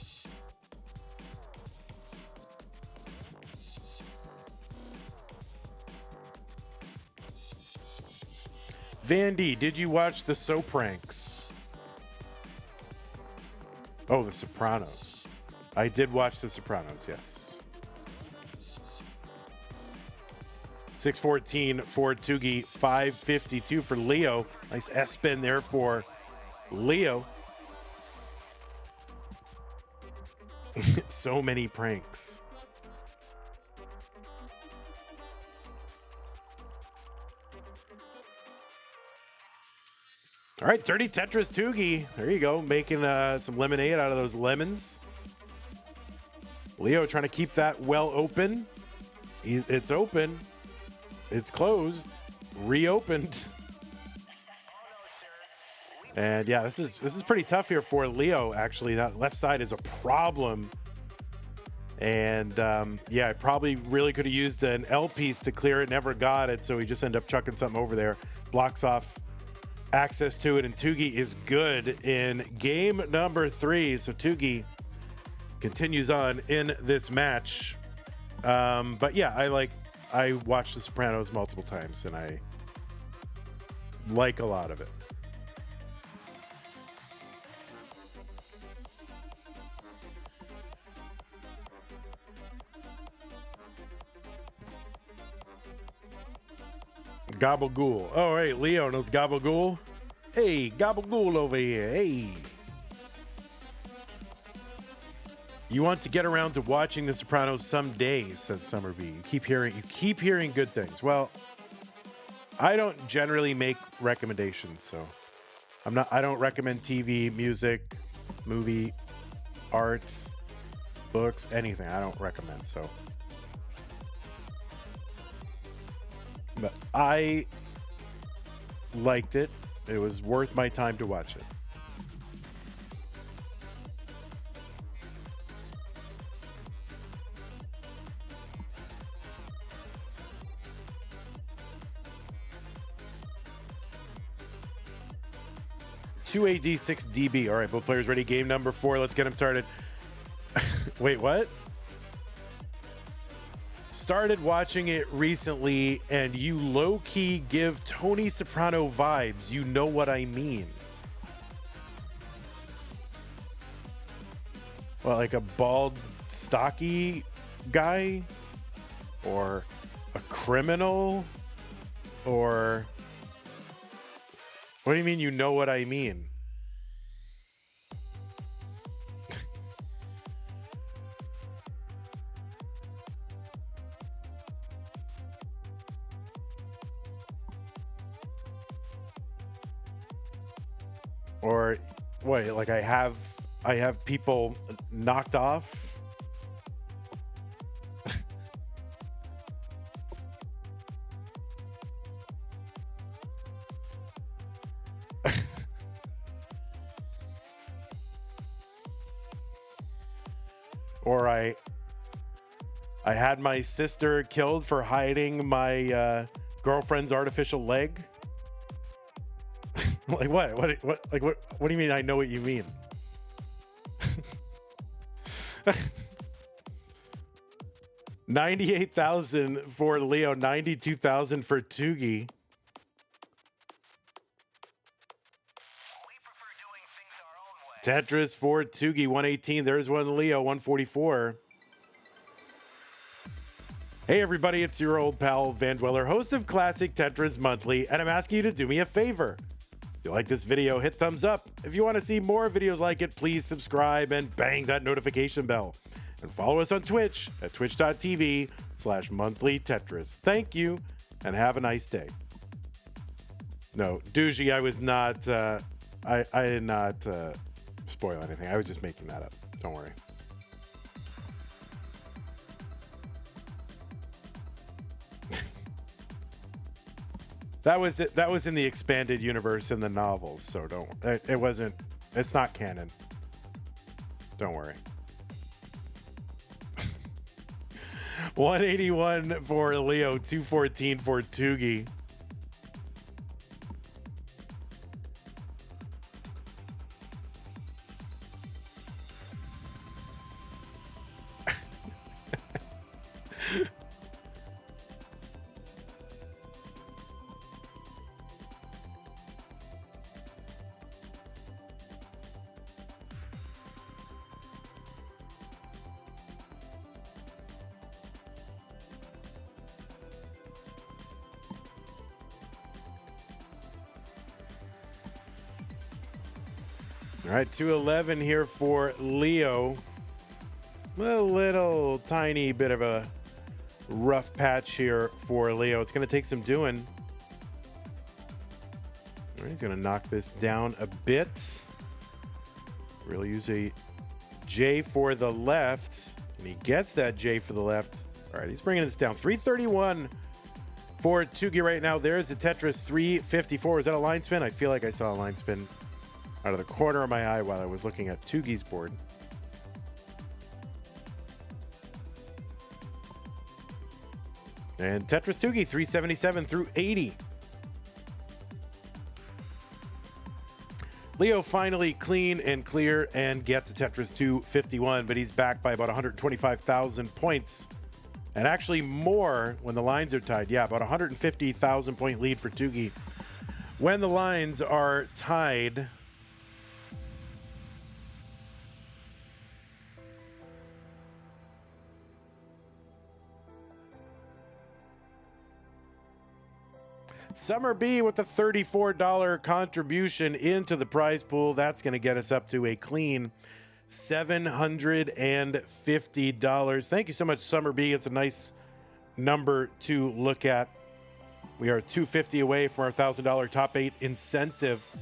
Vandy, did you watch the So Pranks? Oh, The Sopranos. I did watch The Sopranos, yes. 614 for Tugi, 552 for Leo. Nice S-spin there for Leo. So many pranks. All right, Dirty Tetris Tugi. There you go, making some lemonade out of those lemons. Leo trying to keep that well open. It's open. It's closed. Reopened. And yeah, this is pretty tough here for Leo, actually. That left side is a problem. And yeah, I probably really could have used an L piece to clear it. Never got it, so he just ended up chucking something over there. Blocks off access to it, and Tugi is good in game number 3. So Tugi continues on in this match. But yeah, I watched The Sopranos multiple times, and I like a lot of it. Gabagool. Oh, hey, Leo knows Gabagool. Hey, Gabagool over here. Hey. You want to get around to watching The Sopranos someday, says Summerby. You keep hearing good things. Well, I don't generally make recommendations, so I don't recommend TV, music, movie, art, books, anything. I don't recommend, so. But I liked it. It was worth my time to watch it. $2AD 6DB. All right, both players ready. Game number 4. Let's get them started. Wait, what? Started watching it recently, and you low-key give Tony Soprano vibes. You know what I mean. Well, like a bald, stocky guy? Or a criminal? Or... What do you mean you know what I mean? Or what, like I have people knocked off? Or I had my sister killed for hiding my girlfriend's artificial leg? Like what? What do you mean I know what you mean? $98,000 for Leo, $92,000 for Tugi. Tetris for Tugi, 118. There's one Leo, 144. Hey everybody, it's your old pal Van Dweller, host of Classic Tetris Monthly, and I'm asking you to do me a favor. If you like this video, hit thumbs up. If you want to see more videos like it, please subscribe and bang that notification bell. And follow us on Twitch at twitch.tv/monthlytetris. Thank you, and have a nice day. No, Tugi, I was not, I did not spoil anything. I was just making that up. Don't worry. That was it. That was in the expanded universe in the novels, so don't. It wasn't. It's not canon. Don't worry. 181 for Leo, 214 for Tugi. All right, 211 here for Leo. A little tiny bit of a rough patch here for Leo. It's going to take some doing. All right, he's going to knock this down a bit. Really use a J for the left. And he gets that J for the left. All right, he's bringing this down. 331 for Tugi right now. There's a Tetris 354. Is that a line spin? I feel like I saw a line spin out of the corner of my eye while I was looking at Tugi's board. And Tetris Tugi, 377 through 80. Leo finally clean and clear and gets a Tetris 251, but he's back by about 125,000 points. And actually more when the lines are tied. Yeah, about 150,000 point lead for Tugi. When the lines are tied, Summer B with a $34 contribution into the prize pool. That's going to get us up to a clean $750. Thank you so much, Summer B. It's a nice number to look at. We are $250 away from our $1,000 top 8 incentive.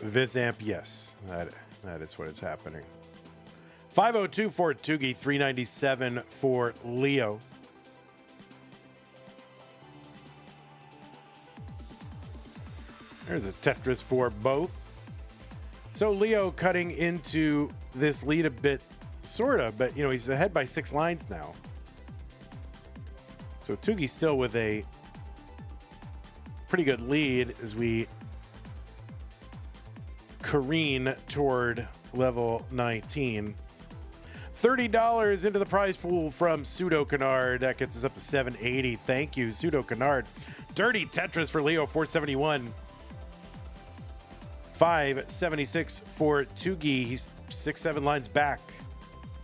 Vizamp, yes, that is what is happening. 502 for Tugi, 397 for Leo. There's a Tetris for both. So Leo cutting into this lead a bit, sort of, but he's ahead by 6 lines now. So Tugi's still with a pretty good lead as we careen toward level 19. $30 into the prize pool from Pseudo Canard. That gets us up to 780. Thank you, Pseudo Canard. Dirty Tetris for Leo, 471. 576 for Tugi. He's 6-7 lines back.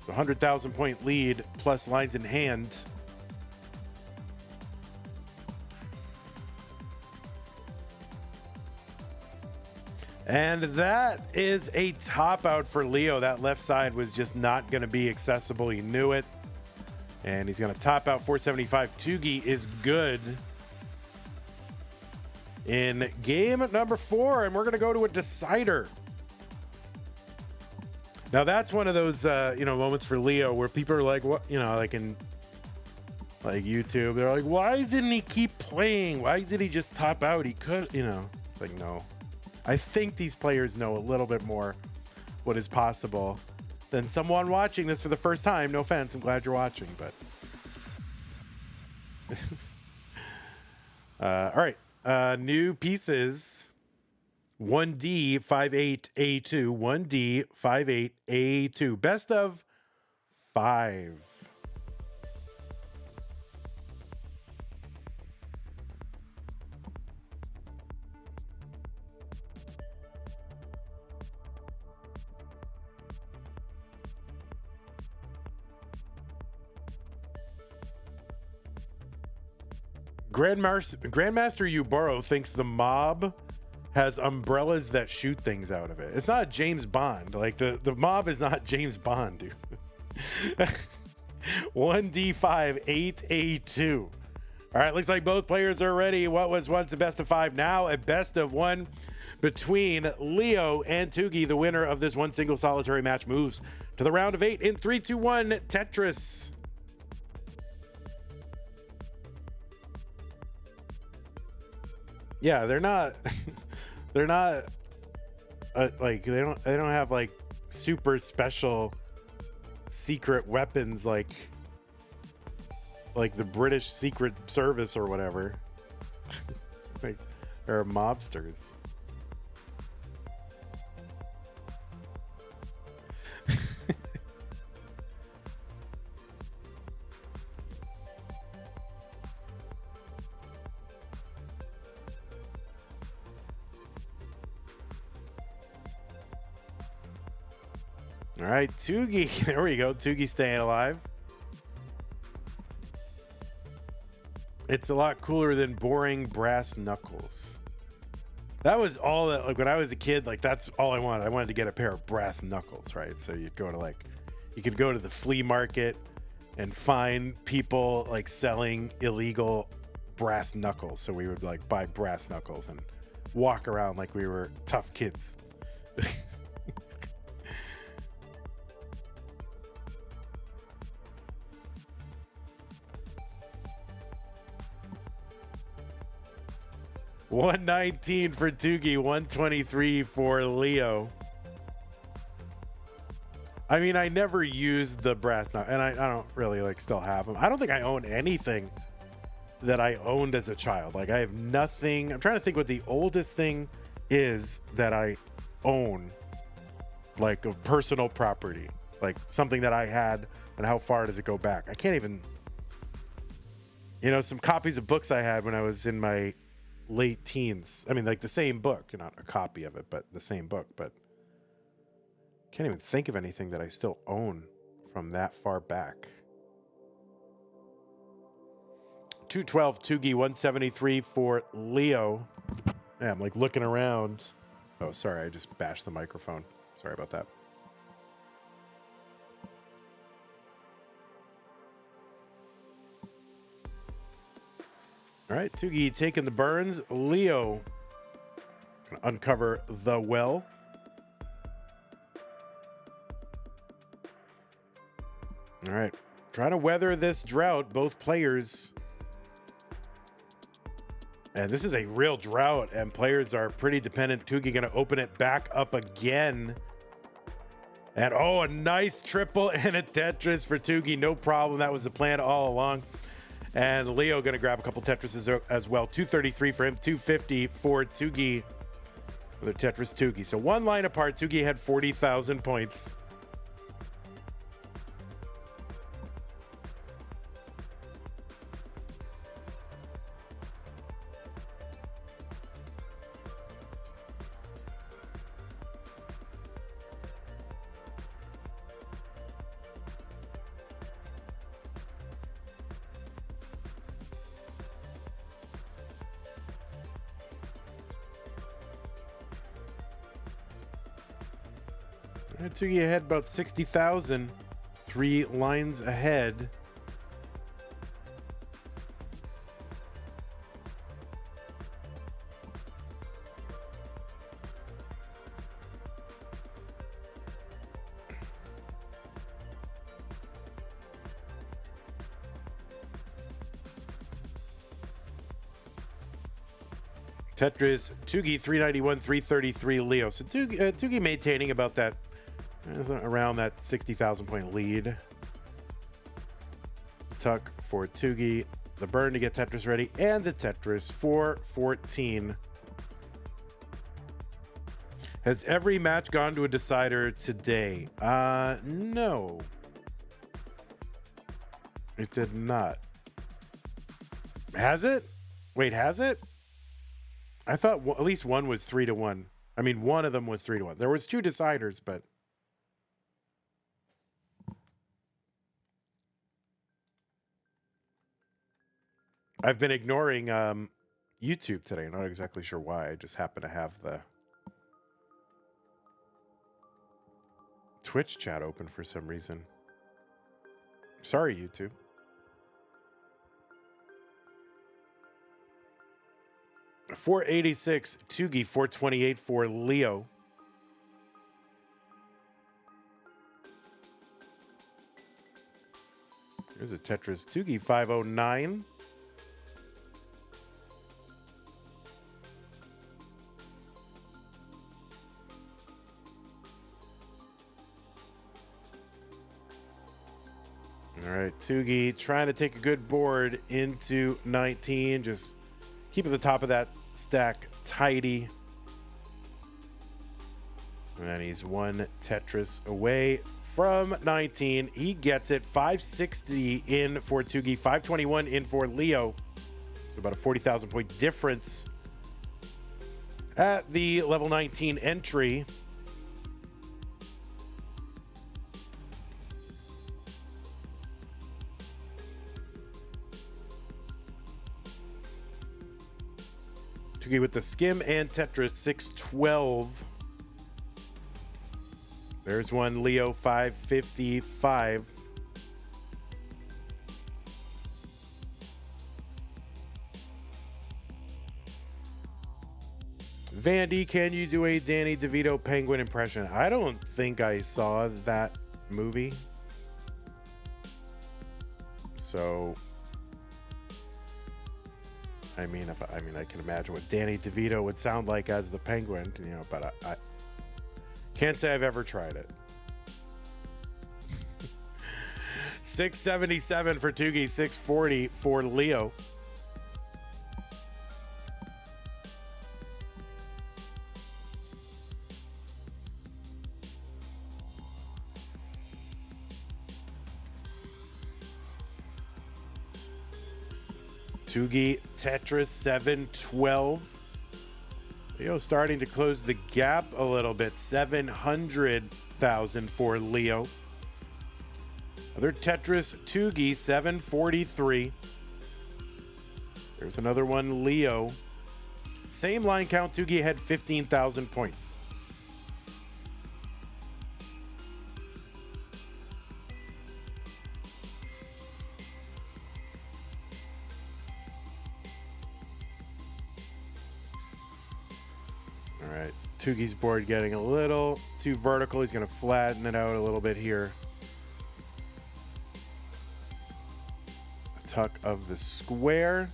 100,000 point lead plus lines in hand. And that is a top out for Leo. That left side was just not going to be accessible. He knew it. And he's going to top out 475. Tugi is good in game number 4. And we're going to go to a decider. Now, that's one of those, moments for Leo where people are like, what, like in YouTube, they're like, why didn't he keep playing? Why did he just top out? He could, it's like, no. I think these players know a little bit more what is possible than someone watching this for the first time. No offense, I'm glad you're watching, but all right. New pieces. 1D58A2. 1D58A2. Best of 5. Grandmaster Uboro thinks the mob has umbrellas that shoot things out of it. It's not James Bond. Like the mob is not James Bond, dude. 1D58A2. All right, looks like both players are ready. What was once a best of 5, now a best of 1 between Leo and Tugi. The winner of this one single solitary match moves to the round of 8 in 3, 2, 1 Tetris. Yeah, they're not like they don't have like super special secret weapons like the British Secret Service or whatever. Like they're mobsters. All right, Tugi. There we go. Tugi staying alive. It's a lot cooler than boring brass knuckles. That was all that, like when I was a kid, like that's all I wanted. I wanted to get a pair of brass knuckles, right? So you could go to the flea market and find people like selling illegal brass knuckles. So we would like buy brass knuckles and walk around like we were tough kids. $119 for Tugi, $123 for Leo. I mean, I never used the brass knuckle, and I don't really like still have them. I don't think I own anything that I owned as a child. Like I have nothing. I'm trying to think what the oldest thing is that I own, like of personal property, like something that I had, and how far does it go back? I can't even, some copies of books I had when I was in my late teens. I mean, like the same book, not a copy of it, but the same book. But can't even think of anything that I still own from that far back. 212 Tugi, 173 for Leo. Yeah, I'm like looking around. Oh, sorry, I just bashed the microphone. Sorry about that. All right, Tugi taking the burns. Leo gonna uncover the well. All right, trying to weather this drought, both players. And this is a real drought, and players are pretty dependent. Tugi going to open it back up again. And oh, a nice triple and a Tetris for Tugi. No problem. That was the plan all along. And Leo going to grab a couple Tetrises as well. 233 for him, 250 for Tugi. Another Tetris Tugi. So one line apart. Tugi had 40,000 points. Tugi ahead about 60,000. 3 lines ahead. Tetris, Tugi 391, 333 Leo. So Tugi maintaining about that, around that 60,000 point lead. Tuck for Tugi. The burn to get Tetris ready, and the Tetris for 14. Has every match gone to a decider today? No. It did not. Has it? Wait, has it? I thought at least one was 3-1. I mean, one of them was 3-1. There was 2 deciders, but I've been ignoring YouTube today. I'm not exactly sure why. I just happen to have the Twitch chat open for some reason. Sorry, YouTube. $486 Tugi, $428 for Leo. Here's a Tetris Tugi, 509. All right, Tugi trying to take a good board into 19. Just keep at the top of that stack tidy. And he's one Tetris away from 19. He gets it. 560 in for Tugi, 521 in for Leo. So about a 40,000 point difference at the level 19 entry. Tugi with the skim and Tetris 612. There's one Leo 555. Vandy, can you do a Danny DeVito penguin impression? I don't think I saw that movie. So, I mean, I can imagine what Danny DeVito would sound like as the penguin, you know, but I can't say I've ever tried it. 677 for Tugi, 640 for Leo. Tugi, Tetris 712. Leo starting to close the gap a little bit. 700,000 for Leo. Another Tetris, Tugi 743. There's another one, Leo. Same line count, Tugi had 15,000 points. All right, Tugi's board getting a little too vertical. He's going to flatten it out a little bit here. A tuck of the square.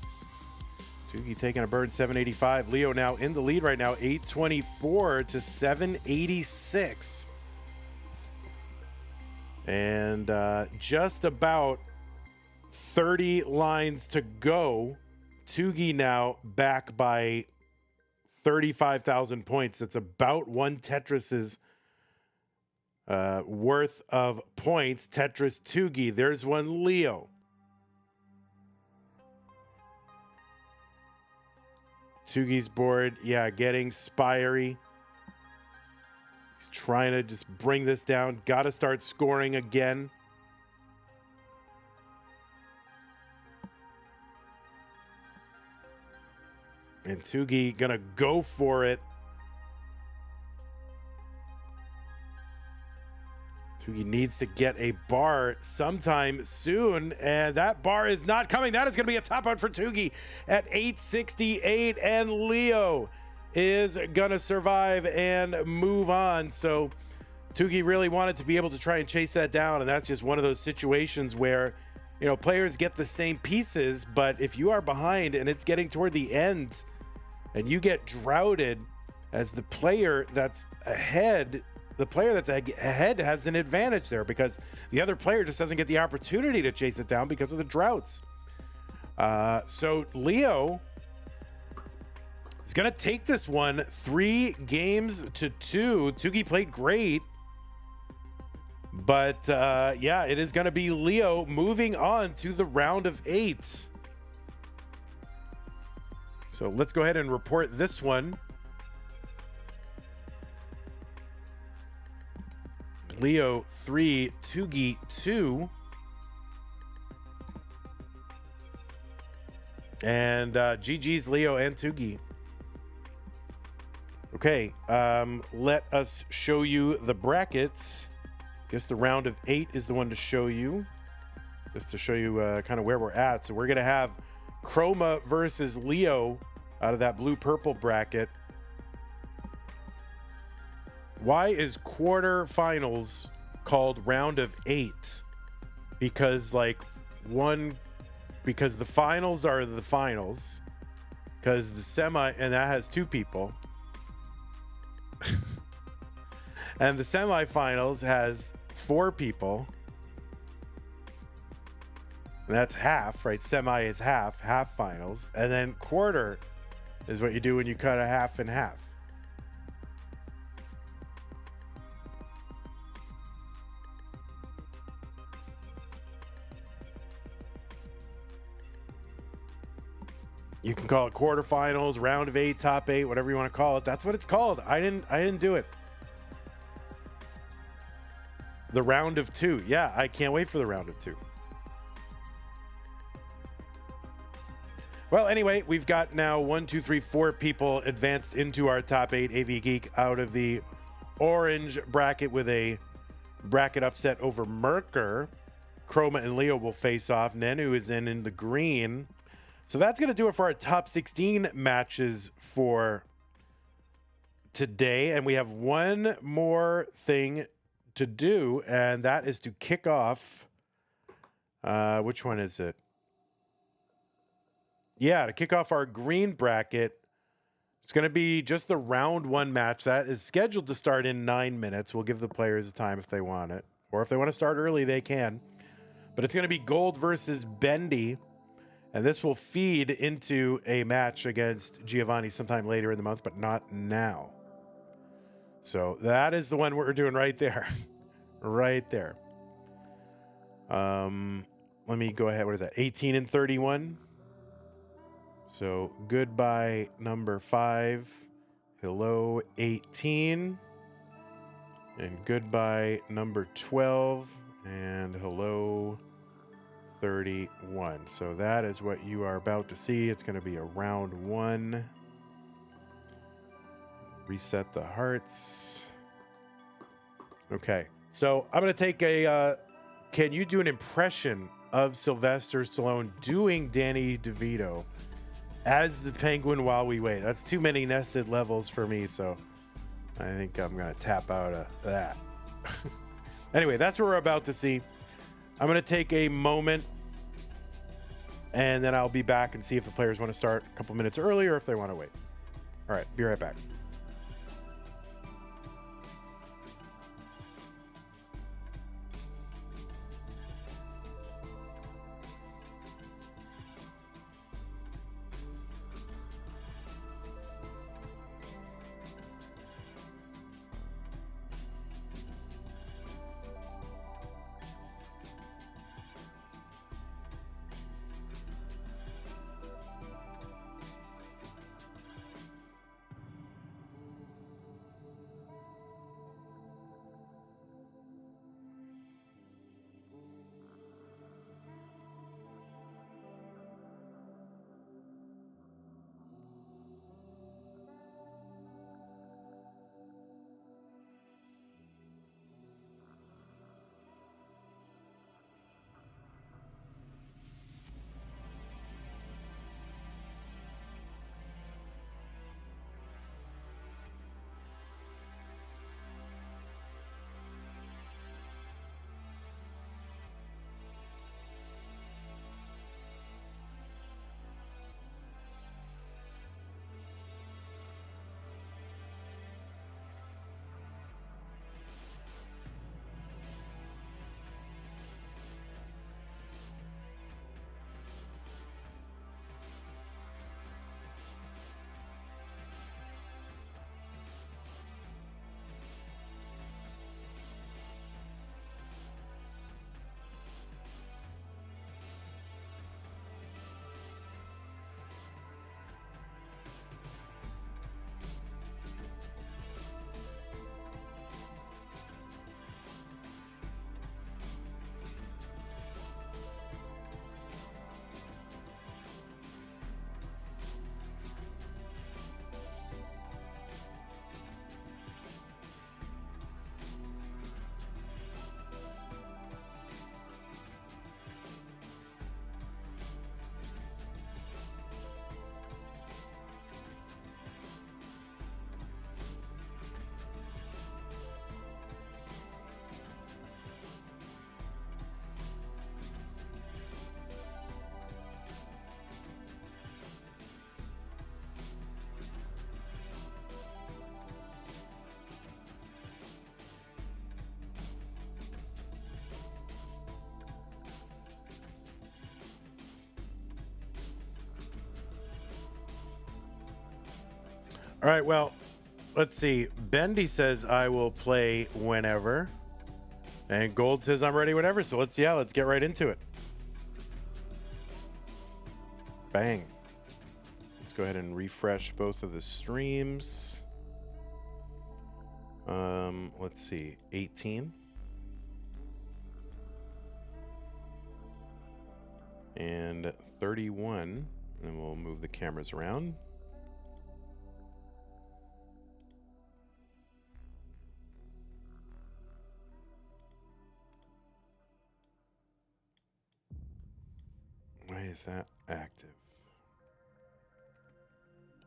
Tugi taking a burn, 785. Leo now in the lead right now, 824 to 786. And just about 30 lines to go. Tugi now back by 35,000 points. It's about one Tetris's worth of points. Tetris Tugi. There's one Leo. Tugi's board, yeah, getting spiry. He's trying to just bring this down. Got to start scoring again. And Tugi gonna go for it. Tugi needs to get a bar sometime soon, and that bar is not coming. That is gonna be a top out for Tugi at 868, and Leo is gonna survive and move on. So Tugi really wanted to be able to try and chase that down, and that's just one of those situations where, you know, players get the same pieces, but if you are behind and it's getting toward the end and you get droughted, as the player that's ahead, has an advantage there because the other player just doesn't get the opportunity to chase it down because of the droughts. So Leo is going to take this one 3-2. Tugi played great. But yeah, it is going to be Leo moving on to the round of 8. So let's go ahead and report this one. Leo 3, Tugi 2. And GG's Leo and Tugi. Okay, let us show you the brackets. Guess the round of 8 is the one to show you, just to show you kind of where we're at. So we're going to have Chroma versus Leo out of that blue-purple bracket. Why is quarterfinals called round of 8? Because because the finals are the finals, because the semi, and that has 2 people. And the semifinals has 4 people. And that's half, right? Semi is half finals. And then quarter is what you do when you cut a half in half. You can call it quarterfinals, round of 8, top 8, whatever you want to call it. That's what it's called. I didn't do it. The round of 2. Yeah, I can't wait for the round of 2. Well, anyway, we've got now 1, 2, 3, 4 people advanced into our top 8 Avgeek out of the orange bracket with a bracket upset over Mker. Chroma and Leo will face off. Nenu is in the green. So that's going to do it for our top 16 matches for today. And we have one more thing to do, and that is to kick off. Which one is it? Yeah, to kick off our green bracket. It's going to be just the round 1 match. That is scheduled to start in 9 minutes. We'll give the players time if they want it. Or if they want to start early, they can. But it's going to be Gold versus Bendy. And this will feed into a match against Giovanni sometime later in the month, but not now. So that is the one we're doing right there. Right there. Let me go ahead. What is that? 18 and 31. So goodbye, number 5. Hello, 18. And goodbye, number 12. And hello, 31. So that is what you are about to see. It's going to be a round 1. Reset the hearts. Okay. So I'm going to take a... can you do an impression of Sylvester Stallone doing Danny DeVito as the Penguin while we wait? That's too many nested levels for me, so I think I'm going to tap out of that. Anyway, that's what we're about to see. I'm going to take a moment, and then I'll be back and see if the players want to start a couple minutes early or if they want to wait. All right, be right back. All right, well, let's see. Bendy says I will play whenever. And Gold says I'm ready whenever. So let's get right into it. Bang. Let's go ahead and refresh both of the streams. Let's see. 18. And 31. And we'll move the cameras around. Why is that active?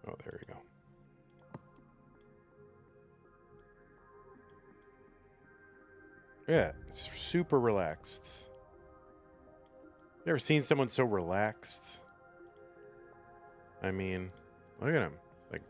Oh, there we go. Yeah, super relaxed. You ever seen someone so relaxed? I mean, look at him. Like,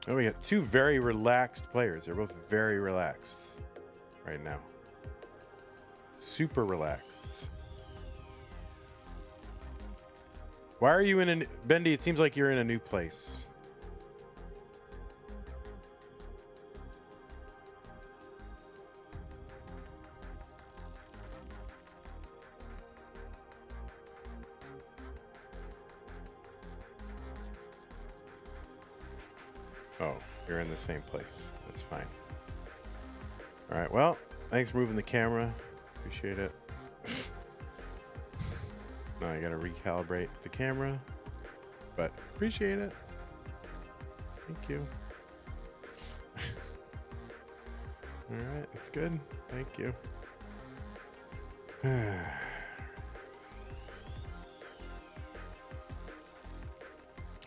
oh, we got two very relaxed players. They're both very relaxed right now. Super relaxed. Why are you in a... Bendy, it seems like you're in a new place. Oh, you're in the same place. That's fine. All right, well, thanks for moving the camera. Appreciate it. Now I gotta recalibrate the camera, but appreciate it. Thank you. All right, it's good. Thank you.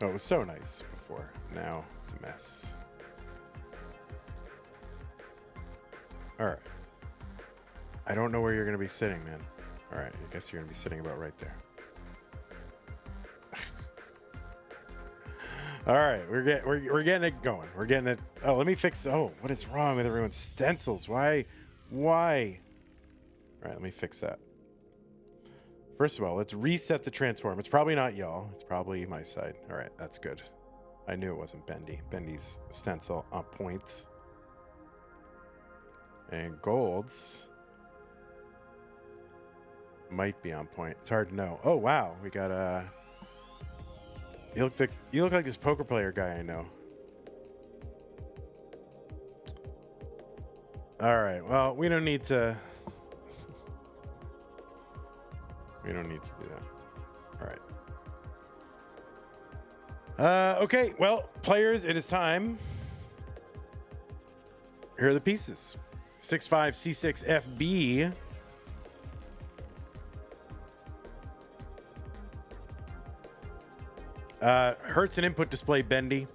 Oh, it was so nice before. Now it's a mess. All right. I don't know where you're going to be sitting, man. All right, I guess you're going to be sitting about right there. All right, we're getting it going. We're getting it. Oh, let me fix. Oh, what is wrong with everyone's stencils? Why? All right, let me fix that. First of all, let's reset the transform. It's probably not y'all. It's probably my side. All right, that's good. I knew it wasn't Bendy. Bendy's stencil on point. And Gold's might be on point. It's hard to know. Oh wow, we got a. You look like this poker player guy I know. All right. Well, we don't need to. We don't need to do that. All right. Okay. Well, players, it is time. Here are the pieces. 6.5 C6 FB. Hurts an input display, Bendy.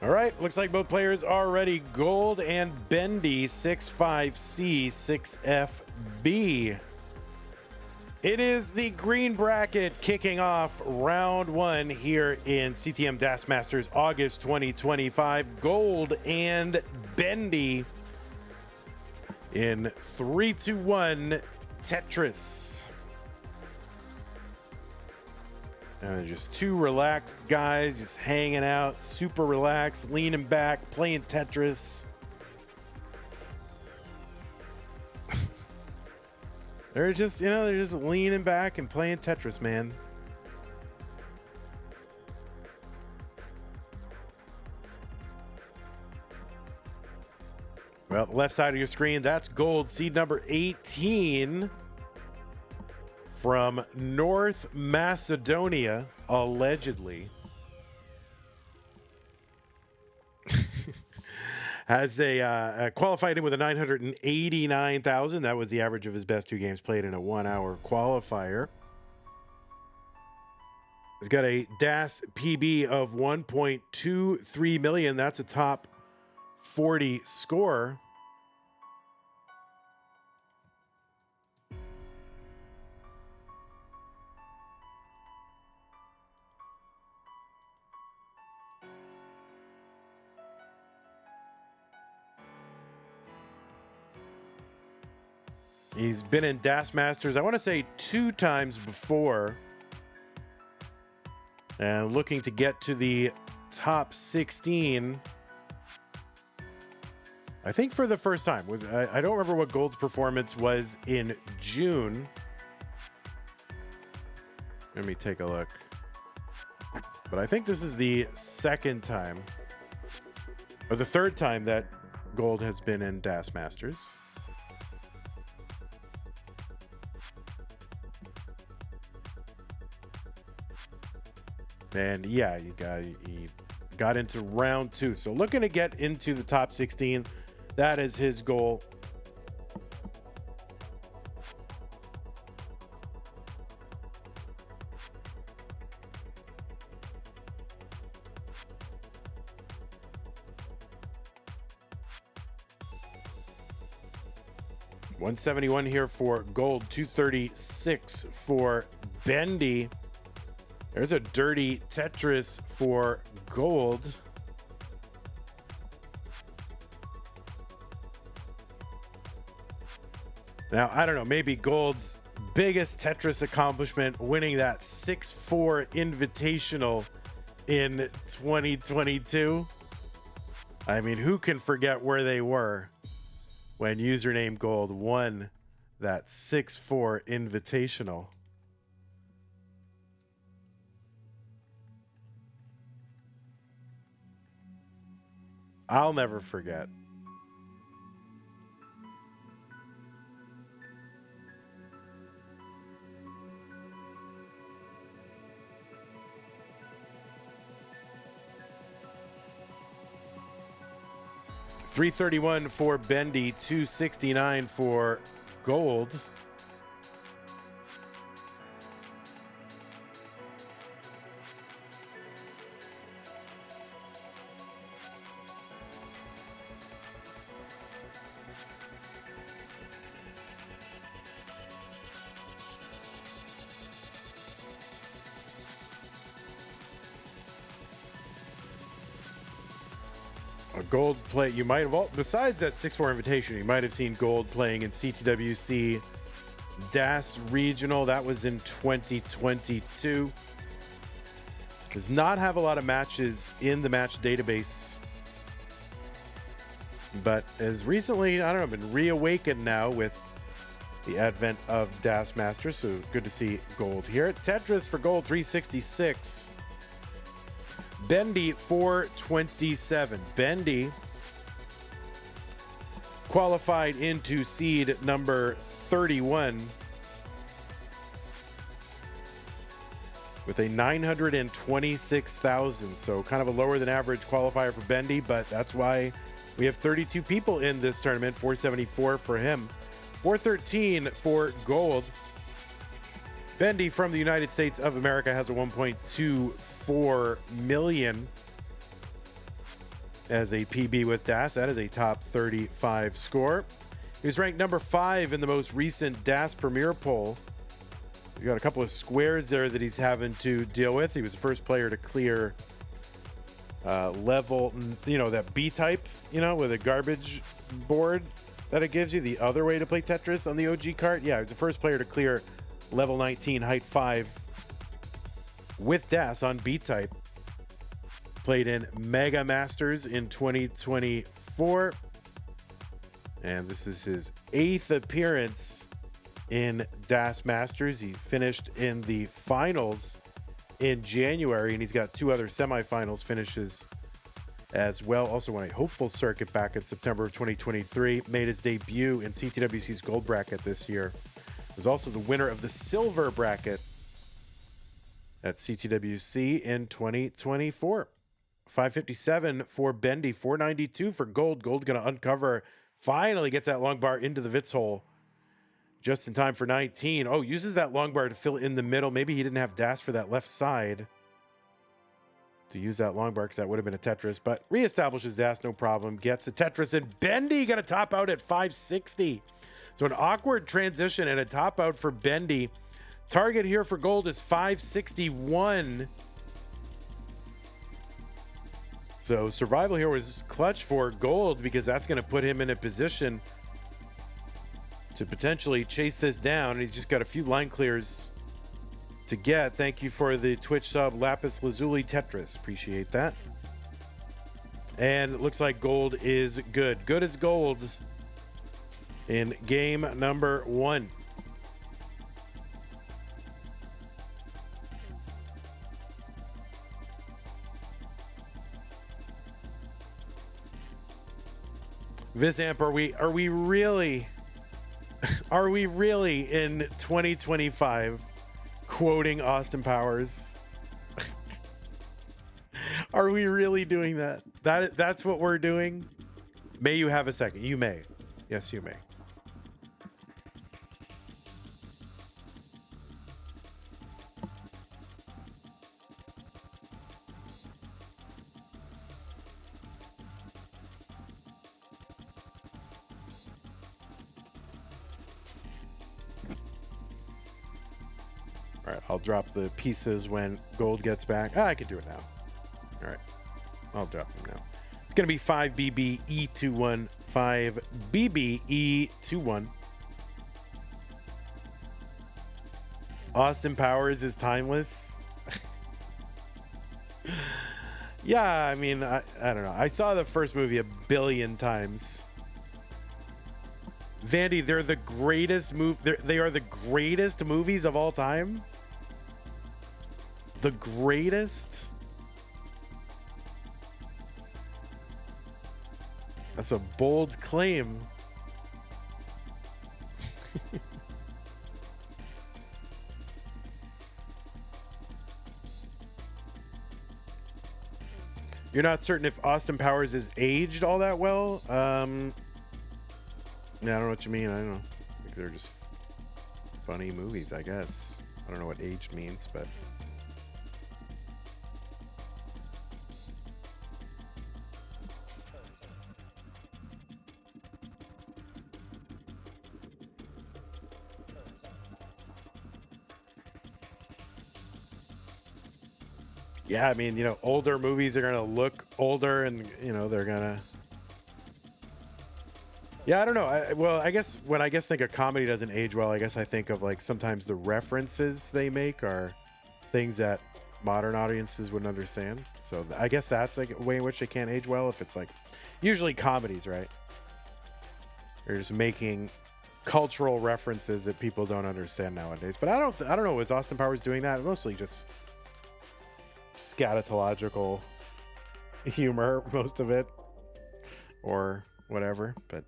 All right, looks like both players are ready. Gold and Bendy, 6.5C, 6FB. It is the green bracket kicking off round one here in CTM DAS Masters August 2025. Gold and Bendy in 3-2-1 Tetris. Just two relaxed guys just hanging out, super relaxed, leaning back, playing Tetris. They're just leaning back and playing Tetris, man. Well, left side of your screen, that's gold, seed number 18 from North Macedonia, allegedly. Has qualified in with a 989,000. That was the average of his best two games played in a 1 hour qualifier. He's got a DAS PB of 1.23 million. That's a top 40 score. He's been in DAS Masters, I want to say 2 times before. And looking to get to the top 16. I think for the first time. I don't remember what Gold's performance was in June. Let me take a look. But I think this is the second time, or the third time that Gold has been in DAS Masters. And yeah, he got into round 2. So looking to get into the top 16. That is his goal. $171 here for Gold, 236 for Bendy. There's a dirty Tetris for Gold. Now, I don't know, maybe Gold's biggest Tetris accomplishment, winning that 6-4 Invitational in 2022. I mean, who can forget where they were when username Gold won that 6-4 Invitational? I'll never forget. $331 for Bendy, $269 for Gold. A Gold play, you might have, besides that 6-4 invitation, you might have seen Gold playing in CTWC DAS Regional. That was in 2022. Does not have a lot of matches in the match database, but as recently, I don't know, been reawakened now with the advent of DAS Masters. So good to see Gold here. Tetris for Gold, 366. Bendy, 427. Bendy qualified into seed number 31 with a 926,000. So kind of a lower than average qualifier for Bendy, but that's why we have 32 people in this tournament. 474 for him, 413 for Gold. Bendy from the United States of America has a 1.24 million as a PB with DAS. That is a top 35 score. He was ranked number 5 in the most recent DAS Premier poll He's got a couple of squares there that he's having to deal with. He was the first player to clear level, that B type, with a garbage board that it gives you. The other way to play Tetris on the OG cart. Yeah, he was the first player to clear level 19, height 5 with DAS on B type. Played in Mega Masters in 2024. And this is his 8th appearance in DAS Masters. He finished in the finals in January, and he's got 2 other semifinals finishes as well. Also won a hopeful circuit back in September of 2023. Made his debut in CTWC's gold bracket this year. Was also the winner of the silver bracket at CTWC in 2024. 557 for Bendy, 492 for gold. Gold going to uncover, finally gets that long bar into the Vitz hole just in time for 19. Oh, uses that long bar to fill in the middle. Maybe he didn't have DAS for that left side to use that long bar, because that would have been a Tetris, but reestablishes DAS, no problem. Gets a Tetris, and Bendy going to top out at 560. So an awkward transition and a top out for Bendy. Target here for gold is 561. So survival here was clutch for gold, because that's going to put him in a position to potentially chase this down. And he's just got a few line clears to get. Thank you for the Twitch sub, Lapis Lazuli Tetris. Appreciate that. And it looks like gold is good. Good as gold in game number 1. Vizamp, are we really in 2025 quoting Austin Powers? Are we really doing that? That's what we're doing? May you have a second? You may. Yes, you may. All right, I'll drop the pieces when gold gets back. I can do it now. All right, I'll drop them now. It's going to be 5BBE21, 5BBE21. Austin Powers is timeless. Yeah, I mean, I don't know. I saw the first movie a billion times. Vandy, they're the greatest they are the greatest movies of all time. The greatest? That's a bold claim. You're not certain if Austin Powers is aged all that well? Yeah, I don't know what you mean. I don't know. I think they're just funny movies, I guess. I don't know what aged means, but... Yeah, I mean, older movies are going to look older, and, they're going to... Yeah, I don't know. I guess when think a comedy doesn't age well, I guess I think of, like, sometimes the references they make are things that modern audiences wouldn't understand. So I guess that's, like, a way in which they can't age well, if it's, like, usually comedies, right? They're just making cultural references that people don't understand nowadays. But I don't know. Was Austin Powers doing that? Mostly just scatological humor, most of it, or whatever, but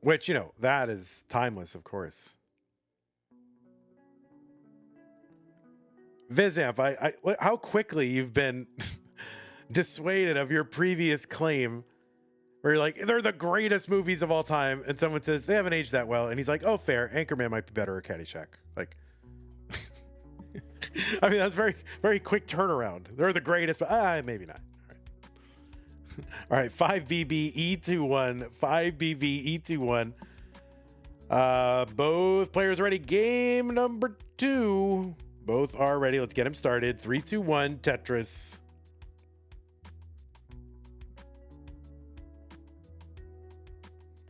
which, that is timeless, of course. Vizamp, I how quickly you've been dissuaded of your previous claim, where you're like, they're the greatest movies of all time, and someone says they haven't aged that well, and he's like, oh, fair, Anchorman might be better, or Caddyshack. Like, I mean, that's very, very quick turnaround. They're the greatest, but maybe not. All All right, 5BB E21. 5BB E21. Both players ready. Game number 2. Both are ready. Let's get him started. 3, 2, 1. Tetris.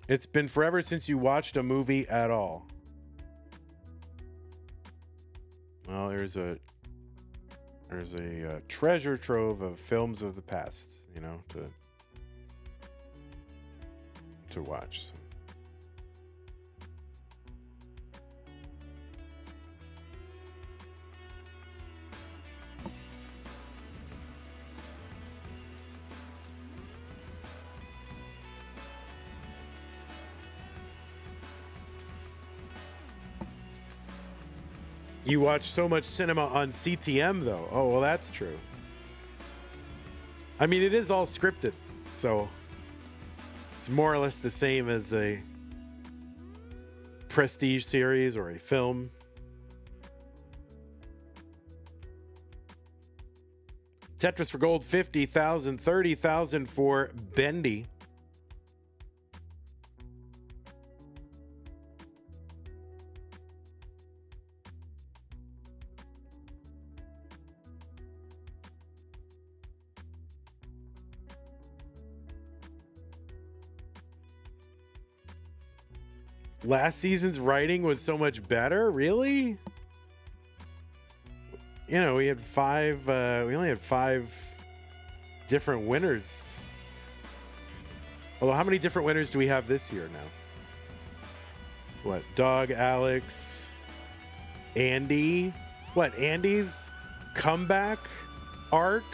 It's been forever since you watched a movie at all. Well, there's a treasure trove of films of the past, you know, to watch. So. You watch so much cinema on CTM, though. Oh, well, that's true. I mean, it is all scripted, so it's more or less the same as a prestige series or a film. Tetris for gold, 50,000, 30,000 for Bendy. Last season's writing was so much better, really? You know, we had 5 we only had 5 different winners. Although how many different winners do we have this year now? What? Dog, Alex, Andy? What? Andy's comeback arc?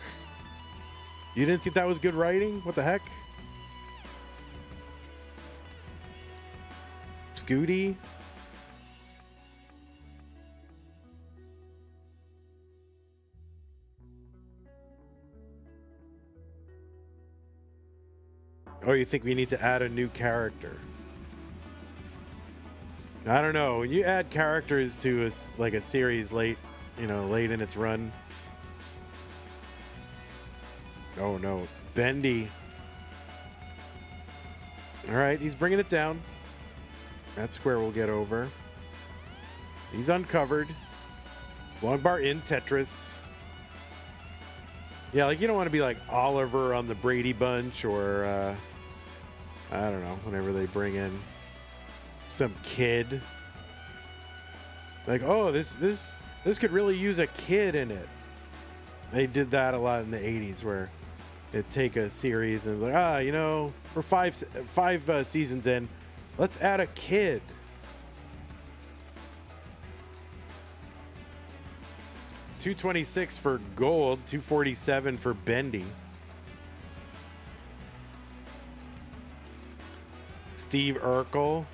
You didn't think that was good writing? What the heck? Scooty? Oh, you think we need to add a new character? I don't know. When you add characters to a series late in its run. Oh no, Bendy. All right, he's bringing it down. That square will get over. He's uncovered. Long bar in Tetris. Yeah, like you don't want to be like Oliver on the Brady Bunch or I don't know, whenever they bring in some kid. Like, oh, this could really use a kid in it. They did that a lot in the 80s where they'd take a series and like, you know, we're five seasons in. Let's add a kid. $226 for gold, $247 for Bendy. Steve Urkel.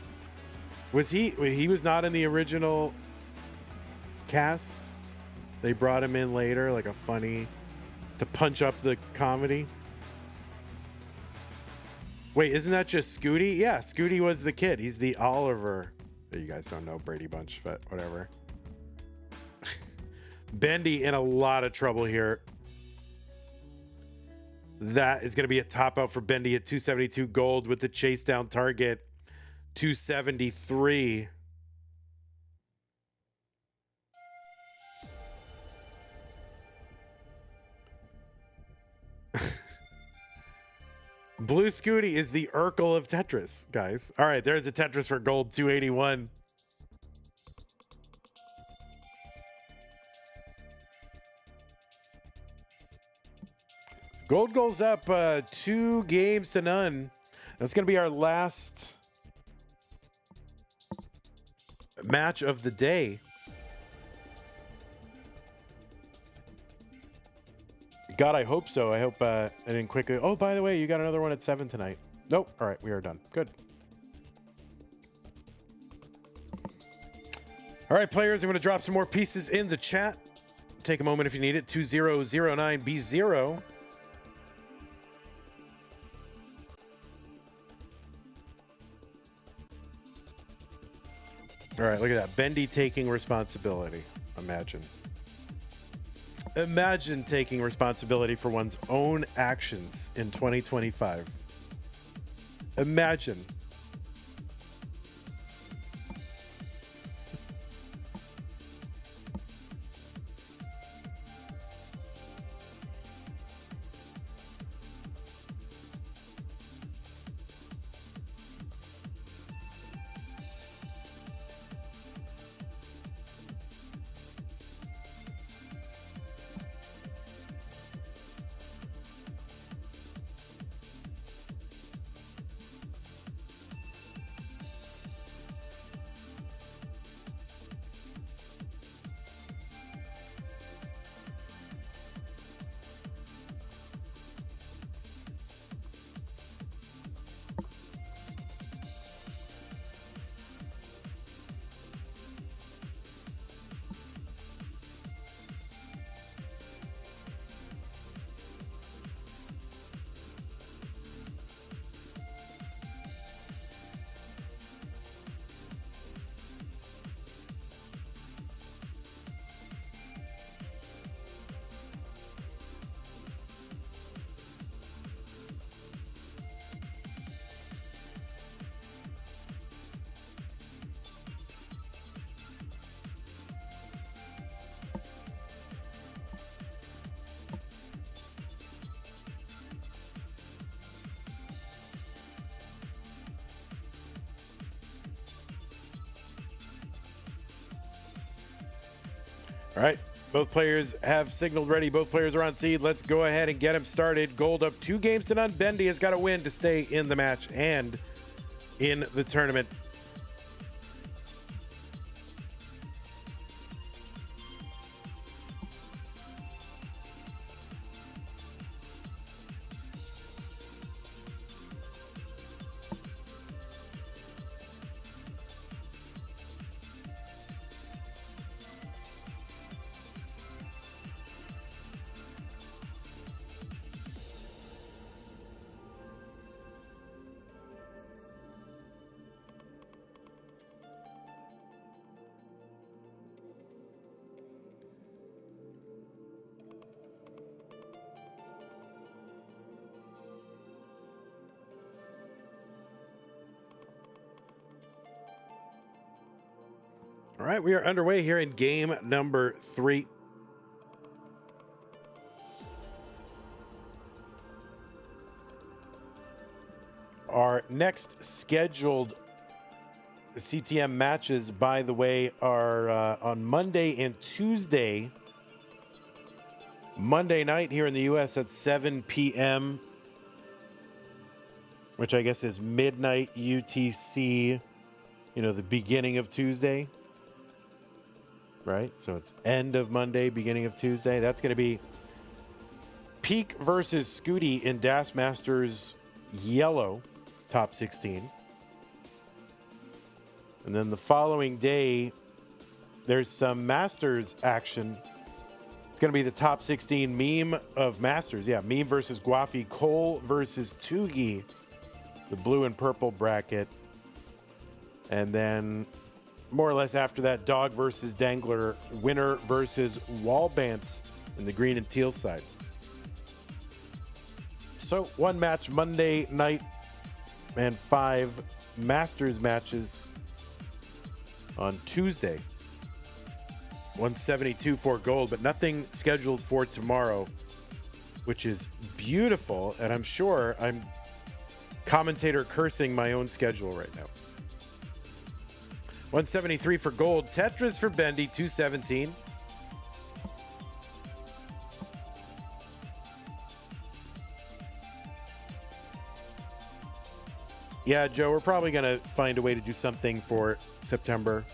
He was not in the original cast? They brought him in later, like a funny to punch up the comedy. Wait, isn't that just Scooty? Yeah, Scooty was the kid. He's the Oliver. You guys don't know Brady Bunch, but whatever. Bendy in a lot of trouble here. That is going to be a top out for Bendy at 272 gold with the chase down target 273. Blue Scooty is the Urkel of Tetris, guys. All right, there's a Tetris for gold, 281. Gold goes up 2 games to none. That's going to be our last match of the day. God, I hope so. I hope I didn't quickly. Oh, by the way, you got another one at 7 tonight. Nope. All right, we are done. Good. All right, players, I'm going to drop some more pieces in the chat. Take a moment if you need it. 2009B0. All right, look at that. Bendy taking responsibility. Imagine. Imagine taking responsibility for one's own actions in 2025. Imagine. All right, both players have signaled ready. Both players are on seed. Let's go ahead and get them started. Gold up 2-0. Bendy has got to win to stay in the match and in the tournament. All right, we are underway here in game number 3. Our next scheduled CTM matches, by the way, are on Monday and Tuesday. Monday night here in the U.S. at 7 p.m., which I guess is midnight UTC, the beginning of Tuesday. Right? So it's end of Monday, beginning of Tuesday. That's going to be Peak versus Scooty in Das Masters Yellow, top 16. And then the following day, there's some Masters action. It's going to be the top 16 meme of Masters. Yeah, meme versus Guafi, Cole versus Tugi, the blue and purple bracket. And then more or less after that, Dog versus Dangler, winner versus Wallbant in the green and teal side. So 1 match Monday night and 5 Masters matches on Tuesday. 172 for gold, but nothing scheduled for tomorrow, which is beautiful. And I'm sure I'm commentator cursing my own schedule right now. 173 for gold. Tetris for Bendy, 217. Yeah, Joe, we're probably going to find a way to do something for September.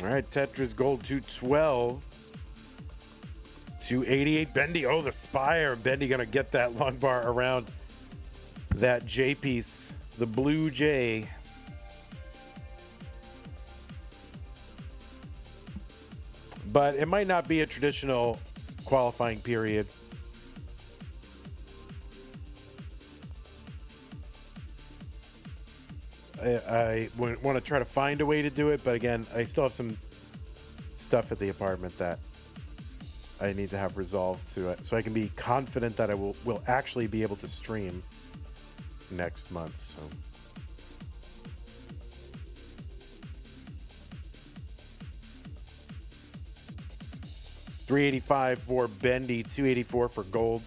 All right, Tetris gold 212. 288. Bendy, oh, the Spire. Bendy going to get that long bar around that J piece. the Blue Jay. But it might not be a traditional qualifying period. I want to try to find a way to do it, but again, I still have some stuff at the apartment that I need to have resolved to it, so I can be confident that I will actually be able to stream next month. So. $385 for Bendy, $284 for gold.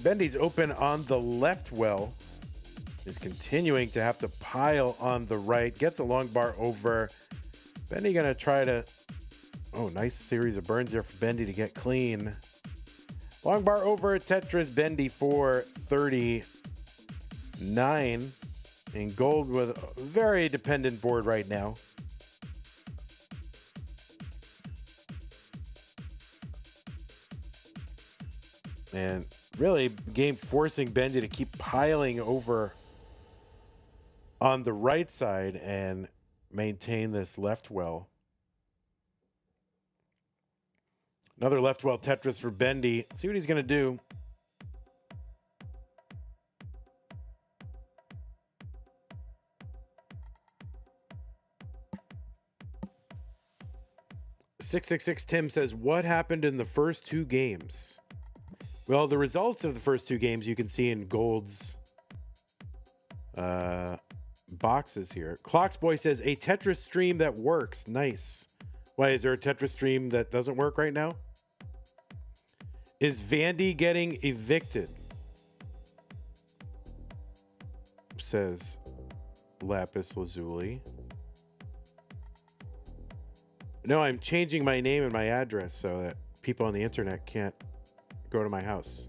Bendy's open on the left well. Is continuing to have to pile on the right. Gets a long bar over. Bendy going to try to... Oh, nice series of burns there for Bendy to get clean. Long bar over. Tetris Bendy 439. And gold with a very dependent board right now. And really, game forcing Bendy to keep piling over on the right side and maintain this left well. Another left well Tetris for Bendy. See what he's going to do. $666 Tim says, what happened in the first two games? Well, the results of the first two games you can see in Gold's boxes here. Clocksboy says, a Tetris stream that works. Nice. Why, is there a Tetris stream that doesn't work right now? Is Vandy getting evicted? Says Lapis Lazuli. No, I'm changing my name and my address so that people on the internet can't go to my house.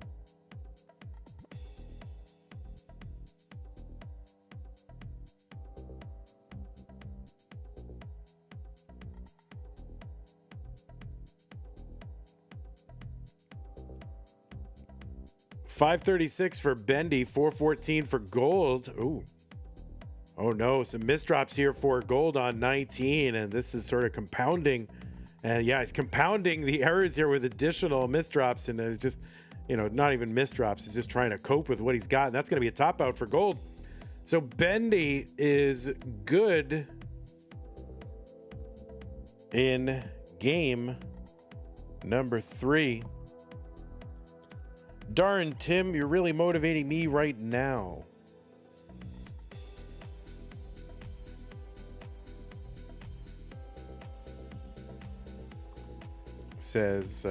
$536 for Bendy, $414 for gold. Ooh. Oh no, some misdrops here for gold on 19, and this is sort of compounding. And yeah, it's compounding the errors here with additional misdrops, and it's just, you know, not even misdrops. He's just trying to cope with what he's got, and that's going to be a top out for gold. So Bendy is good in game number 3. Darn, Tim, you're really motivating me right now. Says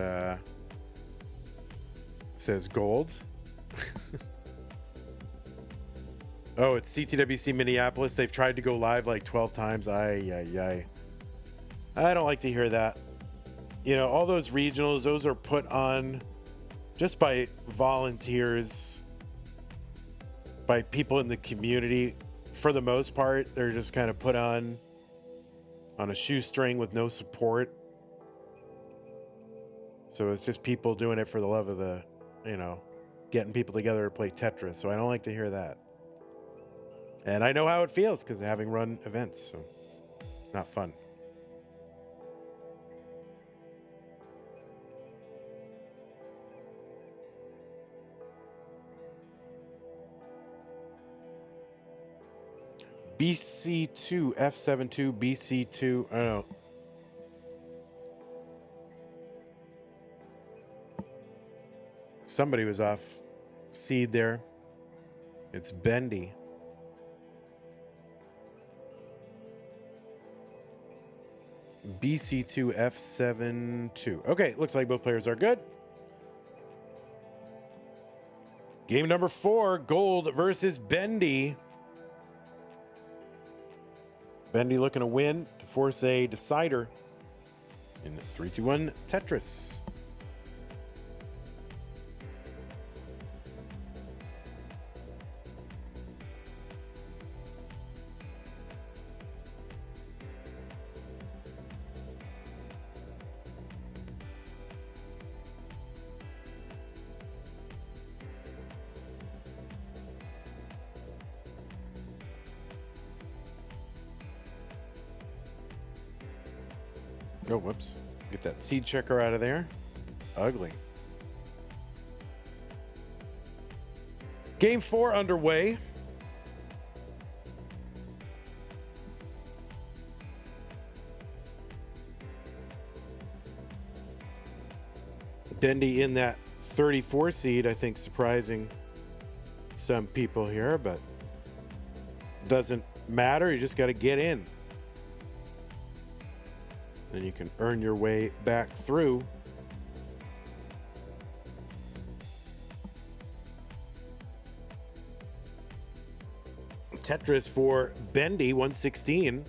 gold. Oh, it's CTWC Minneapolis. They've tried to go live like 12 times. I don't like to hear that. You know, all those regionals, those are put on just by volunteers, by people in the community. For the most part, they're just kind of put on a shoestring with no support. So it's just people doing it for the love of the, you know, getting people together to play Tetris. So I don't like to hear that. And I know how it feels because of having run events. So not fun. BC2, F72, BC2. I don't know. Somebody was off seed there. It's Bendy. BC2, F72. Okay, looks like both players are good. Game number 4, Gold versus Bendy. Bendy looking to win to force a decider in 3-2-1 Tetris. Oh, whoops. Get that seed checker out of there. Ugly. Game 4 underway. Bendy in that 34 seed, I think, surprising some people here, but doesn't matter. You just got to get in. Then you can earn your way back through. Tetris for Bendy, 116.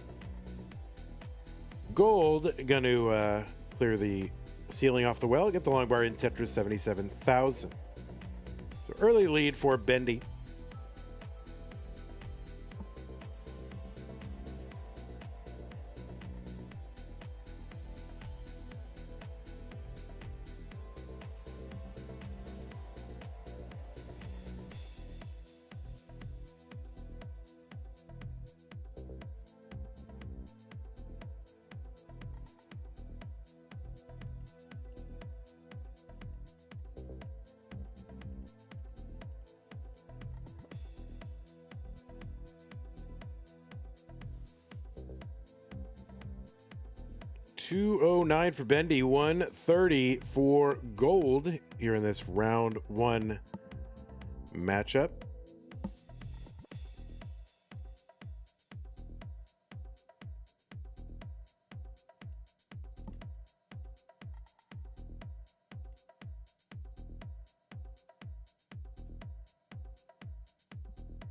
Gold going to clear the ceiling off the well, get the long bar in Tetris, 77,000. So early lead for Bendy. $209 for Bendy, 130 for Gold here in this round 1 matchup.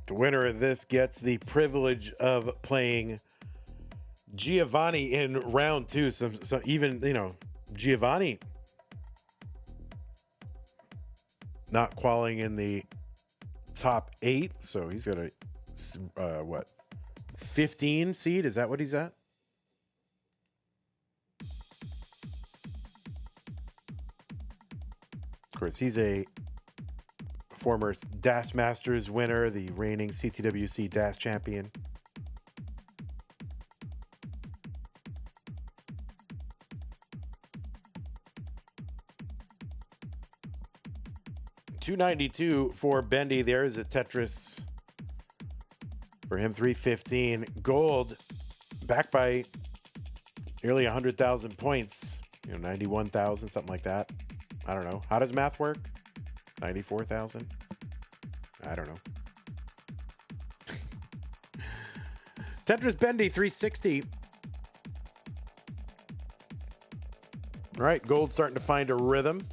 The winner of this gets the privilege of playing Giovanni in round 2. So even, Giovanni not qualifying in the top 8. So he's got a, 15 seed? Is that what he's at? Of course, he's a former DAS Masters winner, the reigning CTWC DAS champion. $292 for Bendy. There's a Tetris for him, 315. Gold back by nearly 100,000 points. 91,000, something like that. I don't know. How does math work? 94,000? I don't know. Tetris Bendy, 360. All right, Gold starting to find a rhythm.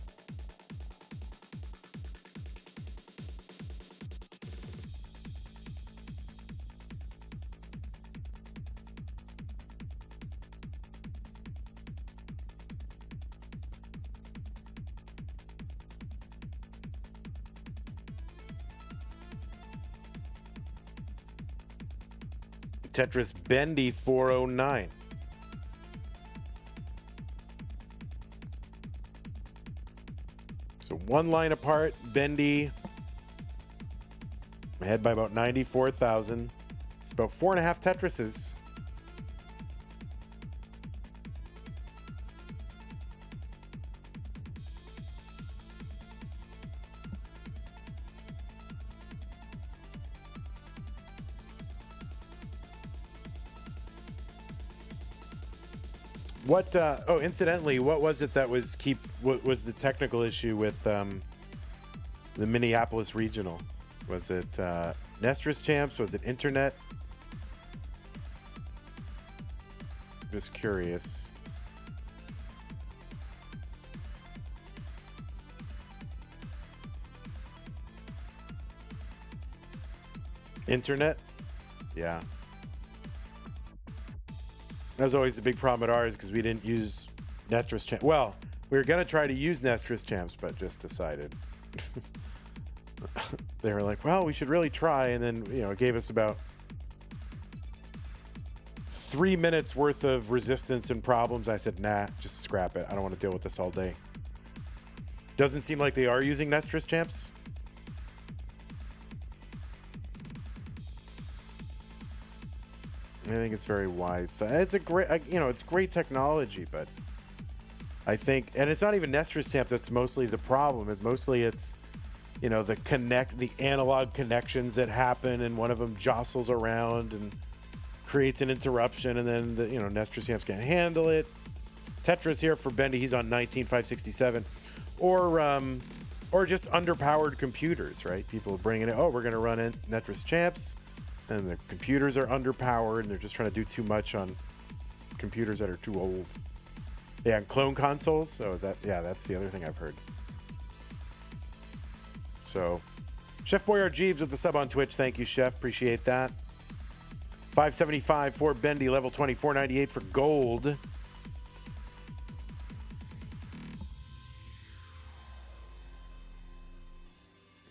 Tetris Bendy, 409. So one line apart. Bendy ahead by about 94,000. It's about 4.5 Tetrises. What? Incidentally, what was it that was what was the technical issue with the Minneapolis Regional? Was it Nestris Champs? Was it internet? Just curious. Internet? Yeah. That was always the big problem at ours because we didn't use Nestris Champs. Well, we were going to try to use Nestris Champs, but just decided. They were like, well, we should really try. And then, it gave us about 3 minutes worth of resistance and problems. I said, nah, just scrap it. I don't want to deal with this all day. Doesn't seem like they are using Nestris Champs. I think it's very wise. It's a great, it's great technology, but I think, and it's not even Nestor's stamp that's mostly the problem. It's the analog connections that happen, and one of them jostles around and creates an interruption, and then Nestor's stamps can't handle it. Tetris here for Bendy, he's on 19567, or just underpowered computers, right? People bringing it. Oh, we're going to run in Tetris champs, and the computers are underpowered, and they're just trying to do too much on computers that are too old. Yeah, and clone consoles. So that's the other thing I've heard. So, Chef Boyard Jeebs with the sub on Twitch. Thank you, Chef. Appreciate that. 575 for Bendy, level 20, 498 for gold.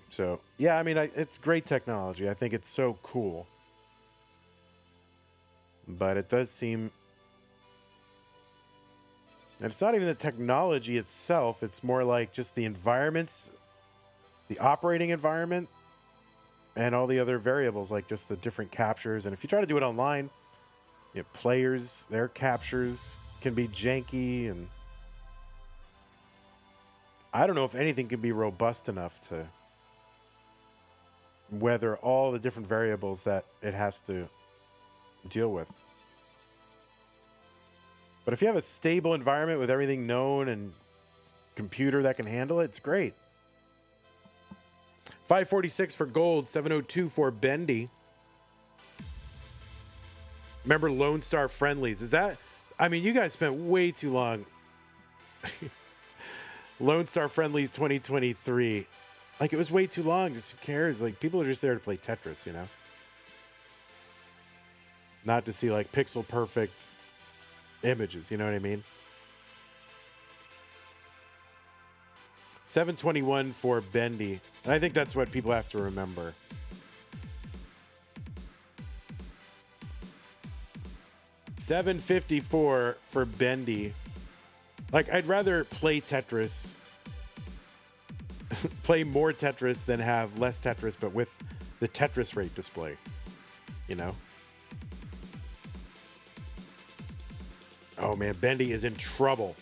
So, yeah, I mean, it's great technology. I think it's so cool. But it does seem... And it's not even the technology itself. It's more like just the environments, the operating environment, and all the other variables, like just the different captures. And if you try to do it online, players, their captures can be janky. And I don't know if anything can be robust enough to weather all the different variables that it has to deal with. But if you have a stable environment with everything known and computer that can handle it, it's great. 546 for gold, 702 for Bendy. Remember Lone Star Friendlies? You guys spent way too long. Lone Star Friendlies 2023. Like, it was way too long. Just who cares? Like, people are just there to play Tetris, Not to see, like, pixel perfect images, you know what I mean? 721 for Bendy. And I think that's what people have to remember. $754 for Bendy. Like, I'd rather play Tetris, play more Tetris than have less Tetris, but with the Tetris rate display, Oh man, Bendy is in trouble.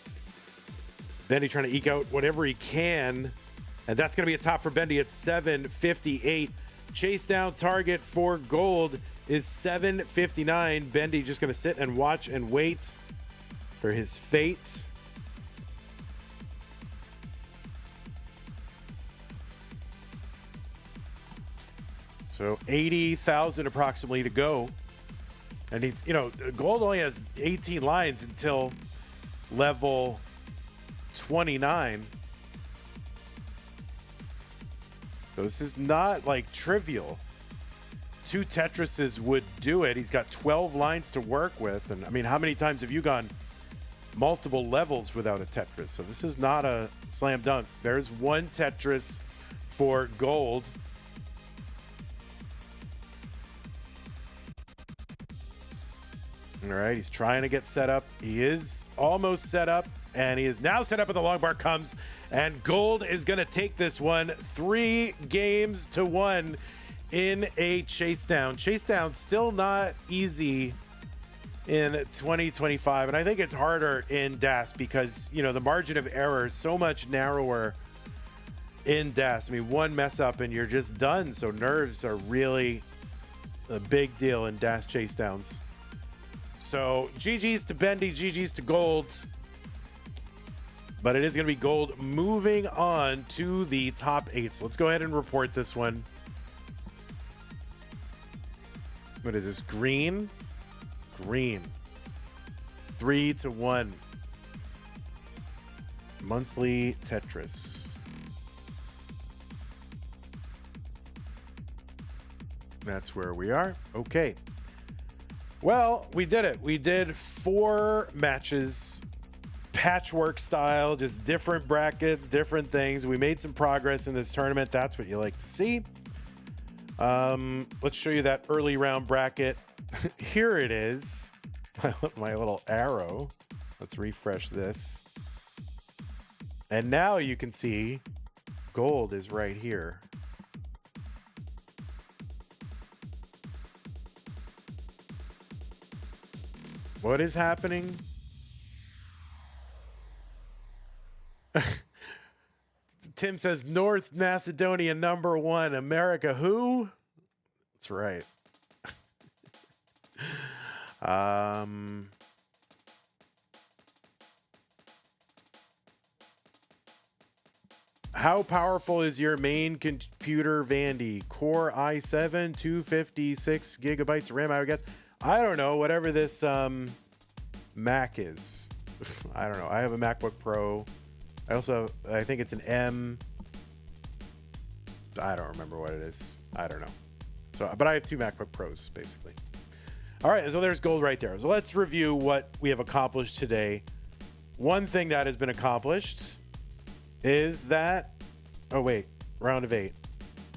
Bendy trying to eke out whatever he can. And that's going to be a top for Bendy at 758. Chase down target for gold is 759. Bendy just going to sit and watch and wait for his fate. So 80,000 approximately to go. And he's, gold only has 18 lines until level 29. So this is not like trivial. 2 Tetrises would do it. He's got 12 lines to work with. And I mean, how many times have you gone multiple levels without a Tetris? So this is not a slam dunk. There's 1 Tetris for gold. All right, he's trying to get set up. He is almost set up, and he is now set up, and the long bar comes, and gold is going to take this one 3-1 in a chase down. Chase down still not easy in 2025, and I think it's harder in DAS because, the margin of error is so much narrower in DAS. I mean, one mess up and you're just done, so nerves are really a big deal in DAS chase downs. So GG's to Bendy, GG's to gold. But it is going to be gold moving on to the top 8. So let's go ahead and report this one. What is this? Green? Green. 3-1. Monthly Tetris. That's where we are. Okay. Well, we did it. We did 4 matches, patchwork style, just different brackets, different things. We made some progress in this tournament. That's what you like to see. Let's show you that early round bracket. Here it is. My little arrow. Let's refresh this. And now you can see gold is right here. What is happening? Tim says North Macedonia #1, America who? That's right. How powerful is your main computer, Bendy? Core i7, 256 gigabytes of RAM, I would guess. I don't know, whatever this Mac is. I don't know. I have a MacBook Pro. I think it's an M. I don't remember what it is. I don't know. So, but I have 2 MacBook Pros, basically. All right, so there's gold right there. So let's review what we have accomplished today. One thing that has been accomplished is that... Oh, wait. Round of 8.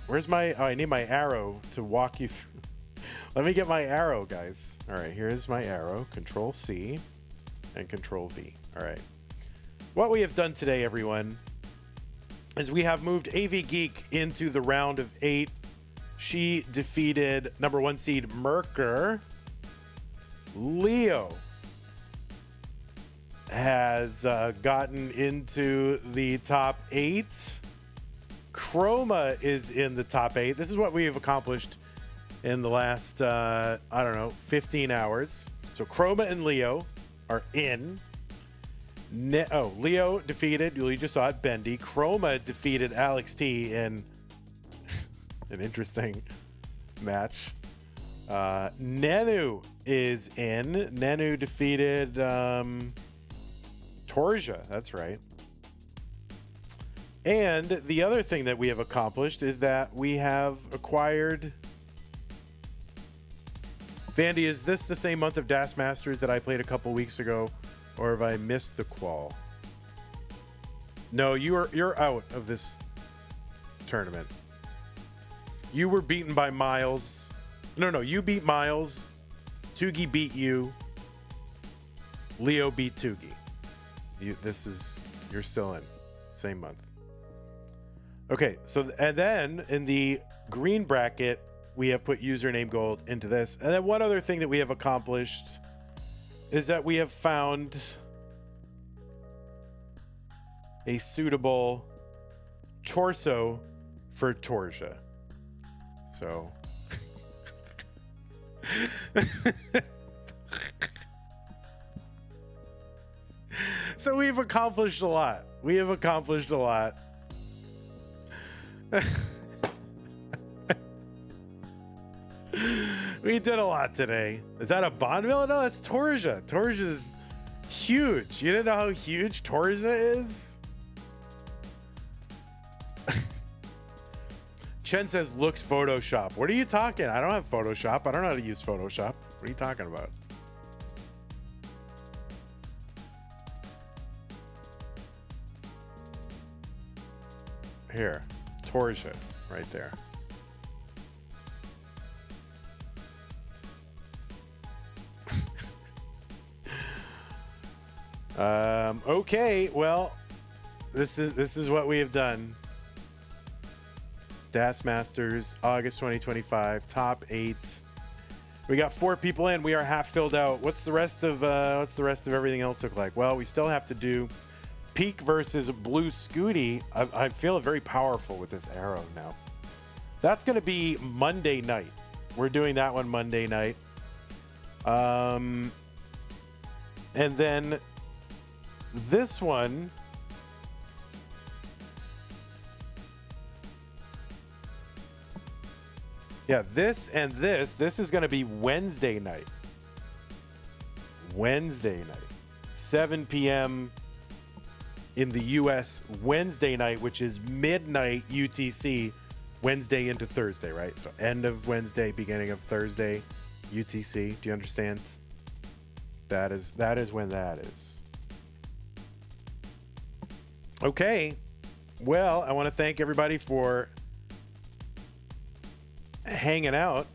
Where's my... Oh, I need my arrow to walk you through. Let me get my arrow, guys. All right, here's my arrow. Control-C and Control-V. All right. What we have done today, everyone, is we have moved Avgeek into the round of 8. She defeated #1 seed Mker. Leo has gotten into the top 8. Chroma is in the top 8. This is what we have accomplished in the last, 15 hours. So Chroma and Leo are in. Leo defeated, you just saw it, Bendy. Chroma defeated Alex T in an interesting match. Nenu is in. Nenu defeated Torzsa. That's right. And the other thing that we have accomplished is that we have acquired... Vandy, is this the same month of Das Masters that I played a couple weeks ago? Or have I missed the qual? No, you're out of this tournament. You were beaten by Miles. No, you beat Miles. Tugi beat you. Leo beat Tugi. You're still in. Same month. Okay, so, and then in the green bracket, we have put username gold into this. And then one other thing that we have accomplished is that we have found a suitable torso for Torzsa. So... So we've accomplished a lot. We have accomplished a lot. We did a lot today. Is that a Bonneville? No, that's Torzsa. Torzsa's huge. You didn't know how huge Torzsa is? Chen says looks Photoshop. What are you talking? I don't have Photoshop. I don't know how to use Photoshop. What are you talking about? Here, Torzsa, right there. Okay, well, this is what we have done. Das Masters, August 2025, top 8. We got 4 people in. We are half filled out. What's the rest of everything else look like? Well, we still have to do Peak versus Blue Scooty. I feel very powerful with this arrow now. That's going to be Monday night. We're doing that one Monday night. And then this one. Yeah, this and this is going to be Wednesday night. Wednesday night. 7 p.m. in the U.S. Wednesday night, which is midnight UTC, Wednesday into Thursday, right? So end of Wednesday, beginning of Thursday, UTC. Do you understand? That is when that is. Okay. Well, I want to thank everybody for hanging out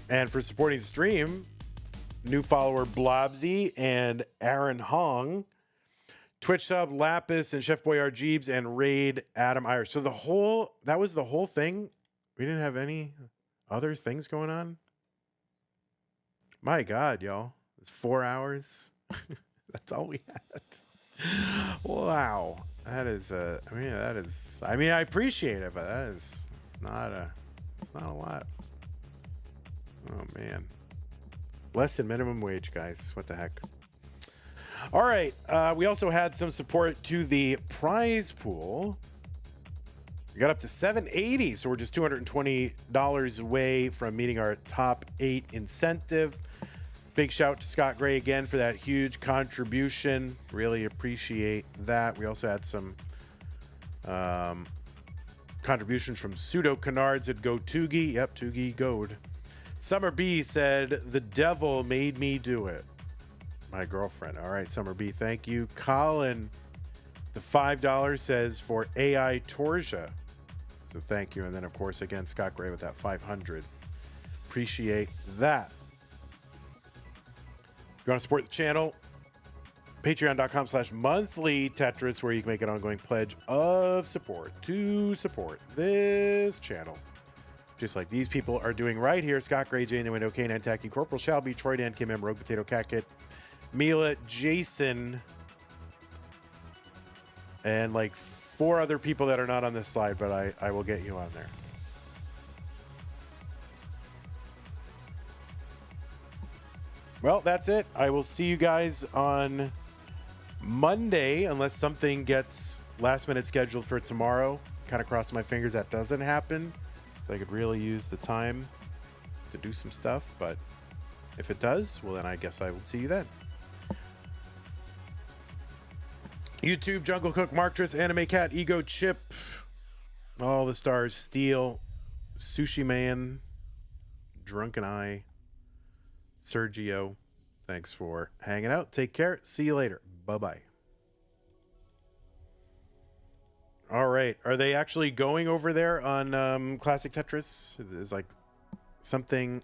and for supporting the stream. New follower Blobsy and Aaron Hong, Twitch sub Lapis and Chef Boyard Jeebs and Raid Adam Irish. So that was the whole thing. We didn't have any. other things going on. My God, y'all. It's 4 hours. That's all we had. Wow. That is I mean, I appreciate it, but it's not a lot. Oh man. Less than minimum wage, guys. What the heck? All right. We also had some support to the prize pool. We got up to 780, so we're just $220 away from meeting our top 8 incentive. Big shout to Scott Gray again for that huge contribution. Really appreciate that. We also had some contributions from Pseudo Canards at Go Tugi. Yep, Tugi Goad. Summer B said, the devil made me do it. My girlfriend. All right, Summer B, thank you. Colin, the $5 says for AI Torzsa. So thank you. And then, of course, again, Scott Gray with that 500. Appreciate that. If you want to support the channel, patreon.com/monthly Tetris, where you can make an ongoing pledge of support to support this channel. Just like these people are doing right here. Scott Gray, Jane, the Window, K9, Tacky, Corporal Shelby, Troy Dan, Kim M, Rogue Potato, Cat Kit, Mila, Jason, and like 4 other people that are not on this slide, but I will get you on there. Well, that's it. I will see you guys on Monday, unless something gets last minute scheduled for tomorrow. Kind of cross my fingers that doesn't happen. So I could really use the time to do some stuff. But if it does, well, then I guess I will see you then. YouTube, Jungle Cook, Marktris, Anime Cat, Ego Chip, all the stars, Steel, Sushi Man, Drunken Eye, Sergio, thanks for hanging out. Take care. See you later. Bye-bye. All right. Are they actually going over there on Classic Tetris? Is like something